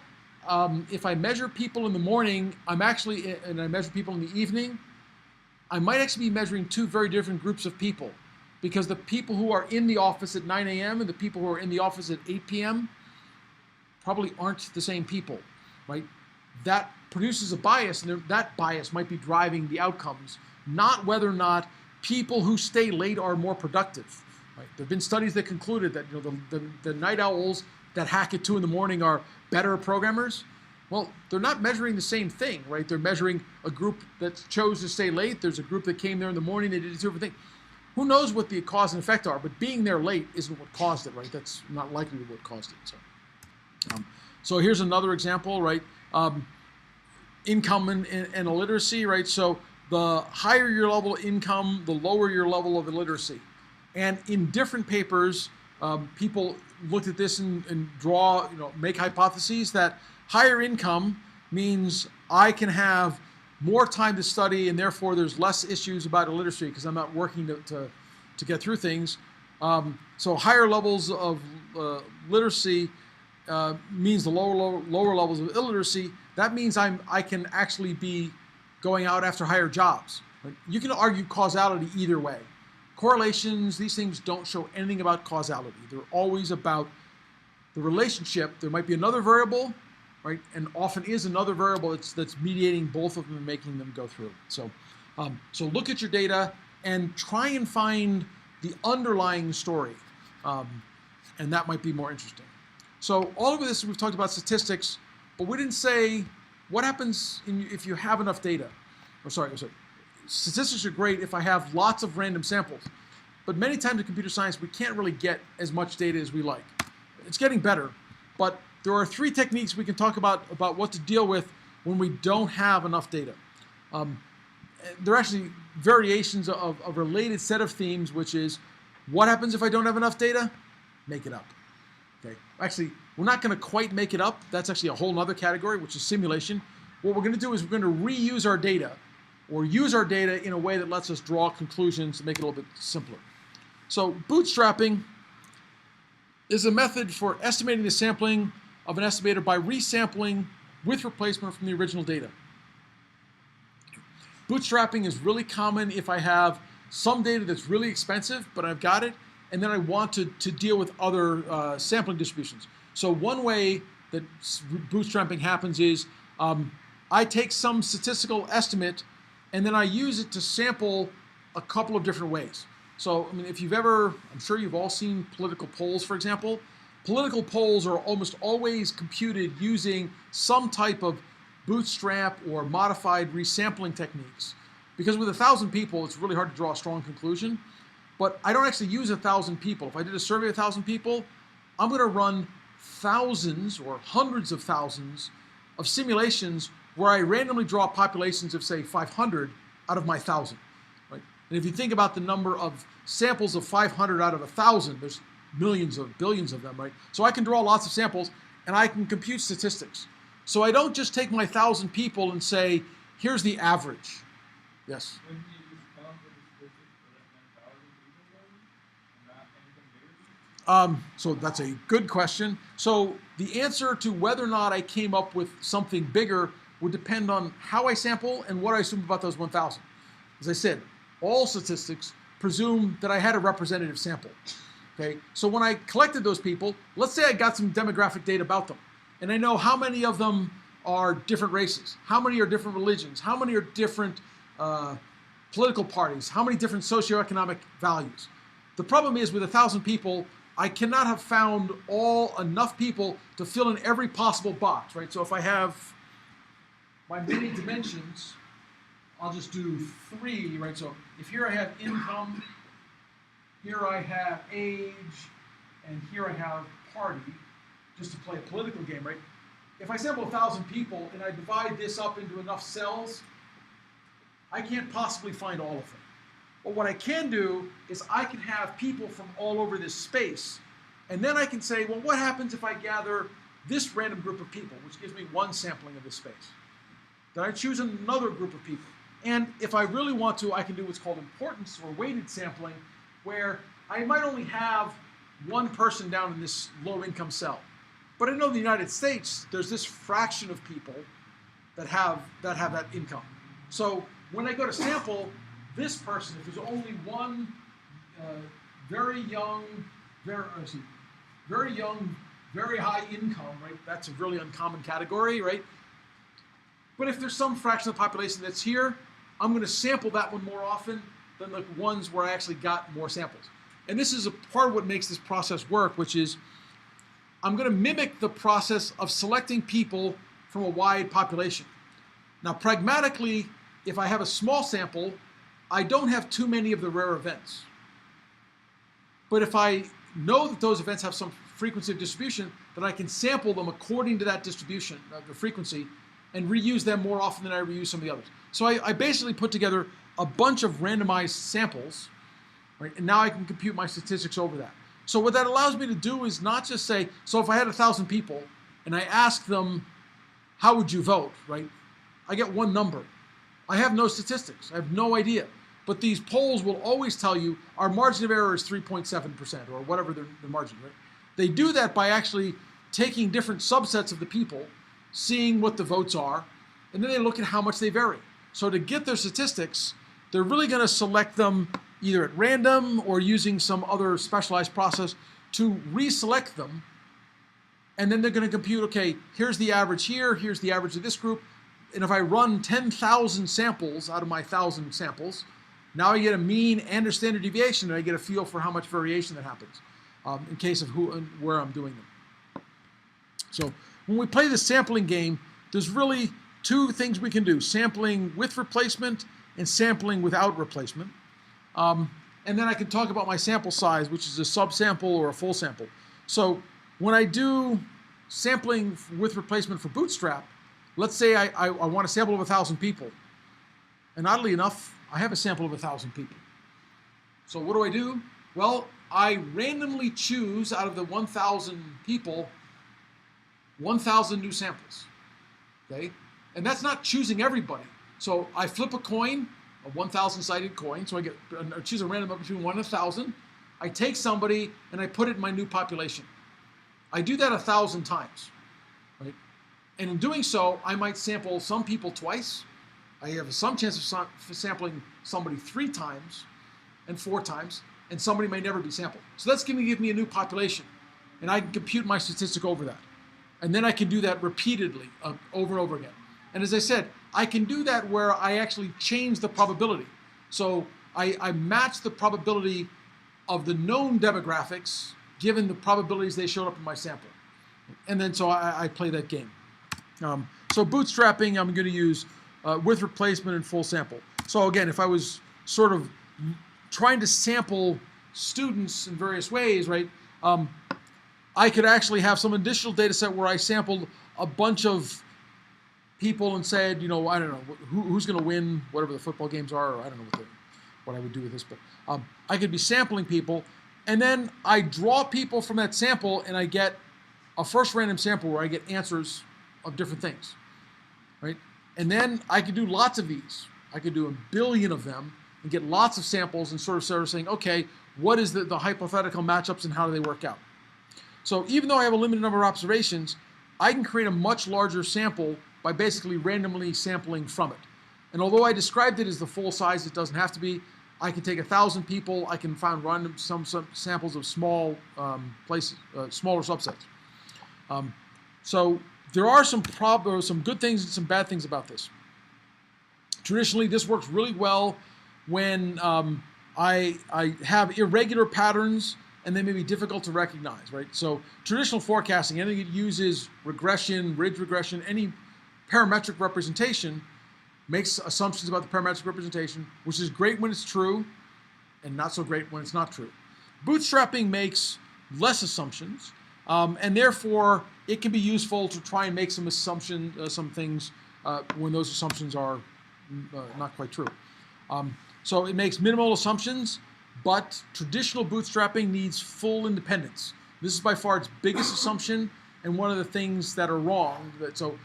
if I measure people in the morning, and I measure people in the evening, I might actually be measuring two very different groups of people, because the people who are in the office at 9 a.m. and the people who are in the office at 8 p.m. probably aren't the same people, right? That produces a bias, and that bias might be driving the outcomes, not whether or not people who stay late are more productive. Right? There have been studies that concluded that the night owls that hack at 2 in the morning are better programmers. Well, they're not measuring the same thing, right? They're measuring a group that chose to stay late. There's a group that came there in the morning, they did a different thing. Who knows what the cause and effect are, but being there late isn't what caused it, right? That's not likely what caused it. So here's another example, right? Income and illiteracy, right? So the higher your level of income, the lower your level of illiteracy. And in different papers, people looked at this and draw, make hypotheses that higher income means I can have more time to study, and therefore there's less issues about illiteracy because I'm not working to get through things. So higher levels of literacy means the lower levels of illiteracy. That means I can actually be going out after higher jobs. Right? You can argue causality either way. Correlations, these things don't show anything about causality. They're always about the relationship. There might be another variable, right? And often is another variable that's mediating both of them and making them go through. So, so look at your data and try and find the underlying story, and that might be more interesting. So all of this, we've talked about statistics, but we didn't say what happens if you have enough data. Statistics are great if I have lots of random samples, but many times in computer science we can't really get as much data as we like. It's getting better, but there are 3 techniques we can talk about what to deal with when we don't have enough data. There are actually variations of a related set of themes, which is what happens if I don't have enough data? Make it up. Okay. Actually, we're not going to quite make it up. That's actually a whole other category, which is simulation. What we're going to do is we're going to reuse our data, or use our data in a way that lets us draw conclusions to make it a little bit simpler. So bootstrapping is a method for estimating the sampling of an estimator by resampling with replacement from the original data. Bootstrapping is really common if I have some data that's really expensive, but I've got it, and then I want to deal with other sampling distributions. So one way that bootstrapping happens is I take some statistical estimate and then I use it to sample a couple of different ways. So, I mean, if you've ever, I'm sure you've all seen political polls, for example. Political polls are almost always computed using some type of bootstrap or modified resampling techniques. Because with 1,000 people, it's really hard to draw a strong conclusion. But I don't actually use 1,000 people. If I did a survey of 1,000 people, I'm going to run thousands or hundreds of thousands of simulations where I randomly draw populations of, say, 500 out of my 1,000. Right? And if you think about the number of samples of 500 out of 1,000, there's millions of billions of them, right? So I can draw lots of samples, and I can compute statistics. So I don't just take my 1,000 people and say, here's the average. Yes? When you use statistics for that 1,000 people, not anything bigger? So that's a good question. So the answer to whether or not I came up with something bigger would depend on how I sample and what I assume about those 1,000. As I said, all statistics presume that I had a representative sample. Okay? So when I collected those people, let's say I got some demographic data about them, and I know how many of them are different races, how many are different religions, how many are different political parties, how many different socioeconomic values. The problem is with 1,000 people, I cannot have found enough people to fill in every possible box, right? So if I have my many dimensions, I'll just do 3, right? So if here I have income, here I have age, and here I have party, just to play a political game, right? If I sample 1,000 people and I divide this up into enough cells, I can't possibly find all of them. But what I can do is I can have people from all over this space, and then I can say, well, what happens if I gather this random group of people, which gives me one sampling of this space? Then I choose another group of people. And if I really want to, I can do what's called importance or weighted sampling, where I might only have one person down in this low-income cell. But I know in the United States, there's this fraction of people that have that income. So when I go to sample this person, if there's only one very young, very high income, right? That's a really uncommon category, right? But if there's some fraction of the population that's here, I'm going to sample that one more often than the ones where I actually got more samples. And this is a part of what makes this process work, which is I'm going to mimic the process of selecting people from a wide population. Now, pragmatically, if I have a small sample, I don't have too many of the rare events. But if I know that those events have some frequency of distribution, then I can sample them according to that distribution, the frequency, and reuse them more often than I reuse some of the others. So I basically put together a bunch of randomized samples, right? And now I can compute my statistics over that. So what that allows me to do is not just say, so if I had 1,000 people and I ask them, how would you vote, right? I get one number. I have no statistics. I have no idea. But these polls will always tell you our margin of error is 3.7% or whatever the margin, right? They do that by actually taking different subsets of the people, seeing what the votes are, and then they look at how much they vary. So to get their statistics, they're really going to select them either at random or using some other specialized process to reselect them. And then they're going to compute, okay, here's the average here, here's the average of this group. And if I run 10,000 samples out of my 1,000 samples, now I get a mean and a standard deviation, and I get a feel for how much variation that happens in case of who and where I'm doing them. So when we play the sampling game, there's really two things we can do: sampling with replacement and sampling without replacement. And then I can talk about my sample size, which is a subsample or a full sample. So when I do sampling with replacement for Bootstrap, let's say I want a sample of 1,000 people. And oddly enough, I have a sample of 1,000 people. So what do? Well, I randomly choose out of the 1,000 people 1,000 new samples. Okay? And that's not choosing everybody. So I flip a coin, a 1,000-sided coin, so I choose a random number between 1 and 1,000. I take somebody and I put it in my new population. I do that 1,000 times. Right? And in doing so, I might sample some people twice. I have some chance of sampling somebody 3 times and 4 times, and somebody may never be sampled. So that's going to give me a new population, and I can compute my statistic over that. And then I can do that repeatedly, over and over again. And as I said, I can do that where I actually change the probability. So I match the probability of the known demographics given the probabilities they showed up in my sample. And then so I play that game. So bootstrapping, I'm going to use with replacement and full sample. So again, if I was sort of trying to sample students in various ways, right, I could actually have some additional data set where I sampled a bunch of people and said, you know, I don't know, who's going to win whatever the football games are, or I don't know what I would do with this, but I could be sampling people, and then I draw people from that sample, and I get a first random sample where I get answers of different things, right? And then I could do lots of these. I could do 1 billion of them and get lots of samples and sort of saying, okay, what is the hypothetical matchups and how do they work out? So even though I have a limited number of observations, I can create a much larger sample by basically randomly sampling from it. And although I described it as the full size, it doesn't have to be. I can take 1,000 people. I can find random some samples of small places, smaller subsets. So there are some good things and some bad things about this. Traditionally, this works really well when I have irregular patterns and they may be difficult to recognize, right? So traditional forecasting, anything that uses regression, ridge regression, any parametric representation makes assumptions about the parametric representation, which is great when it's true and not so great when it's not true. Bootstrapping makes less assumptions, and therefore it can be useful to try and make some assumptions, some things when those assumptions are not quite true. So it makes minimal assumptions, but traditional bootstrapping needs full independence. This is by far its biggest assumption and one of the things that are wrong. So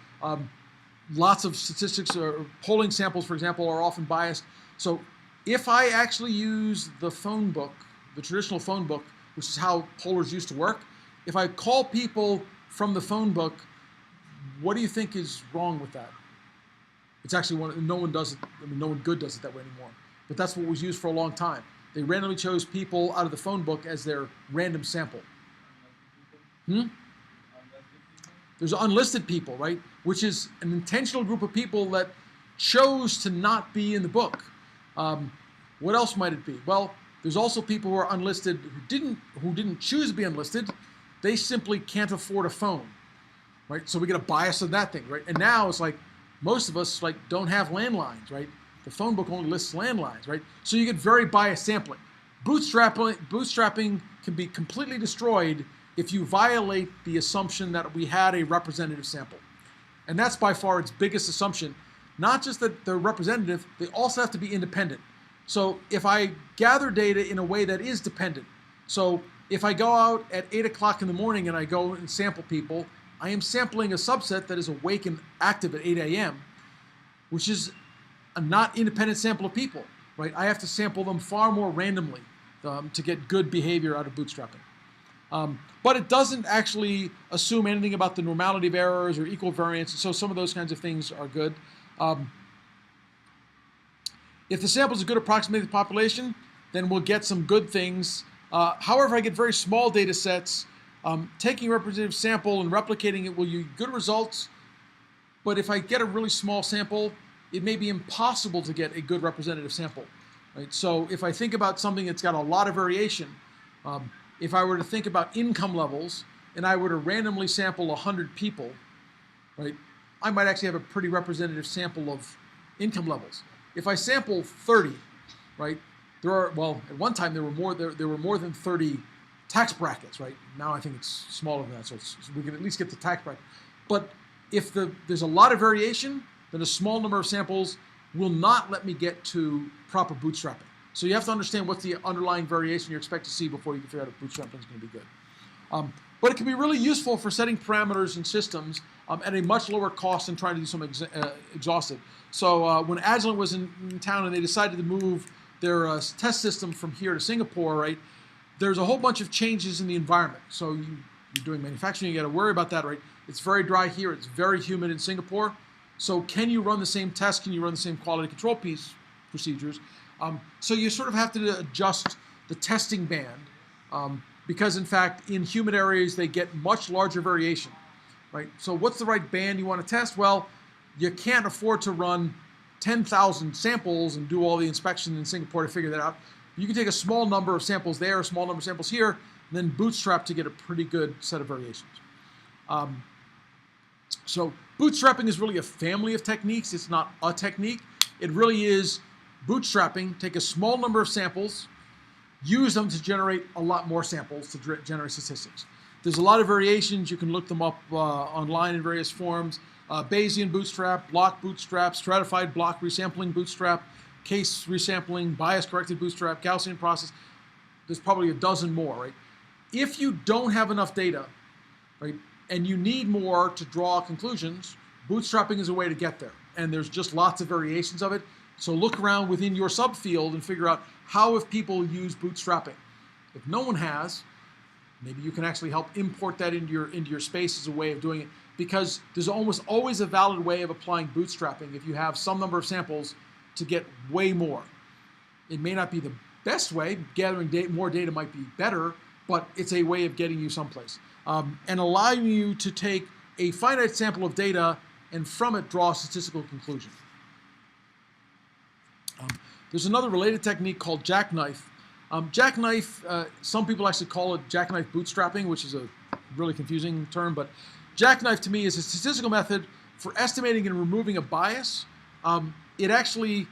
lots of statistics or polling samples, for example, are often biased. So if I actually use the phone book, the traditional phone book, which is how pollers used to work, if I call people from the phone book, what do you think is wrong with that? It's actually no one does it. I mean, no one good does it that way anymore. But that's what was used for a long time. They randomly chose people out of the phone book as their random sample. There's unlisted people, right? Which is an intentional group of people that chose to not be in the book. What else might it be? Well, there's also people who are unlisted who didn't choose to be unlisted. They simply can't afford a phone, right? So we get a bias in that thing, right? And now it's like most of us don't have landlines, right? The phone book only lists landlines, right? So you get very biased sampling. Bootstrapping can be completely destroyed if you violate the assumption that we had a representative sample. And that's by far its biggest assumption. Not just that they're representative, they also have to be independent. So if I gather data in a way that is dependent, so if I go out at 8 o'clock in the morning and I go and sample people, I am sampling a subset that is awake and active at 8 a.m., which is a not independent sample of people, right? I have to sample them far more randomly to get good behavior out of bootstrapping. But it doesn't actually assume anything about the normality of errors or equal variance, so some of those kinds of things are good. If the sample is a good approximation of the population, then we'll get some good things. However, I get very small data sets. Taking a representative sample and replicating it will yield good results, but if I get a really small sample, it may be impossible to get a good representative sample. Right? So if I think about something that's got a lot of variation, if I were to think about income levels and I were to randomly sample 100 people, right, I might actually have a pretty representative sample of income levels. If I sample 30, right, at one time there were more than 30 tax brackets, right? Now I think it's smaller than that, so we can at least get the tax bracket. But if there's a lot of variation, then a small number of samples will not let me get to proper bootstrapping. So you have to understand what's the underlying variation you expect to see before you can figure out if bootstrapping is going to be good. But it can be really useful for setting parameters in systems at a much lower cost than trying to do something exhaustive. So when Agilent was in town and they decided to move their test system from here to Singapore, right, there's a whole bunch of changes in the environment. So you're doing manufacturing, you got to worry about that, right? It's very dry here, it's very humid in Singapore. So can you run the same tests? Can you run the same quality control procedures? So you sort of have to adjust the testing band because, in fact, in humid areas, they get much larger variation, right? So what's the right band you want to test? Well, you can't afford to run 10,000 samples and do all the inspection in Singapore to figure that out. You can take a small number of samples there, a small number of samples here, and then bootstrap to get a pretty good set of variations. So bootstrapping is really a family of techniques. It's not a technique. It really is bootstrapping. Take a small number of samples, use them to generate a lot more samples to generate statistics. There's a lot of variations. You can look them up online in various forms. Bayesian bootstrap, block bootstrap, stratified block resampling bootstrap, case resampling, bias-corrected bootstrap, Gaussian process. There's probably a dozen more, right? If you don't have enough data, right, and you need more to draw conclusions, bootstrapping is a way to get there. And there's just lots of variations of it. So look around within your subfield and figure out how have people used bootstrapping. If no one has, maybe you can actually help import that into your space as a way of doing it, because there's almost always a valid way of applying bootstrapping if you have some number of samples to get way more. It may not be the best way. Gathering more data might be better, but it's a way of getting you someplace and allowing you to take a finite sample of data and from it draw a statistical conclusion. There's another related technique called jackknife. Jackknife, some people actually call it jackknife bootstrapping, which is a really confusing term, but jackknife to me is a statistical method for estimating and removing a bias. It actually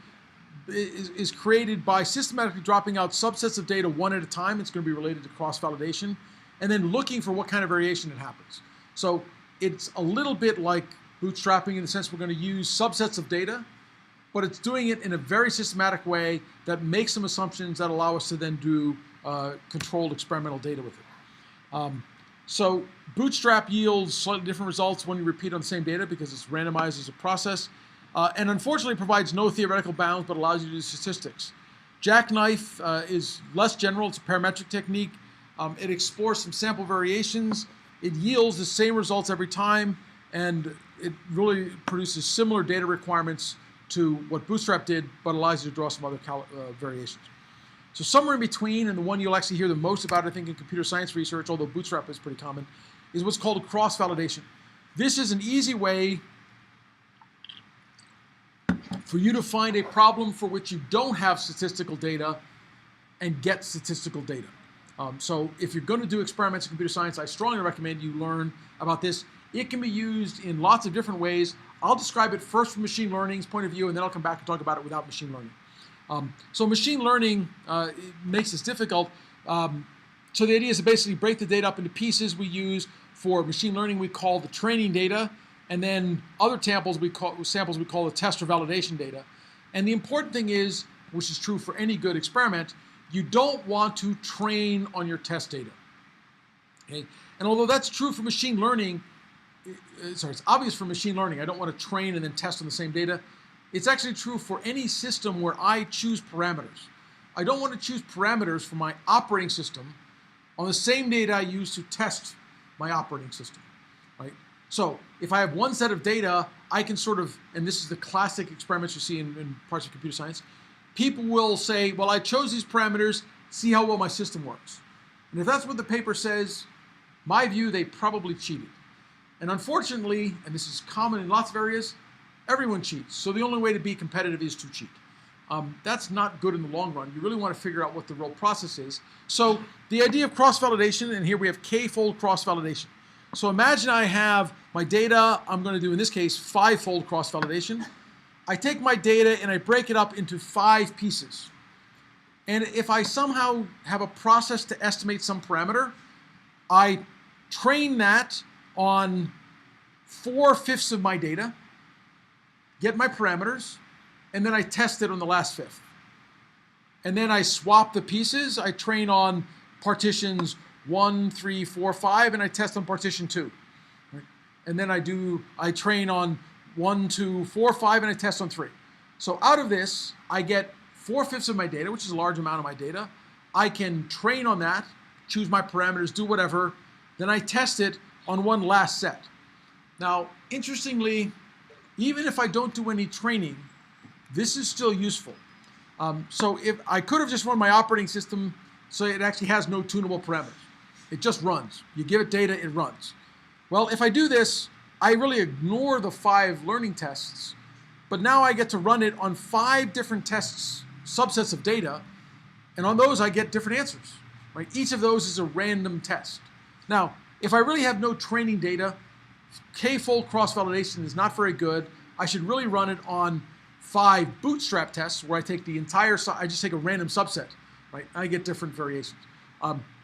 is created by systematically dropping out subsets of data one at a time. It's going to be related to cross-validation, and then looking for what kind of variation it happens. So it's a little bit like bootstrapping in the sense we're going to use subsets of data, but it's doing it in a very systematic way that makes some assumptions that allow us to then do controlled experimental data with it. So bootstrap yields slightly different results when you repeat on the same data because it's randomized as a process, and unfortunately provides no theoretical bounds but allows you to do statistics. Jackknife is less general. It's a parametric technique. It explores some sample variations. It yields the same results every time, and it really produces similar data requirements to what Bootstrap did, but allows you to draw some other variations. So somewhere in between, and the one you'll actually hear the most about, I think, in computer science research, although Bootstrap is pretty common, is what's called a cross-validation. This is an easy way for you to find a problem for which you don't have statistical data and get statistical data. So if you're going to do experiments in computer science, I strongly recommend you learn about this. It can be used in lots of different ways. I'll describe it first from machine learning's point of view, and then I'll come back and talk about it without machine learning. So machine learning makes this difficult. So the idea is to basically break the data up into pieces we use. For machine learning, we call the training data, and then other samples we call the test or validation data. And the important thing is, which is true for any good experiment, you don't want to train on your test data. Okay? And although that's true for machine learning, it's obvious for machine learning. I don't want to train and then test on the same data. It's actually true for any system where I choose parameters. I don't want to choose parameters for my operating system on the same data I use to test my operating system, right? So if I have one set of data, I can sort of, and this is the classic experiments you see in parts of computer science, people will say, well, I chose these parameters, see how well my system works. And if that's what the paper says, my view, they probably cheated. And unfortunately, and this is common in lots of areas, everyone cheats. So the only way to be competitive is to cheat. That's not good in the long run. You really want to figure out what the real process is. So the idea of cross-validation, and here we have k-fold cross-validation. So imagine I have my data, I'm going to do in this case 5-fold cross-validation. I take my data and I break it up into 5 pieces. And if I somehow have a process to estimate some parameter, I train that on 4/5 of my data, get my parameters, and then I test it on the last fifth. And then I swap the pieces. I train on partitions 1, 3, 4, 5, and I test on partition 2. Right? And then I train on 1, 2, 4, 5, and I test on 3. So out of this, I get 4/5 of my data, which is a large amount of my data. I can train on that, choose my parameters, do whatever. Then I test it on one last set. Now, interestingly, even if I don't do any training, this is still useful. So if I could have just run my operating system so it actually has no tunable parameters. It just runs. You give it data, it runs. Well, if I do this, I really ignore the 5 learning tests, but now I get to run it on 5 different tests, subsets of data, and on those I get different answers. Right? Each of those is a random test. Now, if I really have no training data, k-fold cross-validation is not very good. I should really run it on 5 bootstrap tests where I take the entire, I just take a random subset, right? I get different variations.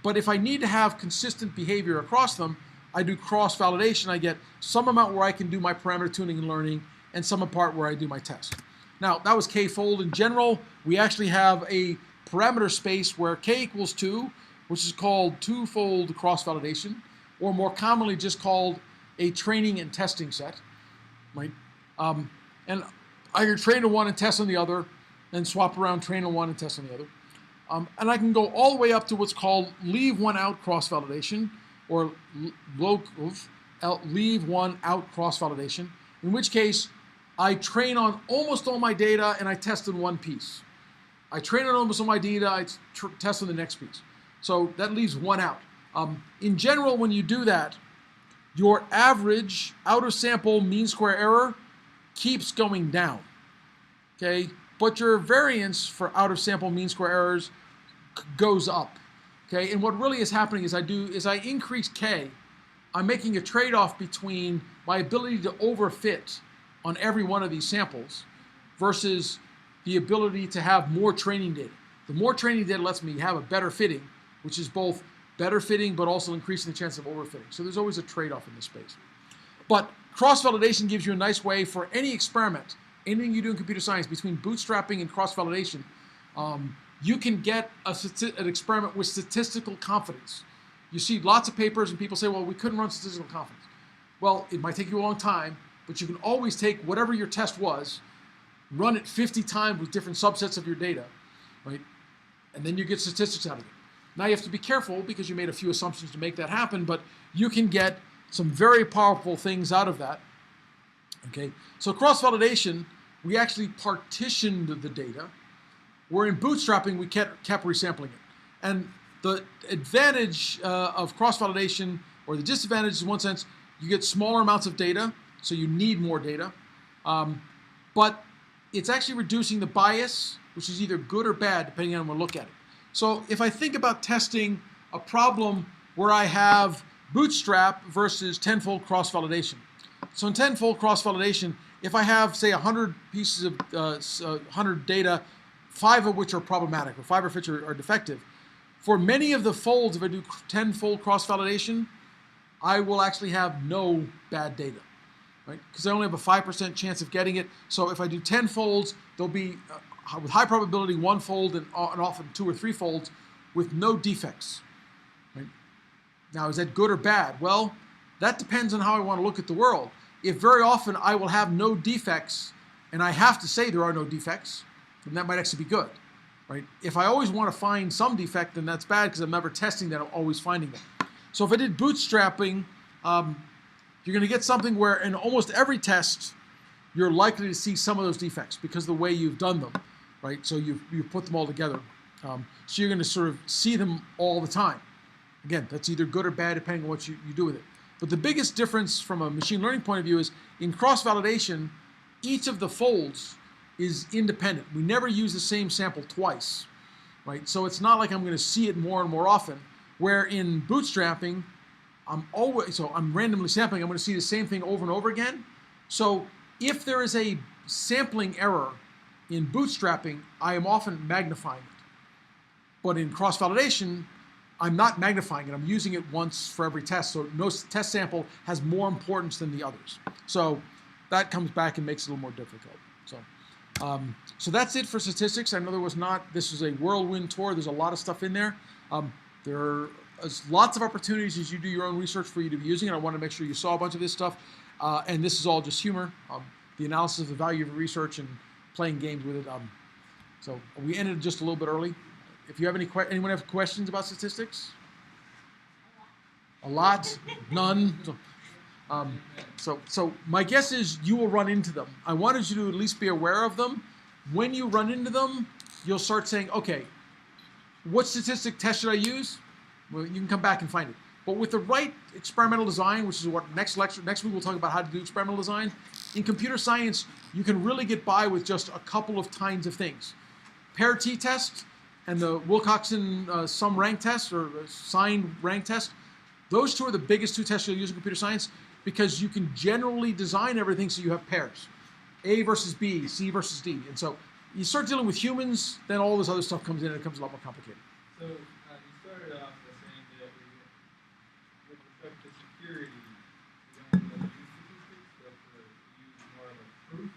But if I need to have consistent behavior across them, I do cross-validation. I get some amount where I can do my parameter tuning and learning, and some part where I do my test. Now, that was k-fold. In general, we actually have a parameter space where k equals 2, which is called 2-fold cross-validation, or more commonly just called a training and testing set, right? And I can train on one and test on the other, and swap around, train on one and test on the other. And I can go all the way up to what's called leave one out cross-validation, or leave one out cross-validation, in which case I train on almost all my data and I test in one piece. I train on almost all my data, I test on the next piece. So that leaves one out. In general, when you do that, your average out-of-sample mean square error keeps going down, okay? But your variance for out-of-sample mean square errors goes up, okay? And what really is happening is I increase k, I'm making a trade-off between my ability to overfit on every one of these samples versus the ability to have more training data. The more training data lets me have a better fitting, which is both better fitting but also increasing the chance of overfitting. So there's always a trade-off in this space. But cross-validation gives you a nice way for any experiment, anything you do in computer science, between bootstrapping and cross-validation, you can get an experiment with statistical confidence. You see lots of papers and people say, well, we couldn't run statistical confidence. Well, it might take you a long time, but you can always take whatever your test was, run it 50 times with different subsets of your data, right? And then you get statistics out of it. Now you have to be careful because you made a few assumptions to make that happen, but you can get some very powerful things out of that. Okay, so cross-validation, we actually partitioned the data, where in bootstrapping we kept resampling it. And the advantage of cross-validation, or the disadvantage is in one sense, you get smaller amounts of data, so you need more data. But it's actually reducing the bias, which is either good or bad, depending on how we look at it. So if I think about testing a problem where I have bootstrap versus 10-fold cross-validation. So in 10-fold cross-validation, if I have, say, 100 pieces of 100 data, 5 of which are problematic, or 5 of which are defective, for many of the folds, if I do 10-fold cross-validation, I will actually have no bad data, right? Because I only have a 5% chance of getting it. So if I do 10 folds, there'll be, with high probability, 1 fold and often 2 or 3 folds with no defects, right? Now, is that good or bad? Well, that depends on how I want to look at the world. If very often I will have no defects, and I have to say there are no defects, then that might actually be good, right? If I always want to find some defect, then that's bad because I'm never testing that, I'm always finding them. So if I did bootstrapping, you're going to get something where in almost every test, you're likely to see some of those defects because of the way you've done them, right? So you've put them all together. So you're going to sort of see them all the time. Again, that's either good or bad depending on what you do with it. But the biggest difference from a machine learning point of view is in cross-validation, each of the folds is independent. We never use the same sample twice, right? So it's not like I'm going to see it more and more often, where in bootstrapping, I'm randomly sampling, I'm going to see the same thing over and over again. So if there is a sampling error in bootstrapping, I am often magnifying it. But in cross-validation, I'm not magnifying it. I'm using it once for every test. So no test sample has more importance than the others. So that comes back and makes it a little more difficult. So that's it for statistics. I know this was a whirlwind tour. There's a lot of stuff in there. There's lots of opportunities as you do your own research for you to be using it. I want to make sure you saw a bunch of this stuff. And this is all just humor, the analysis of the value of your research and playing games with it. So we ended just a little bit early. If you have anyone have questions about statistics? A lot? None? So my guess is you will run into them. I wanted you to at least be aware of them. When you run into them, you'll start saying, okay, what statistic test should I use? Well, you can come back and find it. But with the right experimental design, which is what next week we'll talk about how to do experimental design. In computer science, you can really get by with just a couple of kinds of things. Parity Tests and the Wilcoxon sum rank test or signed rank test, those two are the biggest two tests you'll use in computer science because you can generally design everything so you have pairs. A versus B, C versus D. And so you start dealing with humans, then all this other stuff comes in and it becomes a lot more complicated. So you started off by saying that with respect to security, you don't really use statistics, but you use more of a proof.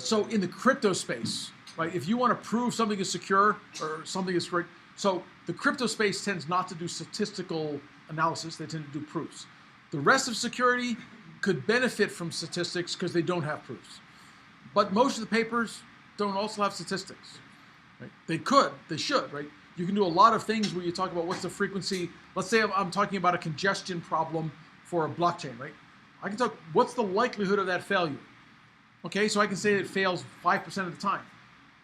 So in the crypto space, right, if you want to prove something is secure or something is correct, so the crypto space tends not to do statistical analysis, they tend to do proofs. The rest of security could benefit from statistics because they don't have proofs. But most of the papers don't also have statistics. Right? They could, they should, right? You can do a lot of things where you talk about what's the frequency. Let's say I'm talking about a congestion problem for a blockchain, right? I can talk, what's the likelihood of that failure? Okay, so I can say it fails 5% of the time.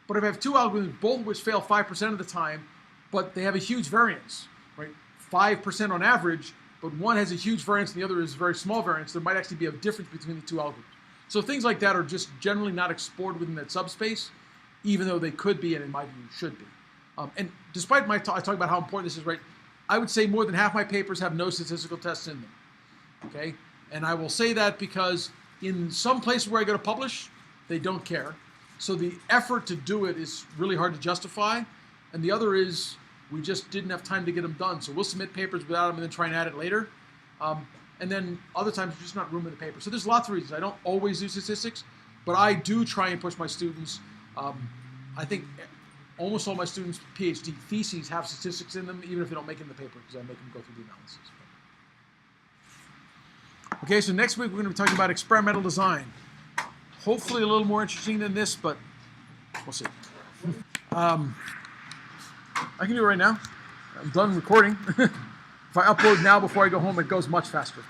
But if I have two algorithms, both of which fail 5% of the time, but they have a huge variance, right? 5% on average, but one has a huge variance and the other is a very small variance, there might actually be a difference between the two algorithms. So things like that are just generally not explored within that subspace, even though they could be, and in my view, should be. And despite my talk about how important this is, right, I would say more than half my papers have no statistical tests in them, okay? And I will say that because in some places where I go to publish, they don't care. So the effort to do it is really hard to justify. And the other is we just didn't have time to get them done. So we'll submit papers without them and then try and add it later. And then other times there's just not room in the paper. So there's lots of reasons. I don't always do statistics, but I do try and push my students. I think almost all my students' PhD theses have statistics in them, even if they don't make it in the paper, because I make them go through the analysis. Okay, so next week we're going to be talking about experimental design. Hopefully a little more interesting than this, but we'll see. I can do it right now. I'm done recording. If I upload now before I go home, it goes much faster.